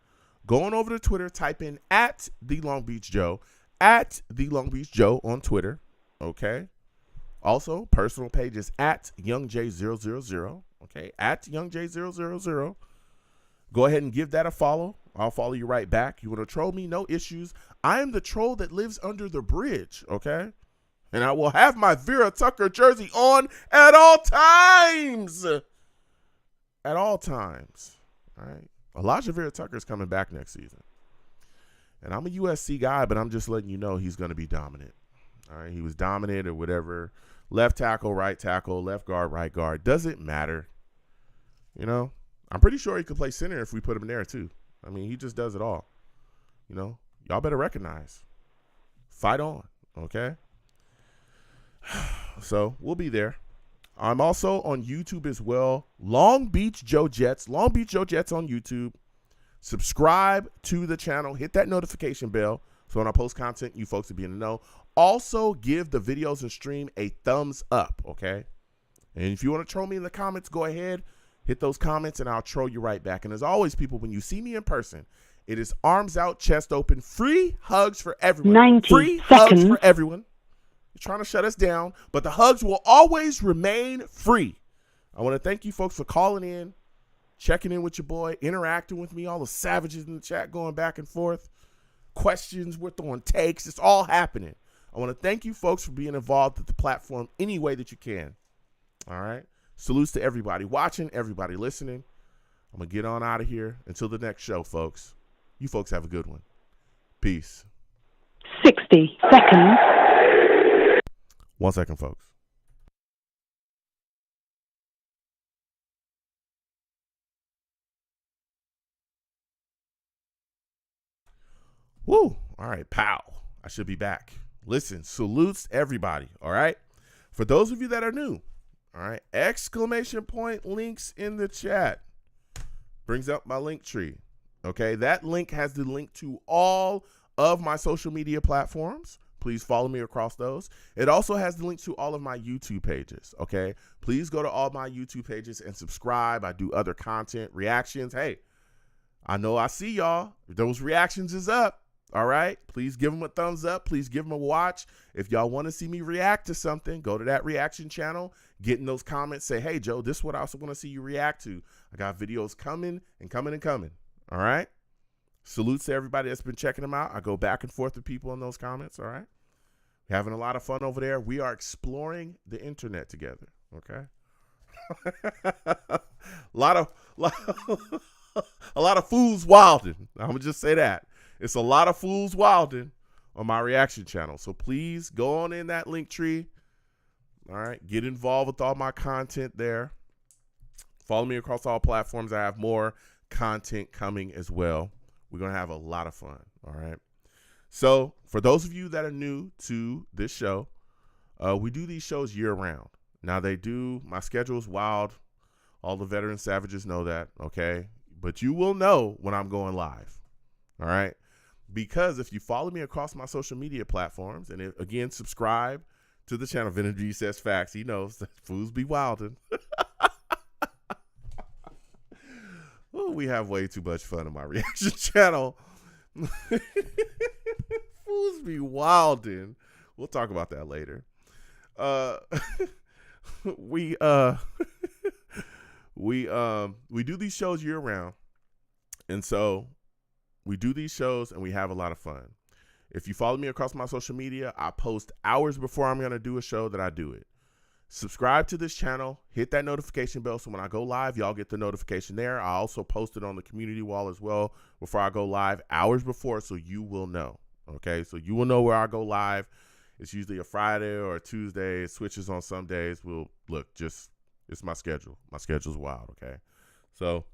go on over to Twitter, type in @The Long Beach Joe, @The Long Beach Joe on Twitter. Okay. Also, personal page is @YoungJ000. Okay, @YoungJ000. Go ahead and give that a follow. I'll follow you right back. You want to troll me? No issues. I am the troll that lives under the bridge. Okay. And I will have my Vera Tucker jersey on at all times. At all times. All right. Elijah Vera Tucker is coming back next season. And I'm a USC guy, but I'm just letting you know he's going to be dominant. All right. He was dominant or whatever. Left tackle, right tackle, left guard, right guard. Doesn't matter. I'm pretty sure he could play center if we put him there too. I mean, he just does it all. Y'all better recognize. Fight on. Okay. So we'll be there. I'm also on YouTube as well. Long Beach Joe Jets. Long Beach Joe Jets on YouTube. Subscribe to the channel. Hit that notification bell so when I post content, you folks will be in the know. Also, give the videos and stream a thumbs up, okay? And if you want to troll me in the comments, go ahead. Hit those comments, and I'll troll you right back. And as always, people, when you see me in person, it is arms out, chest open, free hugs for everyone. 90 free seconds. Hugs for everyone. They're trying to shut us down, but the hugs will always remain free. I want to thank you folks for calling in, checking in with your boy, interacting with me, all the savages in the chat going back and forth, questions, we're throwing takes. It's all happening. I want to thank you folks for being involved with the platform any way that you can. All right. Salutes to everybody watching, everybody listening. I'm going to get on out of here. Until the next show, folks. You folks have a good one. Peace. 60 seconds. 1 second, folks. Woo. All right, pow. I should be back. Listen, salutes everybody, all right? For those of you that are new, all right, exclamation point links in the chat. Brings up my link tree, okay? That link has the link to all of my social media platforms. Please follow me across those. It also has the link to all of my YouTube pages, okay? Please go to all my YouTube pages and subscribe. I do other content, reactions. Hey, I know I see y'all. Those reactions is up. All right, please give them a thumbs up. Please give them a watch. If y'all want to see me react to something, go to that reaction channel, get in those comments, say, hey, Joe, this is what I also want to see you react to. I got videos coming and coming and coming. All right, salutes to everybody that's been checking them out. I go back and forth with people in those comments. All right, we're having a lot of fun over there. We are exploring the internet together. Okay, a lot of fools wilding. I'm gonna just say that. It's a lot of fools wilding on my reaction channel. So please go on in that link tree. All right. Get involved with all my content there. Follow me across all platforms. I have more content coming as well. We're going to have a lot of fun. All right. So for those of you that are new to this show, we do these shows year round. Now my schedule is wild. All the veteran savages know that. Okay. But you will know when I'm going live. All right. Because if you follow me across my social media platforms, and again, subscribe to the channel, Vintage Says Facts, he knows that fools be wildin'. Oh, we have way too much fun on my reaction channel. Fools be wildin'. We'll talk about that later. We do these shows year round, and so we do these shows and we have a lot of fun. If you follow me across my social media, I post hours before I'm going to do a show that I do it. Subscribe to this channel, hit that notification bell so when I go live, y'all get the notification there. I also post it on the community wall as well before I go live, hours before, so you will know. Okay, so you will know where I go live. It's usually a Friday or a Tuesday. It switches on some days. It's my schedule. My schedule's wild, okay? So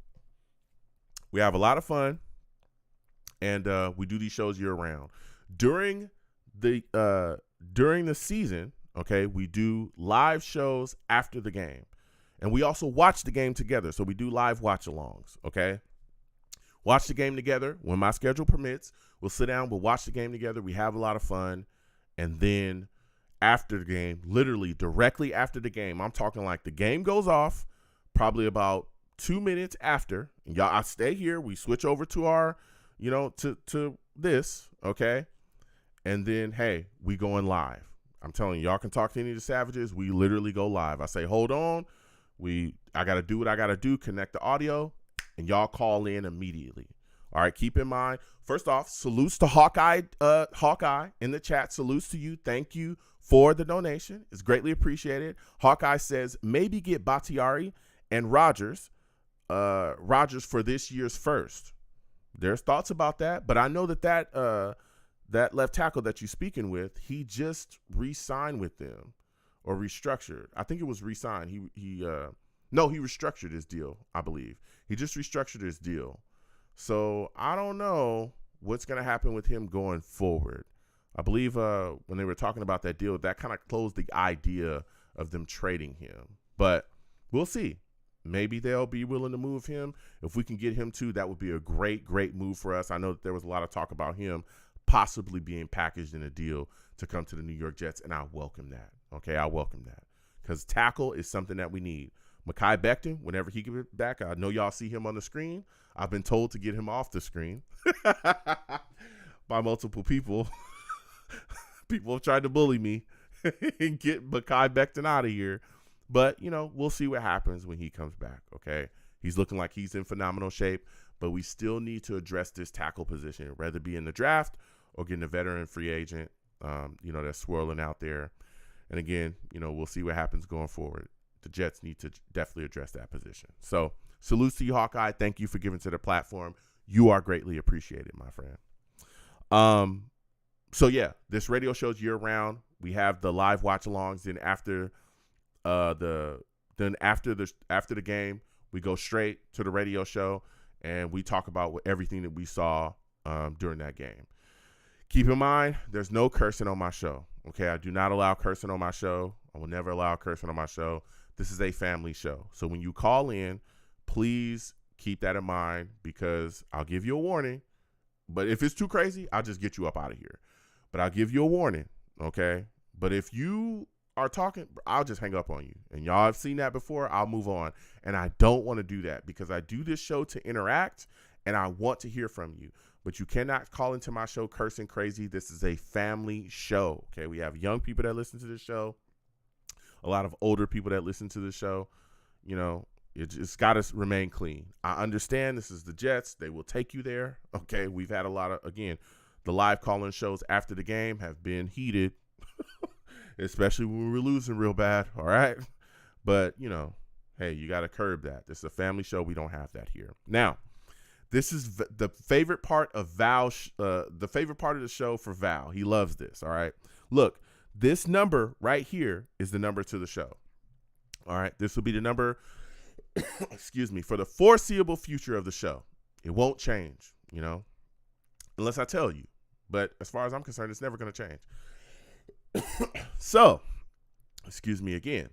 we have a lot of fun. And we do these shows year round. During the season, okay, we do live shows after the game. And we also watch the game together. So we do live watch-alongs, okay? Watch the game together. When my schedule permits, we'll sit down, we'll watch the game together. We have a lot of fun. And then after the game, literally directly after the game, I'm talking like the game goes off, probably about 2 minutes after. And y'all, I stay here. We switch over to our to this, okay? And then, hey, we going live. I'm telling you, y'all can talk to any of the savages. We literally go live. I say, hold on. I got to do what I got to do, connect the audio, and y'all call in immediately. All right, keep in mind, first off, salutes to Hawkeye in the chat. Salutes to you. Thank you for the donation. It's greatly appreciated. Hawkeye says, maybe get Bakhtiari and Rodgers for this year's first. There's thoughts about that, but I know that left tackle that you're speaking with, he just re-signed with them or restructured. I think it was re-signed. He restructured his deal, I believe. He just restructured his deal. So I don't know what's going to happen with him going forward. I believe when they were talking about that deal, that kind of closed the idea of them trading him. But we'll see. Maybe they'll be willing to move him. If we can get him too, that would be a great, great move for us. I know that there was a lot of talk about him possibly being packaged in a deal to come to the New York Jets, and I welcome that. Okay, I welcome that because tackle is something that we need. Mekhi Becton, whenever he gets back, I know y'all see him on the screen. I've been told to get him off the screen by multiple people. People have tried to bully me. and get Mekhi Becton out of here. But, we'll see what happens when he comes back, okay? He's looking like he's in phenomenal shape, but we still need to address this tackle position, whether it be in the draft or getting a veteran free agent, that's swirling out there. And again, we'll see what happens going forward. The Jets need to definitely address that position. So, salutes to you, Hawkeye. Thank you for giving to the platform. You are greatly appreciated, my friend. So yeah, this radio show's year round. We have the live watch-alongs. Then after the game, we go straight to the radio show and we talk about everything that we saw during that game. Keep in mind, there's no cursing on my show. Okay, I do not allow cursing on my show. I will never allow cursing on my show. This is a family show. So when you call in, please keep that in mind because I'll give you a warning. But if it's too crazy, I'll just get you up out of here. But I'll give you a warning, okay? But if you are talking, I'll just hang up on you. And y'all have seen that before. I'll move on. And I don't want to do that because I do this show to interact and I want to hear from you. But you cannot call into my show cursing crazy. This is a family show, okay? We have young people that listen to this show, a lot of older people that listen to the show. It's got to remain clean. I understand this is the Jets. They will take you there, okay? We've had a lot of, again, the live call-in shows after the game have been heated, especially when we were losing real bad, all right? But, hey, you got to curb that. This is a family show. We don't have that here. Now, this is the favorite part of Val, the favorite part of the show for Val. He loves this, all right? Look, this number right here is the number to the show, all right? This will be the number, excuse me, for the foreseeable future of the show. It won't change, unless I tell you. But as far as I'm concerned, it's never going to change. So, excuse me again.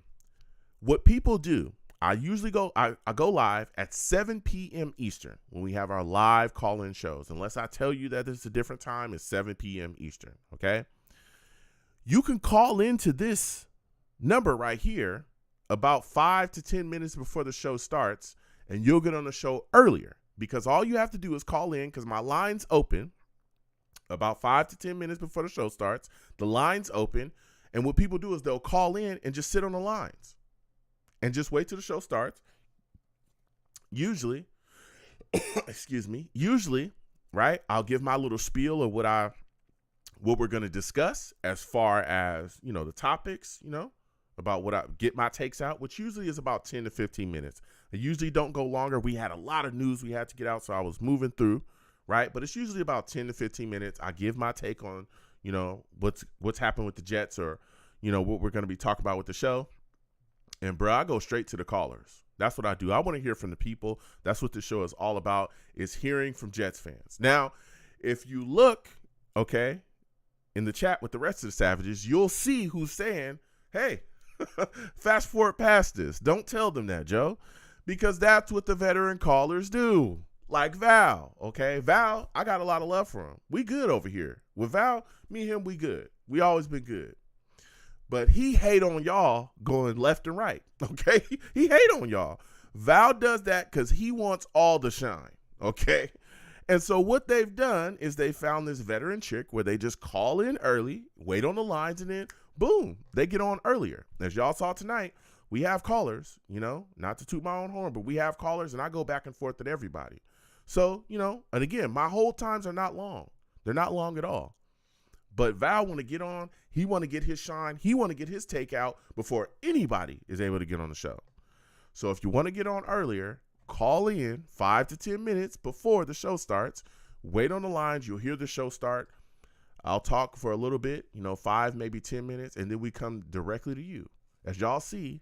What people do, I usually go live at 7 p.m. Eastern when we have our live call-in shows. Unless I tell you that it's a different time, it's 7 p.m. Eastern, okay? You can call into this number right here about 5 to 10 minutes before the show starts, and you'll get on the show earlier because all you have to do is call in because my line's open about 5 to 10 minutes before the show starts. The line's open, and what people do is they'll call in and just sit on the lines and just wait till the show starts. Usually, right, I'll give my little spiel of what we're going to discuss as far as, the topics, about what I get my takes out, which usually is about 10 to 15 minutes. I usually don't go longer. We had a lot of news we had to get out, so I was moving through, right? But it's usually about 10 to 15 minutes. I give my take on, what's happened with the Jets or, what we're going to be talking about with the show. And, bro, I go straight to the callers. That's what I do. I want to hear from the people. That's what this show is all about, is hearing from Jets fans. Now, if you look, okay, in the chat with the rest of the Savages, you'll see who's saying, hey, fast forward past this. Don't tell them that, Joe, because that's what the veteran callers do. Like Val, okay? Val, I got a lot of love for him. We good over here. With Val, me and him, we good. We always been good. But he hate on y'all going left and right, okay? He hate on y'all. Val does that because he wants all the shine, okay? And so what they've done is they found this veteran chick where they just call in early, wait on the lines, and then, boom, they get on earlier. As y'all saw tonight, we have callers, not to toot my own horn, but we have callers, and I go back and forth with everybody. So, and again, my hold times are not long. They're not long at all. But Val want to get on. He want to get his shine. He want to get his take out before anybody is able to get on the show. So if you want to get on earlier, call in 5 to 10 minutes before the show starts. Wait on the lines. You'll hear the show start. I'll talk for a little bit, 5, maybe 10 minutes, and then we come directly to you. As y'all see,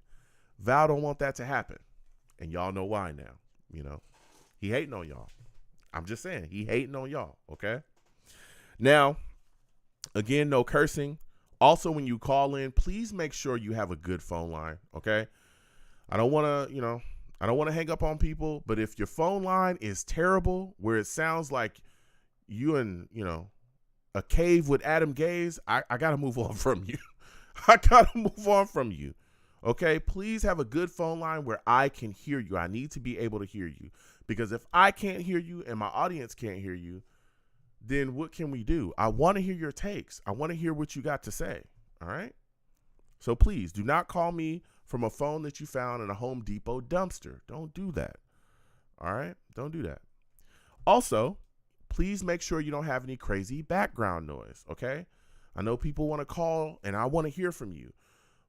Val don't want that to happen. And y'all know why now, He hating on y'all. I'm just saying, he hating on y'all, okay? Now, again, no cursing. Also, when you call in, please make sure you have a good phone line, okay? I don't want to hang up on people, but if your phone line is terrible, where it sounds like you in, a cave with Adam Gaze, I got to move on from you. I got to move on from you, okay? Please have a good phone line where I can hear you. I need to be able to hear you, because if I can't hear you and my audience can't hear you, then what can we do? I want to hear your takes. I want to hear what you got to say, all right? So please do not call me from a phone that you found in a Home Depot dumpster. Don't do that. All right? Don't do that. Also, please make sure you don't have any crazy background noise, okay? I know people want to call, and I want to hear from you.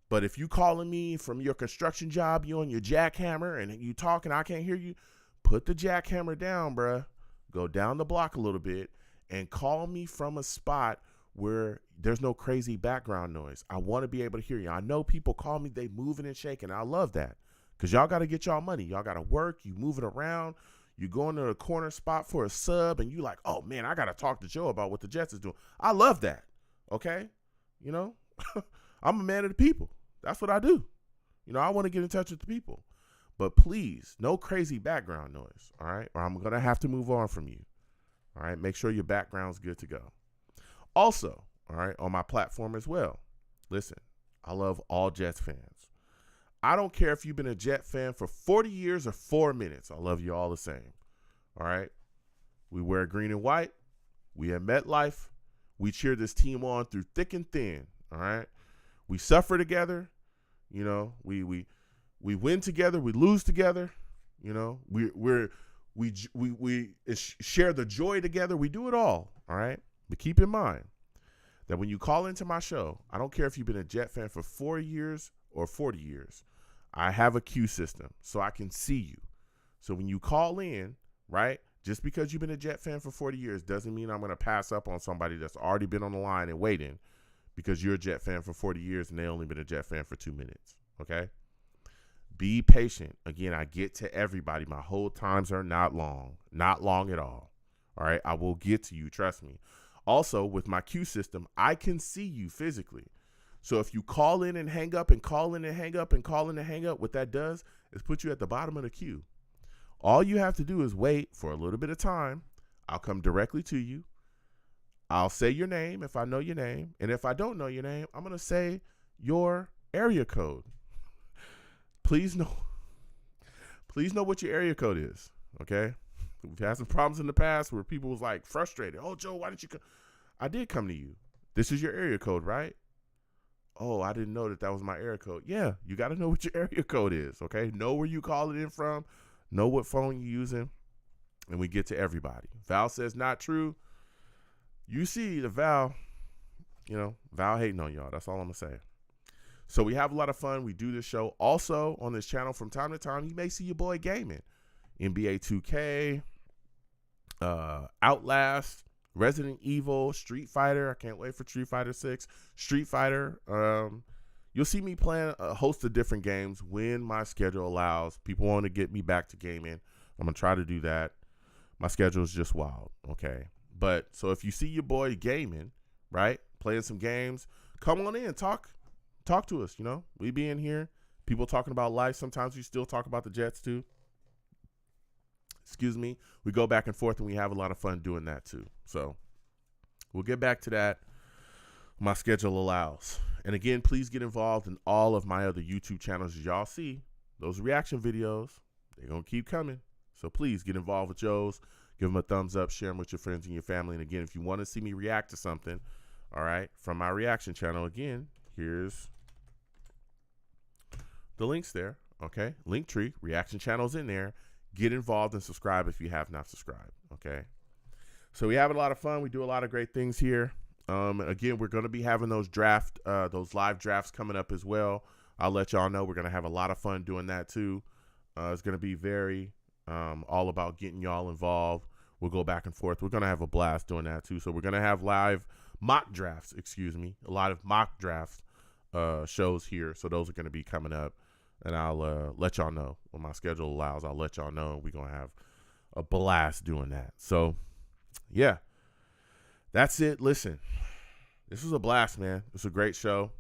But if you calling me from your construction job, you on your jackhammer, and you talking, I can't hear you, put the jackhammer down, bruh. Go down the block a little bit and call me from a spot where there's no crazy background noise. I want to be able to hear you. I know people call me, they moving and shaking. I love that because y'all got to get y'all money. Y'all got to work. You moving around. You going to a corner spot for a sub, and you like, oh, man, I got to talk to Joe about what the Jets is doing. I love that, okay? You know, I'm a man of the people. That's what I do. You know, I want to get in touch with the people. But please, no crazy background noise, all right? Or I'm going to have to move on from you, all right? Make sure your background's good to go. Also, all right, on my platform as well, listen, I love all Jets fans. I don't care if you've been a Jet fan for 40 years or 4 minutes. I love you all the same, all right? We wear green and white. We at MetLife. We cheer this team on through thick and thin, all right? We suffer together. You know, we win together. We lose together. You know, we share the joy together. We do it all right? But keep in mind that when you call into my show, I don't care if you've been a Jet fan for 4 years or 40 years. I have a queue system so I can see you. So when you call in, right, just because you've been a Jet fan for 40 years doesn't mean I'm going to pass up on somebody that's already been on the line and waiting because you're a Jet fan for 40 years and they only been a Jet fan for 2 minutes, okay? Be patient. Again, I get to everybody. My hold times are not long at all, all right? I will get to you, trust me. Also, with my queue system, I can see you physically. So if you call in and hang up and call in and hang up and call in and hang up, what that does is put you at the bottom of the queue. All you have to do is wait for a little bit of time. I'll come directly to you. I'll say your name if I know your name. And if I don't know your name, I'm going to say your area code. Please know what your area code is, okay? We've had some problems in the past where people was like frustrated. Oh, Joe, why didn't you come? I did come to you. This is your area code, right? Oh, I didn't know that was my area code. Yeah, you got to know what your area code is, okay? Know where you call it in from. Know what phone you're using. And we get to everybody. Val says not true. You see the Val hating on y'all. That's all I'm going to say. So we have a lot of fun. We do this show. Also, on this channel from time to time, you may see your boy gaming. NBA 2K, Outlast, Resident Evil, Street Fighter. I can't wait for Street Fighter 6. Street Fighter. You'll see me playing a host of different games when my schedule allows. People want to get me back to gaming. I'm going to try to do that. My schedule is just wild, okay? But so if you see your boy gaming, right, playing some games, come on in, talk to us, you know. We be in here, people talking about life. Sometimes we still talk about the Jets too. Excuse me. We go back and forth and we have a lot of fun doing that too. So we'll get back to that. My schedule allows. And again, please get involved in all of my other YouTube channels. As y'all see, those reaction videos, they're going to keep coming. So please get involved with Joe's. Give them a thumbs up. Share them with your friends and your family. And again, if you want to see me react to something, all right, from my reaction channel, again, here's the links there, okay? Linktree, reaction channels in there. Get involved and subscribe if you have not subscribed, okay? So we have a lot of fun. We do a lot of great things here. Again, we're going to be having those live drafts coming up as well. I'll let y'all know we're going to have a lot of fun doing that too. It's going to be very all about getting y'all involved. We'll go back and forth. We're going to have a blast doing that too. So we're going to have live mock drafts, a lot of mock drafts shows here. So those are going to be coming up. And I'll let y'all know when my schedule allows. I'll let y'all know. We're going to have a blast doing that. So, yeah, that's it. Listen, this was a blast, man. It's a great show.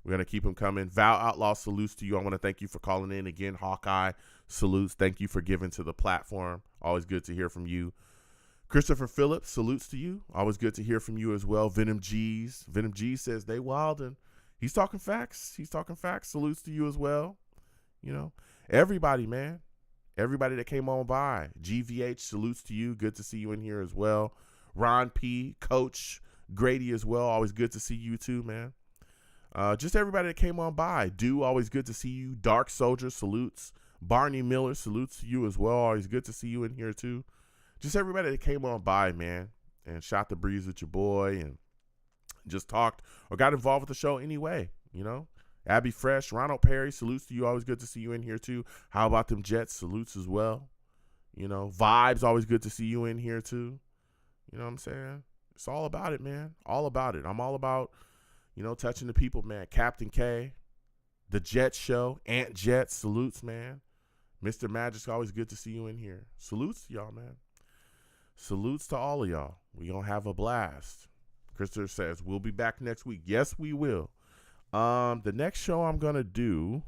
We're going to keep them coming. Val Outlaw, salutes to you. I want to thank you for calling in again. Hawkeye, salutes. Thank you for giving to the platform. Always good to hear from you. Christopher Phillips, salutes to you. Always good to hear from you as well. Venom G says they wild, and he's talking facts. Salutes to you as well. You know, everybody, man. Everybody that came on by. GVH, salutes to you. Good to see you in here as well. Ron P, Coach Grady as well. Always good to see you too, man. Just everybody that came on by. Do, always good to see you. Dark Soldier, salutes. Barney Miller, salutes to you as well. Always good to see you in here too. Just everybody that came on by, man, and shot the breeze with your boy and just talked or got involved with the show anyway, you know. Abby Fresh, Ronald Perry, salutes to you. Always good to see you in here too. How about them Jets? Salutes as well. You know, Vibes, always good to see you in here too. You know what I'm saying? It's all about it, man. All about it. I'm all about, you know, touching the people, man. Captain K, the Jets show, Ant Jets, salutes, man. Mr. Magic's always good to see you in here. Salutes to y'all, man. Salutes to all of y'all. We gonna have a blast. Christopher says, we'll be back next week. Yes, we will. The next show I'm gonna do,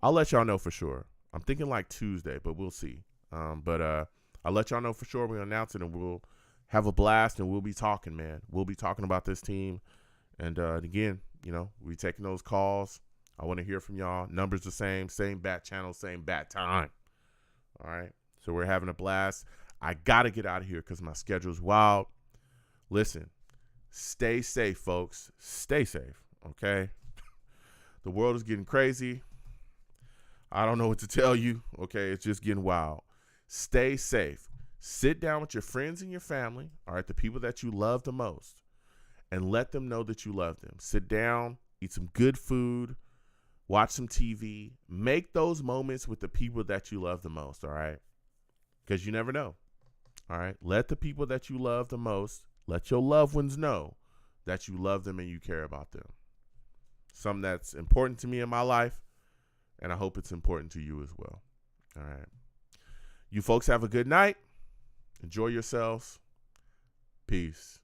I'll let y'all know for sure. I'm thinking like Tuesday, but we'll see. But I'll let y'all know for sure. We'll announce it and we'll have a blast and we'll be talking, man. We'll be talking about this team. And again, you know, we taking those calls. I want to hear from y'all. Numbers the same bat channel, same bat time. All right. So we're having a blast. I got to get out of here because my schedule's wild. Listen, stay safe, folks. Stay safe, okay? The world is getting crazy. I don't know what to tell you, okay? It's just getting wild. Stay safe. Sit down with your friends and your family, all right, the people that you love the most, and let them know that you love them. Sit down, eat some good food, watch some TV. Make those moments with the people that you love the most, all right? Because you never know, all right? Let the people that you love the most, let your loved ones know that you love them and you care about them. Something that's important to me in my life, and I hope it's important to you as well, all right? You folks have a good night. Enjoy yourselves. Peace.